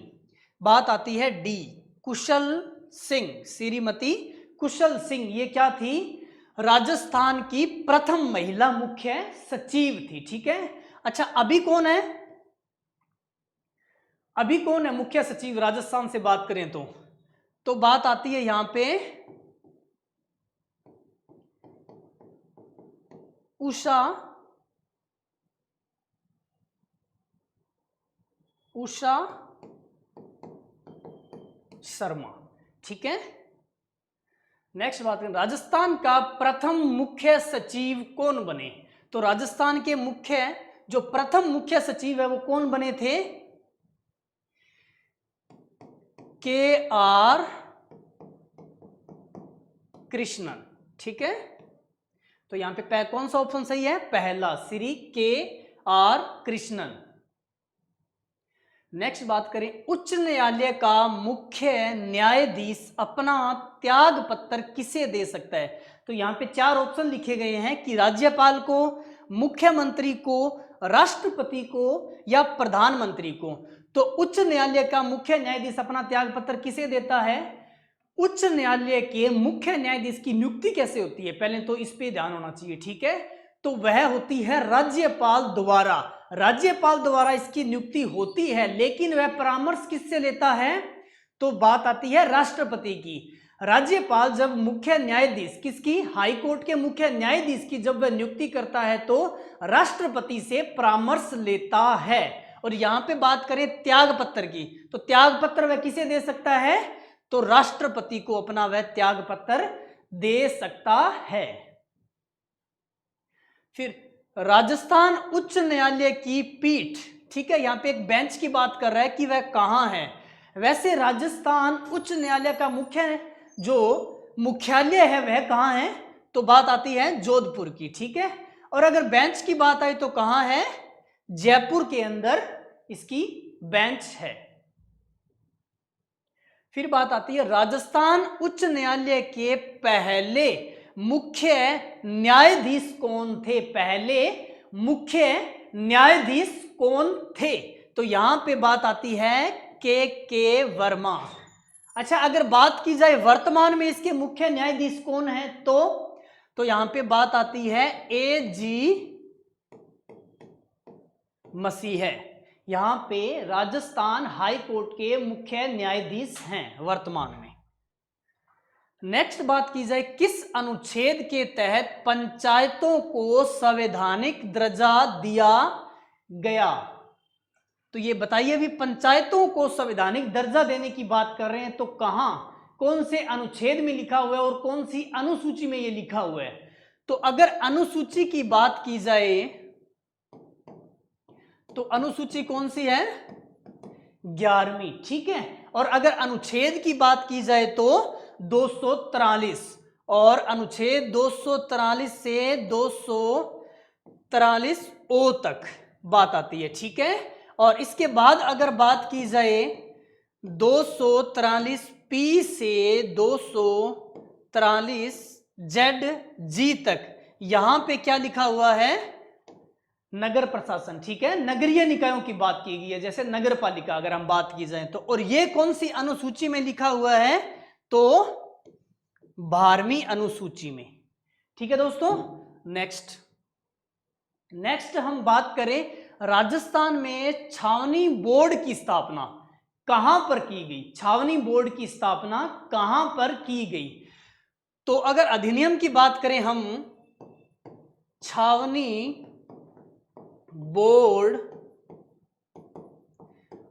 बात आती है डी, कुशल सिंह, श्रीमती कुशल सिंह, ये क्या थी, राजस्थान की प्रथम महिला मुख्य सचिव थी, ठीक है। अच्छा, अभी कौन है, अभी कौन है मुख्य सचिव राजस्थान से बात करें तो बात आती है यहां पे उषा शर्मा, ठीक है। नेक्स्ट बात करें राजस्थान का प्रथम मुख्य सचिव कौन बने। तो राजस्थान के जो प्रथम मुख्य सचिव है वो कौन बने थे, के.आर. कृष्णन, ठीक है। तो यहां पे कौन सा ऑप्शन सही है, पहला, श्री के.आर. कृष्णन। नेक्स्ट बात करें उच्च न्यायालय का मुख्य न्यायाधीश अपना त्याग पत्र किसे दे सकता है। तो यहां पे 4 ऑप्शन लिखे गए हैं कि राज्यपाल को, मुख्यमंत्री को, राष्ट्रपति को या प्रधानमंत्री को। तो उच्च न्यायालय का मुख्य न्यायाधीश अपना त्याग पत्र किसे देता है। उच्च न्यायालय के मुख्य न्यायाधीश की नियुक्ति कैसे होती है, पहले तो इस पे ध्यान होना चाहिए, ठीक है। तो वह होती है राज्यपाल द्वारा, राज्यपाल द्वारा इसकी नियुक्ति होती है, लेकिन वह परामर्श किससे लेता है, तो बात आती है राष्ट्रपति की। राज्यपाल जब मुख्य न्यायाधीश किसकी, हाई कोर्ट के मुख्य न्यायाधीश की जब वह नियुक्ति करता है तो राष्ट्रपति से परामर्श लेता है। और यहां पे बात करें त्याग पत्र की, तो त्याग पत्र वह किसे दे सकता है, तो राष्ट्रपति को अपना वह त्याग पत्र दे सकता है। फिर राजस्थान उच्च न्यायालय की पीठ, ठीक है, यहां पे एक बेंच की बात कर रहा है कि वह कहां है। वैसे राजस्थान उच्च न्यायालय का जो मुख्यालय है वह कहां है, तो बात आती है जोधपुर की, ठीक है। और अगर बेंच की बात आई तो कहां है, जयपुर के अंदर इसकी बेंच है। फिर बात आती है राजस्थान उच्च न्यायालय के पहले मुख्य न्यायाधीश कौन थे, पहले मुख्य न्यायाधीश कौन थे। तो यहां पे बात आती है के वर्मा। अच्छा, अगर बात की जाए वर्तमान में इसके मुख्य न्यायाधीश कौन है, तो यहां पे बात आती है ए.जी. मसीह है। यहां पे राजस्थान हाई कोर्ट के मुख्य न्यायाधीश हैं वर्तमान में। नेक्स्ट बात की जाए किस अनुच्छेद के तहत पंचायतों को संवैधानिक दर्जा दिया गया, तो ये बताइए अभी पंचायतों को संवैधानिक दर्जा देने की बात कर रहे हैं तो कहां, कौन से अनुच्छेद में लिखा हुआ है और कौन सी अनुसूची में ये लिखा हुआ है। तो अगर अनुसूची की बात की जाए तो अनुसूची कौन सी है, 11वीं, ठीक है। और अगर अनुच्छेद की बात की जाए तो 243, और अनुच्छेद 243 से 243 ओ तक बात आती है, ठीक है। और इसके बाद अगर बात की जाए 243 पी से 243 जेड जी तक, यहां पे क्या लिखा हुआ है, नगर प्रशासन, ठीक है, नगरीय निकायों की बात की गई है, जैसे नगर पालिका अगर हम बात की जाए तो। और ये कौन सी अनुसूची में लिखा हुआ है, तो 12वीं अनुसूची में, ठीक है दोस्तों। नेक्स्ट हम बात करें, राजस्थान में छावनी बोर्ड की स्थापना कहां पर की गई, छावनी बोर्ड की स्थापना कहां पर की गई। तो अगर अधिनियम की बात करें हम, छावनी बोर्ड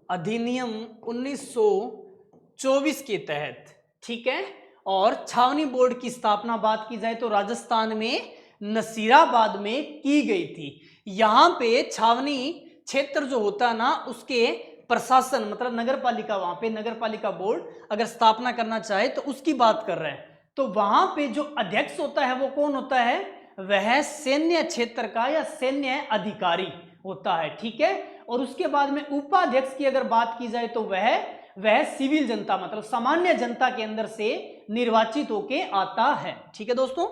अधिनियम 1924 के तहत, ठीक है। और छावनी बोर्ड की स्थापना बात की जाए तो राजस्थान में नसीराबाद में की गई थी। यहां पे छावनी क्षेत्र जो होता है ना, उसके प्रशासन मतलब नगर पालिका, वहां पे नगर पालिका बोर्ड अगर स्थापना करना चाहे तो उसकी बात कर रहे हैं। तो वहां पे जो अध्यक्ष होता है वो कौन होता है, वह सैन्य क्षेत्र का या सैन्य अधिकारी होता है, ठीक है। और उसके बाद में उपाध्यक्ष की अगर बात की जाए तो वह सिविल जनता मतलब सामान्य जनता के अंदर से निर्वाचित होके आता है, ठीक है दोस्तों।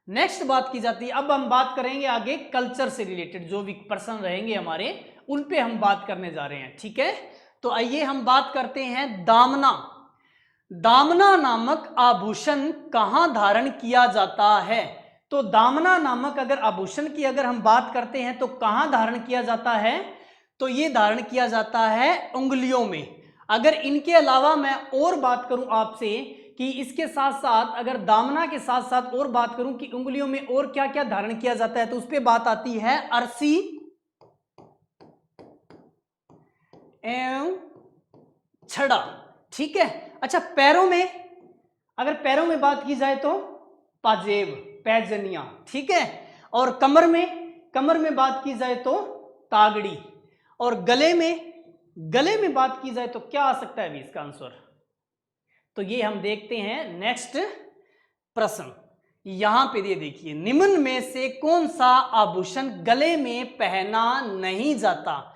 नेक्स्ट बात की जाती है, अब हम बात करेंगे आगे कल्चर से रिलेटेड जो भी पर्सन रहेंगे हमारे, उन पे हम बात करने जा रहे हैं, ठीक है। तो आइए हम बात करते हैं दामना। दामना नामक आभूषण कहां धारण किया जाता है। तो दामना नामक अगर आभूषण की अगर हम बात करते हैं तो कहां धारण किया जाता है, तो ये धारण किया जाता है उंगलियों में। अगर इनके अलावा मैं और बात करूं आपसे कि इसके साथ साथ अगर दामना के साथ साथ और बात करूं कि उंगलियों में और क्या क्या धारण किया जाता है, तो उस पर बात आती है अरसी एवं छड़ा, ठीक है। अच्छा, पैरों में अगर पैरों में बात की जाए तो पाजेब पैजनिया, ठीक है। और कमर में बात की जाए तो तागड़ी। और गले में बात की जाए तो क्या आ सकता है अभी इसका आंसर, तो ये हम देखते हैं नेक्स्ट प्रश्न। यहां पे ये देखिए, निम्न में से कौन सा आभूषण गले में पहना नहीं जाता,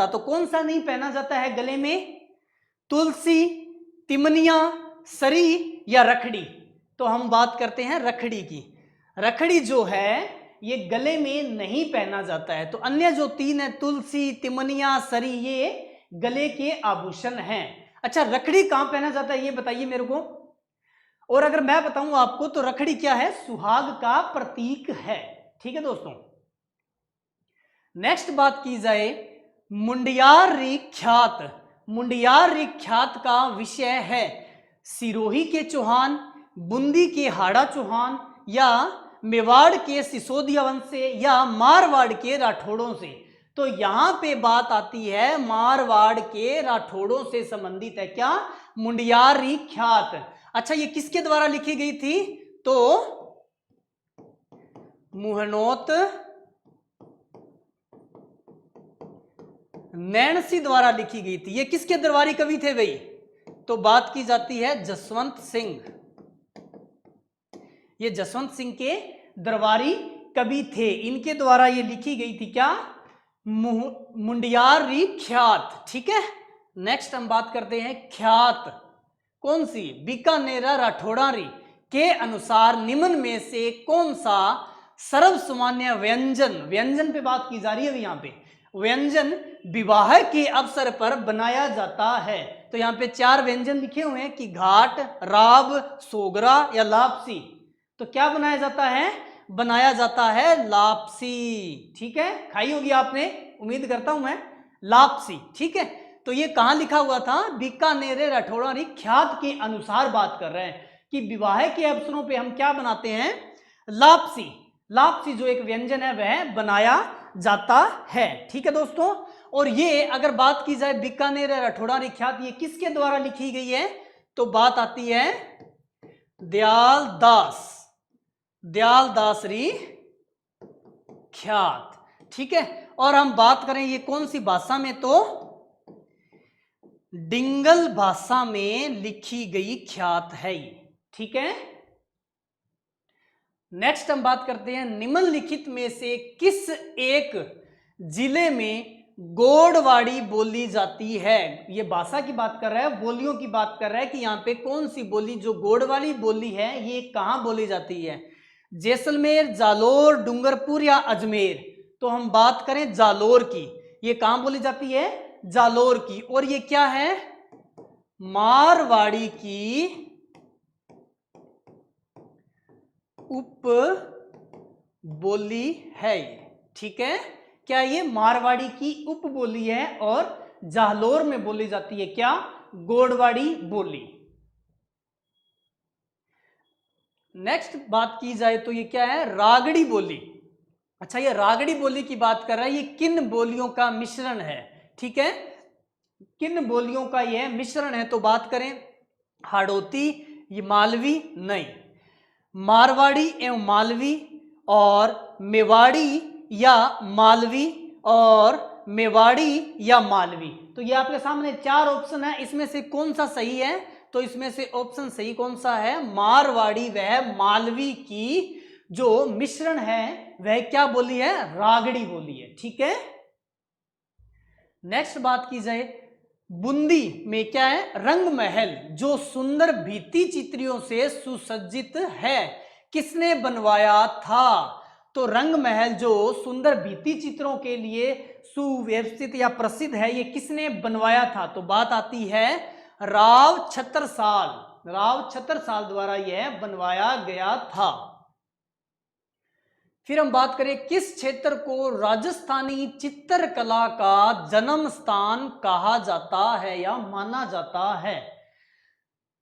तो कौन सा नहीं पहना जाता है गले में, तुलसी, तिमनिया, सरी या रखड़ी। तो हम बात करते हैं रखड़ी की। रखड़ी जो है ये गले में नहीं पहना जाता है। तो अन्य जो तीन है, तुलसी, तिमनिया, सरी, ये गले के आभूषण हैं। अच्छा, रखड़ी कहां पहना जाता है ये बताइए मेरे को। और अगर मैं बताऊं आपको तो रखड़ी क्या है, सुहाग का प्रतीक है, ठीक है दोस्तों। नेक्स्ट बात की जाए मुंडियारी ख्यात का विषय है सिरोही के चौहान, बूंदी के हाड़ा चौहान, या मेवाड़ के सिसोदिया वंश से, या मारवाड़ के राठौड़ों से। तो यहां पे बात आती है मारवाड़ के राठौड़ों से संबंधित है क्या, मुंडियारी ख्यात। अच्छा, ये किसके द्वारा लिखी गई थी, तो मुहनोत नैणसी द्वारा लिखी गई थी। ये किसके दरबारी कवि थे भाई, तो बात की जाती है जसवंत सिंह। ये जसवंत सिंह के दरबारी कवि थे, इनके द्वारा ये लिखी गई थी क्या, मुंडियारी ख्यात, ठीक है। नेक्स्ट हम बात करते हैं ख्यात कौन सी, बीकानेरा राठौड़ारी के अनुसार निम्न में से कौन सा सर्वसामान्य व्यंजन पे बात की जा रही है यहाँ पे, व्यंजन विवाह के अवसर पर बनाया जाता है। तो यहाँ पे 4 व्यंजन लिखे हुए हैं कि घाट, राब, सोगरा या लापसी। तो क्या बनाया जाता है, बनाया जाता है लापसी, ठीक है। खाई होगी आपने, उम्मीद करता हूं मैं, लापसी, ठीक है। तो ये कहां लिखा हुआ था, बीकानेर राठौड़ारी ख्यात के अनुसार बात कर रहे हैं कि विवाह के अवसरों पे हम क्या बनाते हैं, लापसी जो एक व्यंजन है वह बनाया जाता है, ठीक है दोस्तों। और ये अगर बात की जाए बीकानेर राठौड़ारी ख्यात ये किसके द्वारा लिखी गई है, तो बात आती है दयालदासरी ख्यात, ठीक है। और हम बात करें ये कौन सी भाषा में, तो डिंगल भाषा में लिखी गई ख्यात है ये, ठीक है। नेक्स्ट हम बात करते हैं निम्नलिखित में से किस एक जिले में गोडवाड़ी बोली जाती है। ये भाषा की बात कर रहा है, बोलियों की बात कर रहा है कि यहाँ पे कौन सी बोली जो गोडवाड़ी बोली है ये कहाँ बोली जाती है। जैसलमेर, जालोर, डूंगरपुर या अजमेर। तो हम बात करें जालोर की, ये कहाँ बोली जाती है, जालोर की। और ये क्या है, मारवाड़ी की उप बोली है ये, ठीक है। क्या ये मारवाड़ी की उप बोली है और जालोर में बोली जाती है क्या, गोडवाड़ी बोली। नेक्स्ट बात की जाए तो ये क्या है, रागड़ी बोली। अच्छा, ये रागड़ी बोली की बात कर रहा है, ये किन बोलियों का मिश्रण है, ठीक है, किन बोलियों का यह मिश्रण है। तो बात करें हाड़ौती, ये मालवी नहीं, मारवाड़ी एवं मालवी और मेवाड़ी या मालवी और मेवाड़ी या मालवी। तो ये आपके सामने 4 ऑप्शन है, इसमें से कौन सा सही है। तो इसमें से ऑप्शन सही कौन सा है, मारवाड़ी वह मालवी की जो मिश्रण है वह क्या बोली है, रागड़ी बोली है, ठीक है। नेक्स्ट बात की जाए बूंदी में क्या है, रंग महल जो सुंदर भित्ति चित्रियों से सुसज्जित है, किसने बनवाया था। तो रंग महल जो सुंदर भित्ति चित्रों के लिए सुव्यवस्थित या प्रसिद्ध है, ये किसने बनवाया था। तो बात आती है राव छत्रसाल, राव छत्रसाल द्वारा यह बनवाया गया था। फिर हम बात करें किस क्षेत्र को राजस्थानी चित्रकला का जन्म स्थान कहा जाता है या माना जाता है।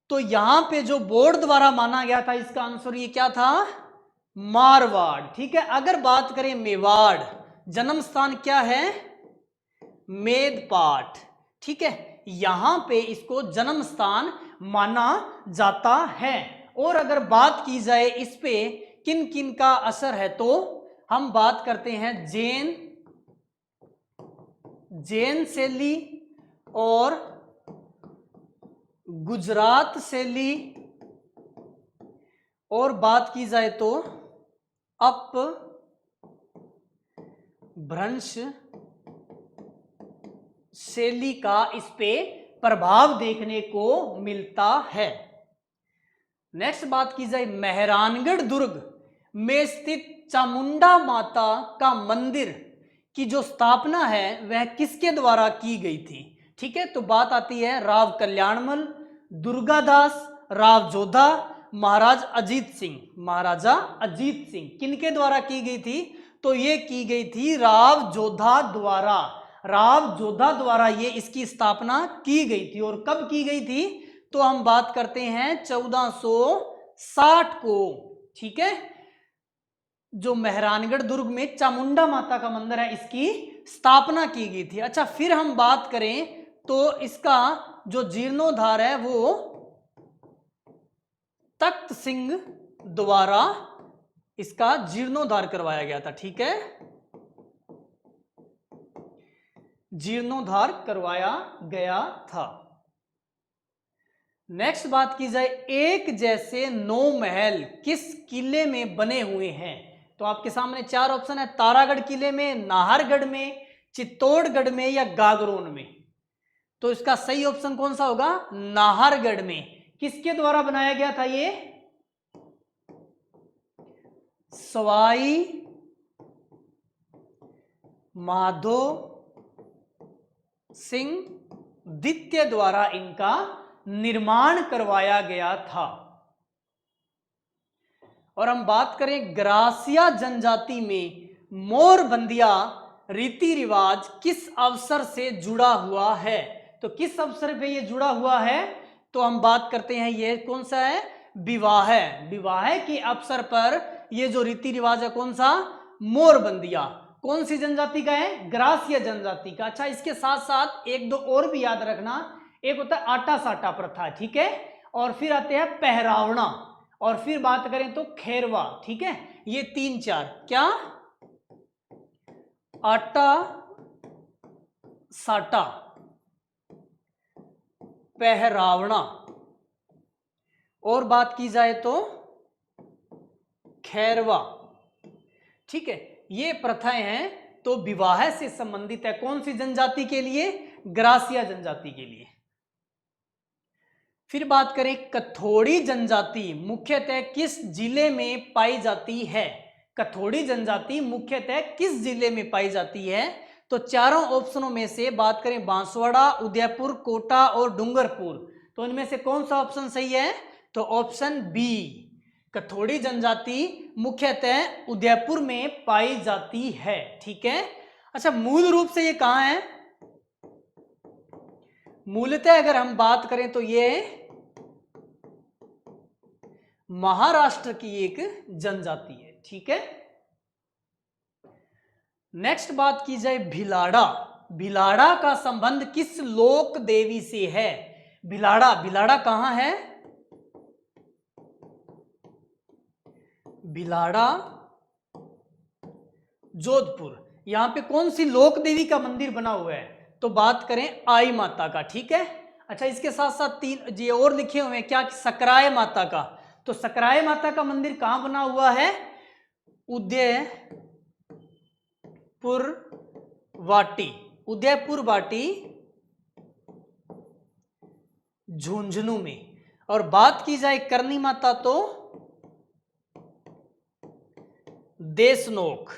तो यहां पे जो बोर्ड द्वारा माना गया था, इसका आंसर ये क्या था, मारवाड़, ठीक है। अगर बात करें मेवाड़, जन्म स्थान क्या है, मेदपाट, ठीक है, यहां पे इसको जन्म स्थान माना जाता है। और अगर बात की जाए इस पे किन किन का असर है, तो हम बात करते हैं जैन शैली और गुजरात शैली, और बात की जाए तो अपभ्रंश शैली का इस पे प्रभाव देखने को मिलता है। नेक्स्ट बात की जाए मेहरानगढ़ दुर्ग में स्थित चामुंडा माता का मंदिर की जो स्थापना है वह किसके द्वारा की गई थी, ठीक है। तो बात आती है राव कल्याणमल, दुर्गादास, राव जोधा, महाराज अजीत सिंह, महाराजा अजीत सिंह, किनके द्वारा की गई थी। तो ये की गई थी राव जोधा द्वारा, राव जोधा द्वारा ये इसकी स्थापना की गई थी। और कब की गई थी, तो हम बात करते हैं 1460 को, ठीक है। जो मेहरानगढ़ दुर्ग में चामुंडा माता का मंदिर है इसकी स्थापना की गई थी। अच्छा, फिर हम बात करें तो इसका जो जीर्णोद्धार है वो तख्त सिंह द्वारा इसका जीर्णोद्धार करवाया गया था, ठीक है, जीर्णोद्धार करवाया गया था। नेक्स्ट बात की जाए एक जैसे 9 महल किस किले में बने हुए हैं। तो आपके सामने 4 ऑप्शन है, तारागढ़ किले में, नाहरगढ़ में, चित्तौड़गढ़ में या गागरोन में। तो इसका सही ऑप्शन कौन सा होगा, नाहरगढ़ में। किसके द्वारा बनाया गया था ये, सवाई माधो सिंह द्वितीय द्वारा इनका निर्माण करवाया गया था। और हम बात करें ग्रासिया जनजाति में मोरबंदिया रीति रिवाज किस अवसर से जुड़ा हुआ है। तो किस अवसर पे ये जुड़ा हुआ है, तो हम बात करते हैं ये कौन सा है, विवाह, विवाह के अवसर पर ये जो रीति रिवाज है कौन सा, मोरबंदिया। कौन सी जनजाति का है, ग्रासिया जनजाति का। अच्छा, इसके साथ साथ 1-2 और भी याद रखना, एक होता है आटा साटा प्रथा, ठीक है, और फिर आते हैं पहरावना, और फिर बात करें तो खेरवा, ठीक है। ये 3-4 क्या, आटा साटा पहरावना, और बात की जाए तो खैरवा। ठीक है, ये प्रथाएं हैं तो विवाह से संबंधित है। कौन सी जनजाति के लिए? ग्रासिया जनजाति के लिए। फिर बात करें कथोड़ी जनजाति मुख्यतः किस जिले में पाई जाती है? कथोड़ी जनजाति मुख्यतः किस जिले में पाई जाती है? तो चारों ऑप्शनों में से बात करें बांसवाड़ा, उदयपुर, कोटा और डूंगरपुर, तो इनमें से कौन सा ऑप्शन सही है? तो ऑप्शन बी, कथोड़ी जनजाति मुख्यतः उदयपुर में पाई जाती है। ठीक है, अच्छा मूल रूप से ये कहां है? मूलतः अगर हम बात करें तो ये महाराष्ट्र की एक जनजाति है। ठीक है, नेक्स्ट बात की जाए भिलाड़ा। भिलाड़ा का संबंध किस लोक देवी से है? भिलाड़ा, भिलाड़ा कहां है? भिलाड़ा जोधपुर। यहां पे कौन सी लोक देवी का मंदिर बना हुआ है? तो बात करें आई माता का। ठीक है, अच्छा इसके साथ साथ तीन ये और लिखे हुए हैं क्या? सकराय माता का। तो सकराय माता का मंदिर कहां बना हुआ है? उदयपुर वाटी, उदयपुर वाटी झुंझुनू में। और बात की जाए करनी माता तो देशनोक,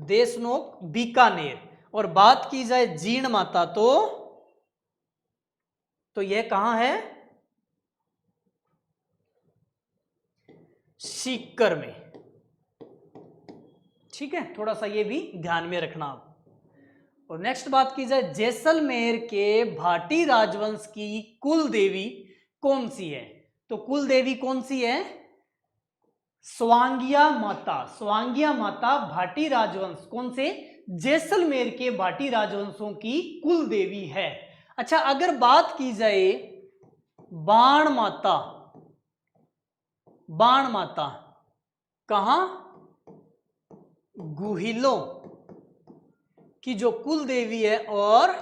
देशनोक बीकानेर। और बात की जाए जीण माता तो यह कहां है? सीकर में। ठीक है, थोड़ा सा ये भी ध्यान में रखना आप। और नेक्स्ट बात की जाए जैसलमेर के भाटी राजवंश की कुल देवी कौन सी है? तो कुल देवी कौन सी है? स्वांगिया माता। स्वांगिया माता भाटी राजवंश, कौन से? जैसलमेर के भाटी राजवंशों की कुल देवी है। अच्छा अगर बात की जाए बाण माता, बाण माता कहां? गुहिलों की जो कुल देवी है। और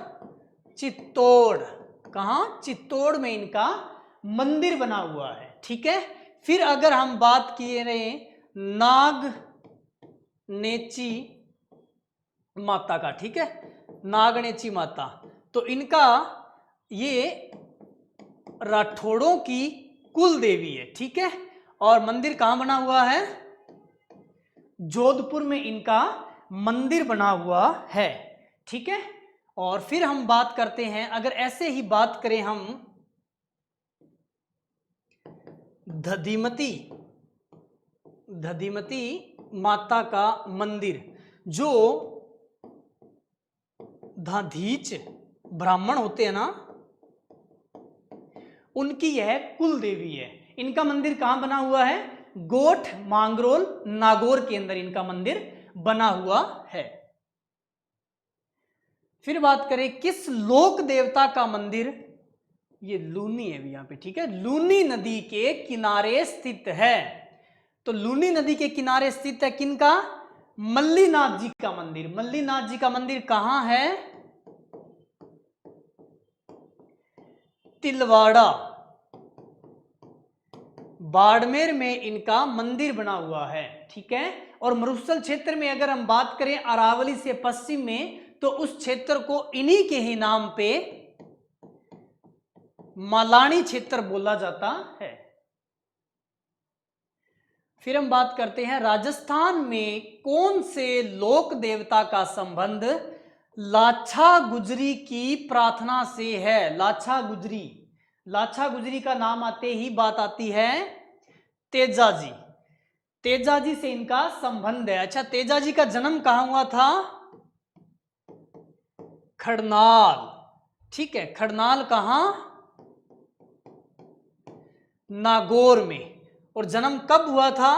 चित्तौड़, कहां? चित्तौड़ में इनका मंदिर बना हुआ है। ठीक है, फिर अगर हम बात किए रहे नागनेची माता का, ठीक है, नागनेची माता, तो इनका ये राठौड़ों की कुल देवी है। ठीक है, और मंदिर कहां बना हुआ है? जोधपुर में इनका मंदिर बना हुआ है। ठीक है, और फिर हम बात करते हैं, अगर ऐसे ही बात करें हम दधिमती, दधिमती माता का मंदिर, जो दधीच ब्राह्मण होते हैं ना, उनकी यह कुल देवी है। इनका मंदिर कहां बना हुआ है? गोठ मांगरोल नागौर के अंदर इनका मंदिर बना हुआ है। फिर बात करें किस लोक देवता का मंदिर? ये लूनी है यहां पे। ठीक है, लूनी नदी के किनारे स्थित है। तो लूनी नदी के किनारे स्थित है किनका? मल्लीनाथ जी का मंदिर। मल्लीनाथ जी का मंदिर कहां है? तिलवाड़ा, बाड़मेर में इनका मंदिर बना हुआ है। ठीक है, और मरुस्थल क्षेत्र में अगर हम बात करें अरावली से पश्चिम में, तो उस क्षेत्र को इन्हीं के ही नाम पे मालानी क्षेत्र बोला जाता है। फिर हम बात करते हैं राजस्थान में कौन से लोक देवता का संबंध लाछा गुजरी की प्रार्थना से है? लाछा गुजरी, लाछा गुजरी का नाम आते ही बात आती है तेजाजी। तेजाजी से इनका संबंध है। अच्छा, तेजाजी का जन्म कहां हुआ था? खड़नाल। ठीक है, खड़नाल कहां? नागौर में। और जन्म कब हुआ था?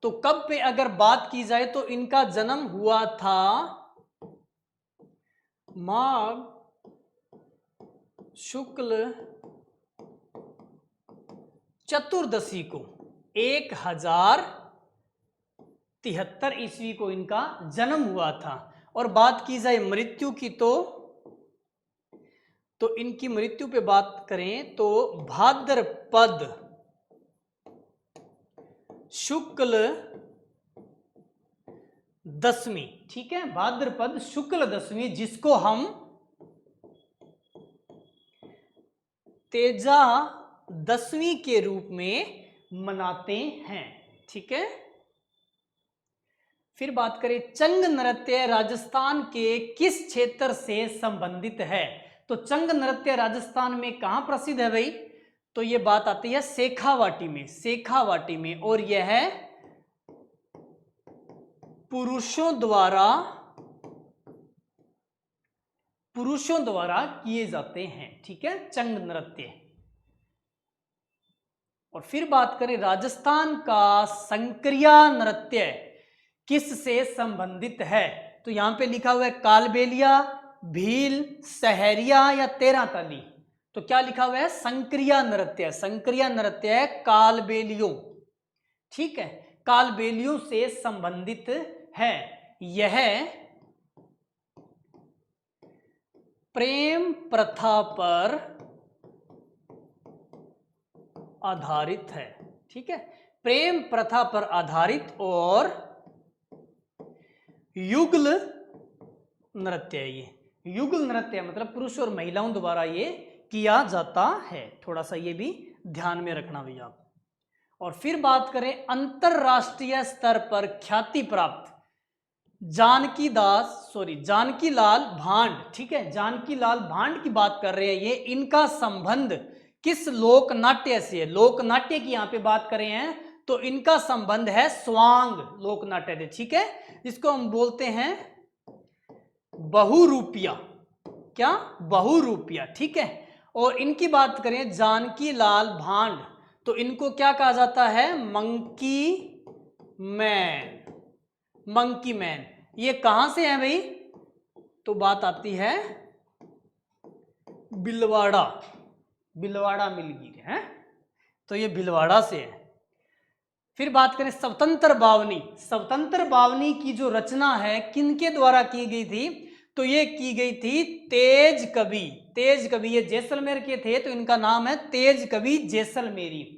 तो कब पे अगर बात की जाए तो इनका जन्म हुआ था माघ शुक्ल चतुर्दशी को 1073 ईस्वी को इनका जन्म हुआ था। और बात की जाए मृत्यु की तो तो इनकी मृत्यु पे बात करें तो भाद्रपद शुक्ल दशमी, ठीक है, भाद्रपद शुक्ल दशमी, जिसको हम तेजा दशमी के रूप में मनाते हैं, ठीक है। फिर बात करें चंग नृत्य राजस्थान के किस क्षेत्र से संबंधित है? तो चंग नृत्य राजस्थान में कहां प्रसिद्ध है भाई? तो ये बात आती है शेखावाटी में, शेखावाटी में, और यह पुरुषों द्वारा किए जाते हैं, ठीक है, चंग नृत्य। और फिर बात करें राजस्थान का संक्रिया नृत्य किस से संबंधित है? तो यहां पे लिखा हुआ है कालबेलिया, भील, सहरिया या तेराताली। तो क्या लिखा हुआ है? संक्रिया नृत्य, संक्रिया नृत्य है कालबेलियों, ठीक है, कालबेलियों से संबंधित है। यह प्रेम प्रथा पर आधारित है, ठीक है, प्रेम प्रथा पर आधारित और युगल नृत्य है। ये युगल नृत्य मतलब पुरुष और महिलाओं द्वारा ये किया जाता है, थोड़ा सा ये भी ध्यान में रखना भैया आप। और फिर बात करें अंतरराष्ट्रीय स्तर पर ख्याति प्राप्त जानकीलाल भांड, ठीक है, जानकीलाल भांड की बात कर रहे हैं ये। इनका संबंध किस लोकनाट्य से है? लोकनाट्य की यहां पे बात करें हैं तो इनका संबंध है स्वांग लोकनाट्य से, ठीक है, जिसको हम बोलते हैं बहुरूपिया, क्या? बहुरूपिया, ठीक है। और इनकी बात करें जानकीलाल भांड तो इनको क्या कहा जाता है? Monkey man, monkey man. ये कहां से है भाई? तो बात आती है बिलवाड़ा, बिलवाड़ा मिलगिर है, तो ये बिलवाड़ा से है। फिर बात करें स्वतंत्र बावनी, स्वतंत्र बावनी की जो रचना है किनके द्वारा की गई थी? तो ये की गई थी तेज कवि, तेज कवि, ये जैसलमेर के थे तो इनका नाम है तेज कवि जैसलमेरी।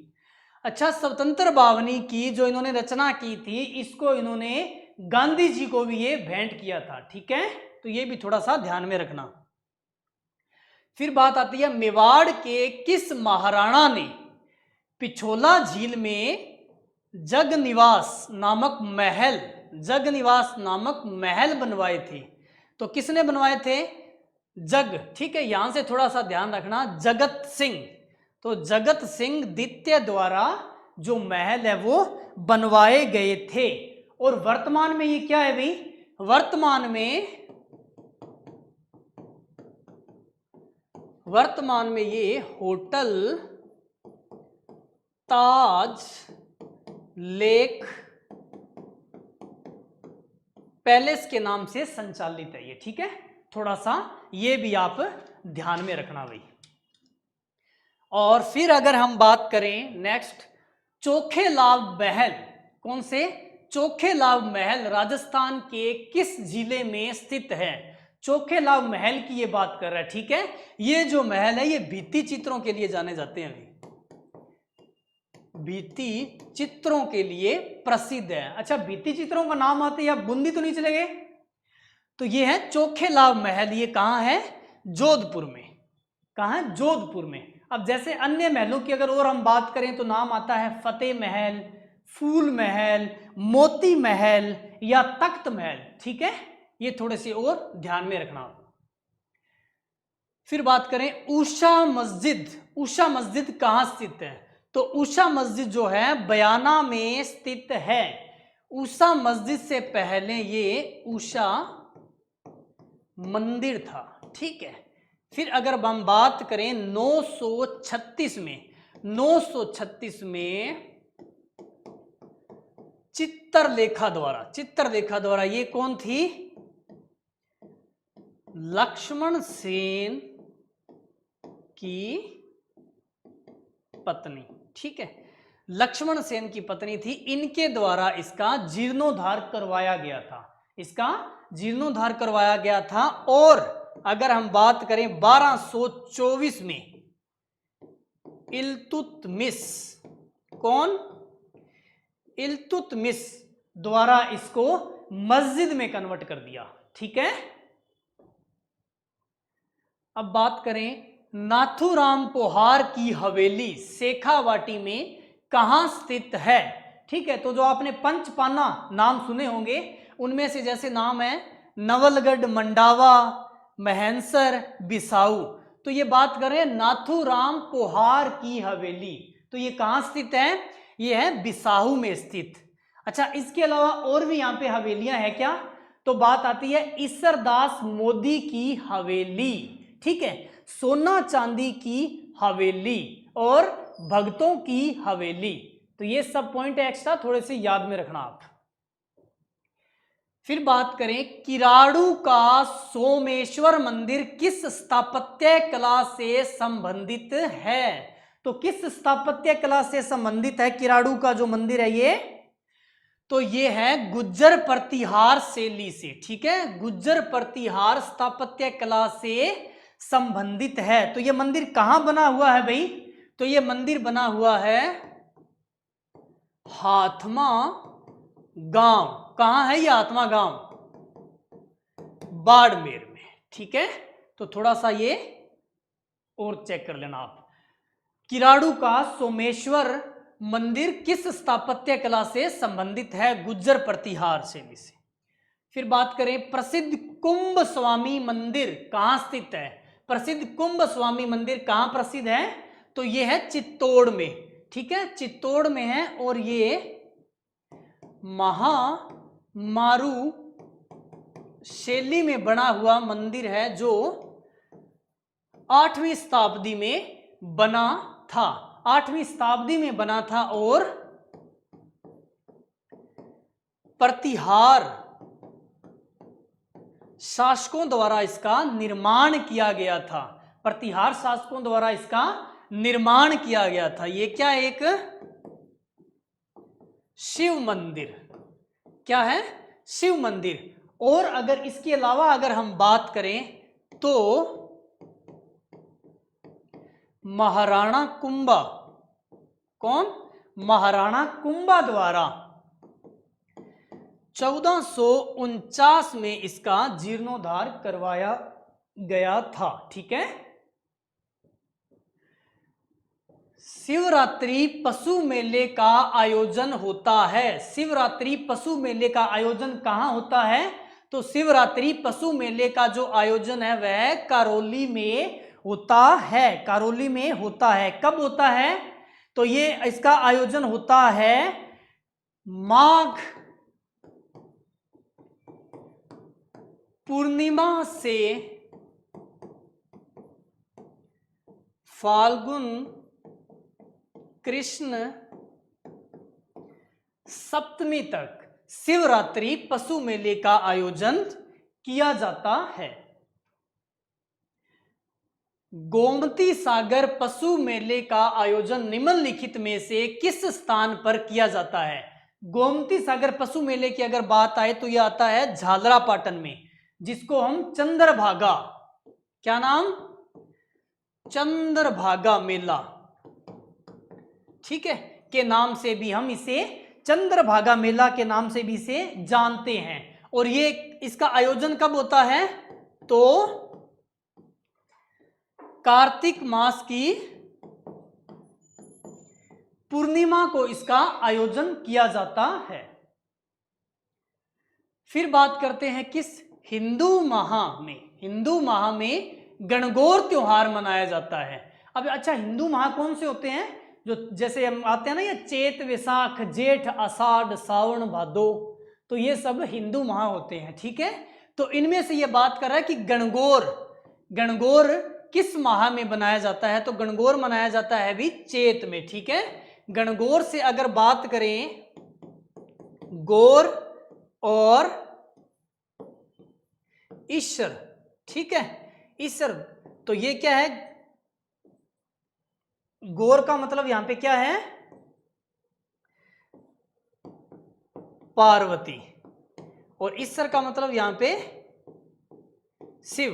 अच्छा, स्वतंत्र बावनी की जो इन्होंने रचना की थी इसको इन्होंने गांधी जी को भी ये भेंट किया था, ठीक है, तो ये भी थोड़ा सा ध्यान में रखना। फिर बात आती है मेवाड़ के किस महाराणा ने पिछोला झील में जगनिवास नामक महल बनवाए थे? तो किसने बनवाए थे? जग, ठीक है, यहां से थोड़ा सा ध्यान रखना, जगत सिंह। तो जगत सिंह द्वितीय द्वारा जो महल है वो बनवाए गए थे। और वर्तमान में ये क्या है भाई? वर्तमान में ये होटल ताज लेक पैलेस के नाम से संचालित है ये, ठीक है, थोड़ा सा ये भी आप ध्यान में रखना भाई। और फिर अगर हम बात करें नेक्स्ट चोखेलाल महल, कौन से? चोखेलाल महल राजस्थान के किस जिले में स्थित है? चोखेलाल महल की ये बात कर रहा है, ठीक है। ये जो महल है ये भित्ति चित्रों के लिए जाने जाते हैं, भित्ति चित्रों के लिए प्रसिद्ध है। अच्छा, भित्ति चित्रों का नाम आते या बूंदी तो नहीं चले गए? तो ये है चोखेलाल महल, ये कहां है? जोधपुर में। कहां है? जोधपुर में। अब जैसे अन्य महलों की अगर और हम बात करें तो नाम आता है फतेह महल, फूल महल, मोती महल या तख्त महल, ठीक है, ये थोड़े से और ध्यान में रखना। फिर बात करें उषा मस्जिद, उषा मस्जिद कहां स्थित है? तो उषा मस्जिद जो है बयाना में स्थित है। उषा मस्जिद से पहले ये उषा मंदिर था, ठीक है। फिर अगर हम बात करें 936 में चित्रलेखा द्वारा, ये कौन थी? लक्ष्मण सेन की पत्नी, ठीक है, लक्ष्मण सेन की पत्नी थी। इनके द्वारा इसका जीर्णोद्धार करवाया गया था, और अगर हम बात करें 1224 में इल्तुतमिश, कौन? इल्तुतमिश द्वारा इसको मस्जिद में कन्वर्ट कर दिया। ठीक है, अब बात करें नाथूराम पोहार की हवेली शेखावाटी में कहां स्थित है? ठीक है, तो जो आपने पंचपाना नाम सुने होंगे उनमें से जैसे नाम है नवलगढ़, मंडावा, महेंसर, बिसाऊ, तो ये बात करें नाथूराम पोहार की हवेली, तो ये कहां स्थित है? ये है बिसाऊ में स्थित। अच्छा, इसके अलावा और भी यहाँ पे हवेलियां हैं क्या? तो बात आती है ईसरदास मोदी की हवेली, ठीक है, सोना चांदी की हवेली और भगतों की हवेली। तो ये सब पॉइंट एक्स्ट्रा थोड़े से याद में रखना आप। फिर बात करें किराड़ू का सोमेश्वर मंदिर किस स्थापत्य कला से संबंधित है? तो किस स्थापत्य कला से संबंधित है किराड़ू का जो मंदिर है ये? तो ये है गुज्जर प्रतिहार शैली से। ठीक है, गुज्जर प्रतिहार स्थापत्य कला से संबंधित है। तो ये मंदिर कहां बना हुआ है भाई? तो ये मंदिर बना हुआ है हाथमा गांव। कहां है ये हाथमा गांव? बाड़मेर में। ठीक है, तो थोड़ा सा ये और चेक कर लेना आप। किराड़ू का सोमेश्वर मंदिर किस स्थापत्य कला से संबंधित है? गुज्जर प्रतिहार शैली से। फिर बात करें प्रसिद्ध कुंभ स्वामी मंदिर कहां स्थित है? प्रसिद्ध कुंभ स्वामी मंदिर कहां प्रसिद्ध है? तो ये है चित्तौड़ में। ठीक है, चित्तौड़ में है और ये महामारू शैली में बना हुआ मंदिर है जो 8वीं शताब्दी में बना था। 8वीं शताब्दी में बना था और प्रतिहार शासकों द्वारा इसका निर्माण किया गया था। प्रतिहार शासकों द्वारा इसका निर्माण किया गया था। ये क्या, एक शिव मंदिर। क्या है? शिव मंदिर। और अगर इसके अलावा अगर हम बात करें तो महाराणा कुंभा, कौन? महाराणा कुंभा द्वारा 1449 में इसका जीर्णोद्धार करवाया गया था। ठीक है, शिवरात्रि पशु मेले का आयोजन होता है। शिवरात्रि पशु मेले का आयोजन कहां होता है? तो शिवरात्रि पशु मेले का जो आयोजन है वह करौली में होता है। करौली में होता है। कब होता है? तो ये इसका आयोजन होता है माघ पूर्णिमा से फाल्गुन कृष्ण सप्तमी तक शिवरात्रि पशु मेले का आयोजन किया जाता है। गोमती सागर पशु मेले का आयोजन निम्नलिखित में से किस स्थान पर किया जाता है? गोमती सागर पशु मेले की अगर बात आए तो यह आता है झालरापाटन में, जिसको हम चंद्रभागा, क्या नाम? चंद्रभागा मेला, ठीक है, के नाम से भी हम इसे चंद्रभागा मेला के नाम से भी इसे जानते हैं। और ये इसका आयोजन कब होता है? तो कार्तिक मास की पूर्णिमा को इसका आयोजन किया जाता है। फिर बात करते हैं किस? हिंदू माह में। हिंदू माह में गणगौर त्योहार मनाया जाता है। अब अच्छा, हिंदू माह कौन से होते हैं? जो जैसे हम आते हैं ना, ये चैत, वैसाख, जेठ, आषाढ़, सावन, भादो, तो ये सब हिंदू माह होते हैं। ठीक है, तो इनमें से ये बात कर रहा है कि गणगौर, गणगौर किस माह में बनाया जाता है? तो गणगौर मनाया जाता है भी चैत में। ठीक है, गणगौर से अगर बात करें, गौर और ईश्वर, ठीक है, ईश्वर, तो ये क्या है? गौर का मतलब यहां पे क्या है? पार्वती, और ईश्वर का मतलब यहां पे शिव।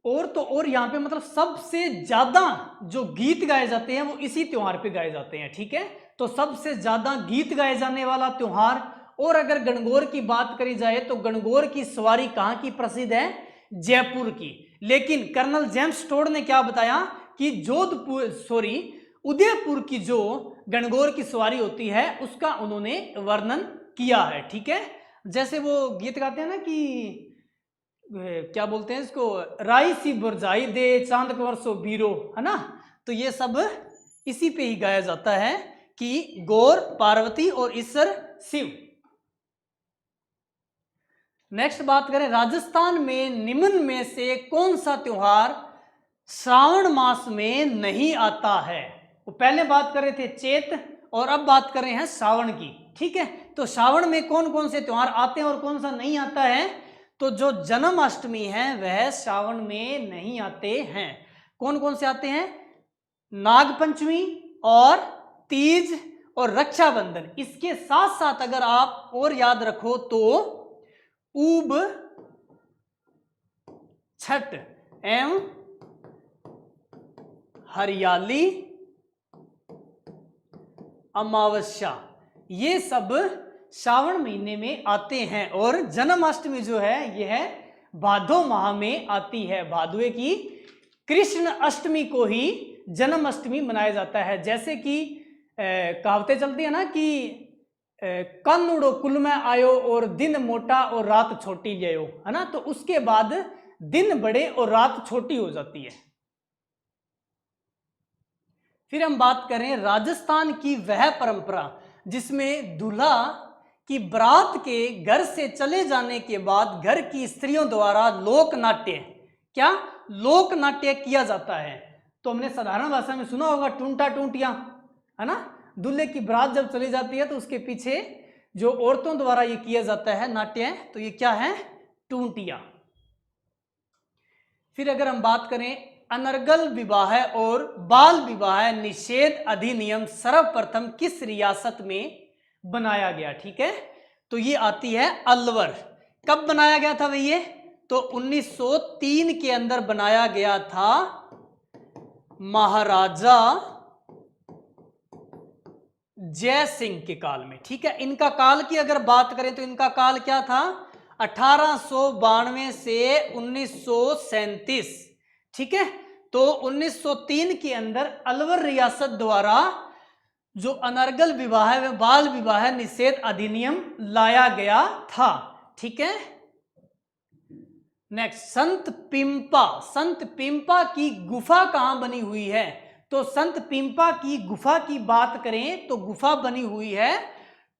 और तो और यहाँ पे मतलब सबसे ज्यादा जो गीत गाए जाते हैं वो इसी त्योहार पे गाए जाते हैं, ठीक है। तो सबसे ज्यादा गीत गाए जाने वाला त्योहार। और अगर गणगौर की बात करी जाए तो गणगौर की सवारी कहाँ की प्रसिद्ध है? जयपुर की। लेकिन कर्नल जेम्स टोड ने क्या बताया कि उदयपुर की जो गणगौर की सवारी होती है उसका उन्होंने वर्णन किया है, ठीक है। जैसे वो गीत गाते हैं ना कि क्या बोलते हैं इसको, राई सी बुरजाई दे चांद कंवर सो बीरो, है ना। तो ये सब इसी पे ही गाया जाता है कि गौर पार्वती और ईश्वर शिव। नेक्स्ट बात करें, राजस्थान में निम्न में से कौन सा त्योहार श्रावण मास में नहीं आता है? वो पहले बात कर रहे थे चैत और अब बात कर रहे हैं श्रावण की, ठीक है। तो श्रावण में कौन कौन से त्योहार आते हैं और कौन सा नहीं आता है? तो जो जन्माष्टमी है वह श्रावण में नहीं आते हैं। कौन कौन से आते हैं? नागपंचमी और तीज और रक्षाबंधन। इसके साथ साथ अगर आप और याद रखो तो ऊब, छठ एवं हरियाली, अमावस्या, ये सब श्रावण महीने में आते हैं। और जन्माष्टमी जो है यह भादो माह में आती है। भादुए की कृष्ण अष्टमी को ही जन्माष्टमी मनाया जाता है। जैसे कि कहावतें चलती है ना कि कन उड़ो कुल में आयो और दिन मोटा और रात छोटी जायो, है ना। तो उसके बाद दिन बड़े और रात छोटी हो जाती है। फिर हम बात करें राजस्थान की वह परंपरा जिसमें दूल्हा की बारात के घर से चले जाने के बाद घर की स्त्रियों द्वारा लोक नाट्य किया जाता है। तो हमने साधारण भाषा में सुना होगा टूंटा टूंटिया, है ना। दूल्हे की बारात जब चली जाती है तो उसके पीछे जो औरतों द्वारा ये किया जाता है नाट्य, तो ये क्या है? टूंटिया। फिर अगर हम बात करें अनर्गल विवाह और बाल विवाह निषेध अधिनियम सर्वप्रथम किस रियासत में बनाया गया? ठीक है, तो ये आती है अलवर। कब बनाया गया था भैया? तो 1903 के अंदर बनाया गया था, महाराजा जय सिंह के काल में। ठीक है, इनका काल की अगर बात करें तो इनका काल क्या था? 1892 से 1937। ठीक है, तो 1903 के अंदर अलवर रियासत द्वारा जो अनर्गल विवाह व बाल विवाह निषेध अधिनियम लाया गया था। ठीक है, नेक्स्ट संत पिंपा की गुफा कहां बनी हुई है? तो संत पिंपा की गुफा की बात करें तो गुफा बनी हुई है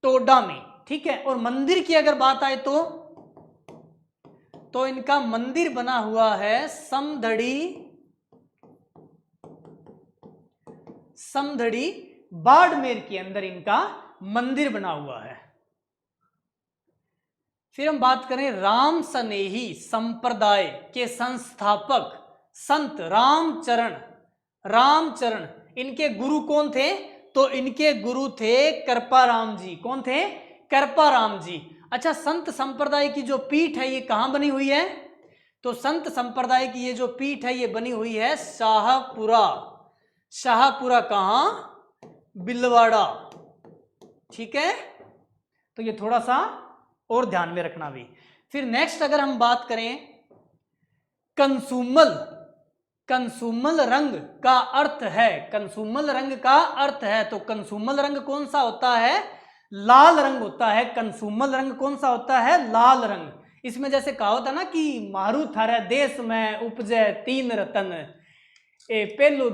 टोडा में। ठीक है, और मंदिर की अगर बात आए तो इनका मंदिर बना हुआ है समधड़ी बाड़मेर के अंदर इनका मंदिर बना हुआ है। फिर हम बात करें राम सनेही संप्रदाय के संस्थापक संत रामचरण, इनके गुरु कौन थे? तो इनके गुरु थे कृपाराम जी। कौन थे? कृपाराम जी। अच्छा, संत संप्रदाय की जो पीठ है ये कहां बनी हुई है? तो संत संप्रदाय की ये जो पीठ है ये बनी हुई है शाहपुरा कहां? बिलवाड़ा। ठीक है, तो ये थोड़ा सा और ध्यान में रखना भी। फिर नेक्स्ट अगर हम बात करें कंसुमल रंग का अर्थ है, कंसुमल रंग का अर्थ है, तो कंसुमल रंग कौन सा होता है? लाल रंग होता है। कंसुमल रंग कौन सा होता है? लाल रंग। इसमें जैसे कहा होता ना कि मारू थारे देश में उपजे 3 रतन, पहलू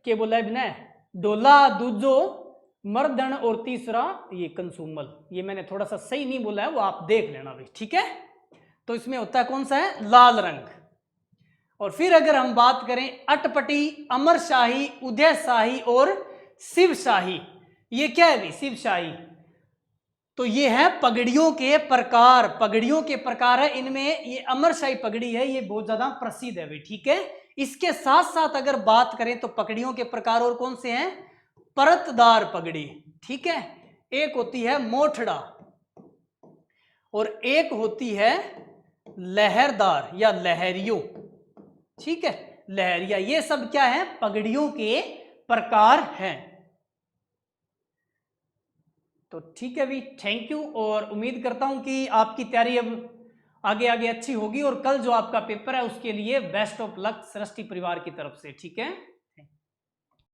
के बोला बिना डोला, दूजो मर्दन और तीसरा ये कंसुमल। ये मैंने थोड़ा सा सही नहीं बोला है, वो आप देख लेना भी। ठीक है, तो इसमें होता है कौन सा है? लाल रंग। और फिर अगर हम बात करें अटपटी, अमरशाही, उदयशाही और शिवशाही, ये क्या है भी? शिवशाही, तो ये है पगड़ियों के प्रकार है। इनमें ये अमरशाही पगड़ी है, ये बहुत ज्यादा प्रसिद्ध है भी। ठीक है, इसके साथ साथ अगर बात करें तो पगड़ियों के प्रकार और कौन से हैं? परतदार पगड़ी। ठीक है, एक होती है मोठड़ा और एक होती है लहरदार या लहरियो। ठीक है, लहरिया, ये सब क्या है, पगड़ियों के प्रकार हैं। तो ठीक है भी, थैंक यू, और उम्मीद करता हूं कि आपकी तैयारी अब आगे आगे अच्छी होगी और कल जो आपका पेपर है उसके लिए बेस्ट ऑफ लक सृष्टि परिवार की तरफ से। ठीक है।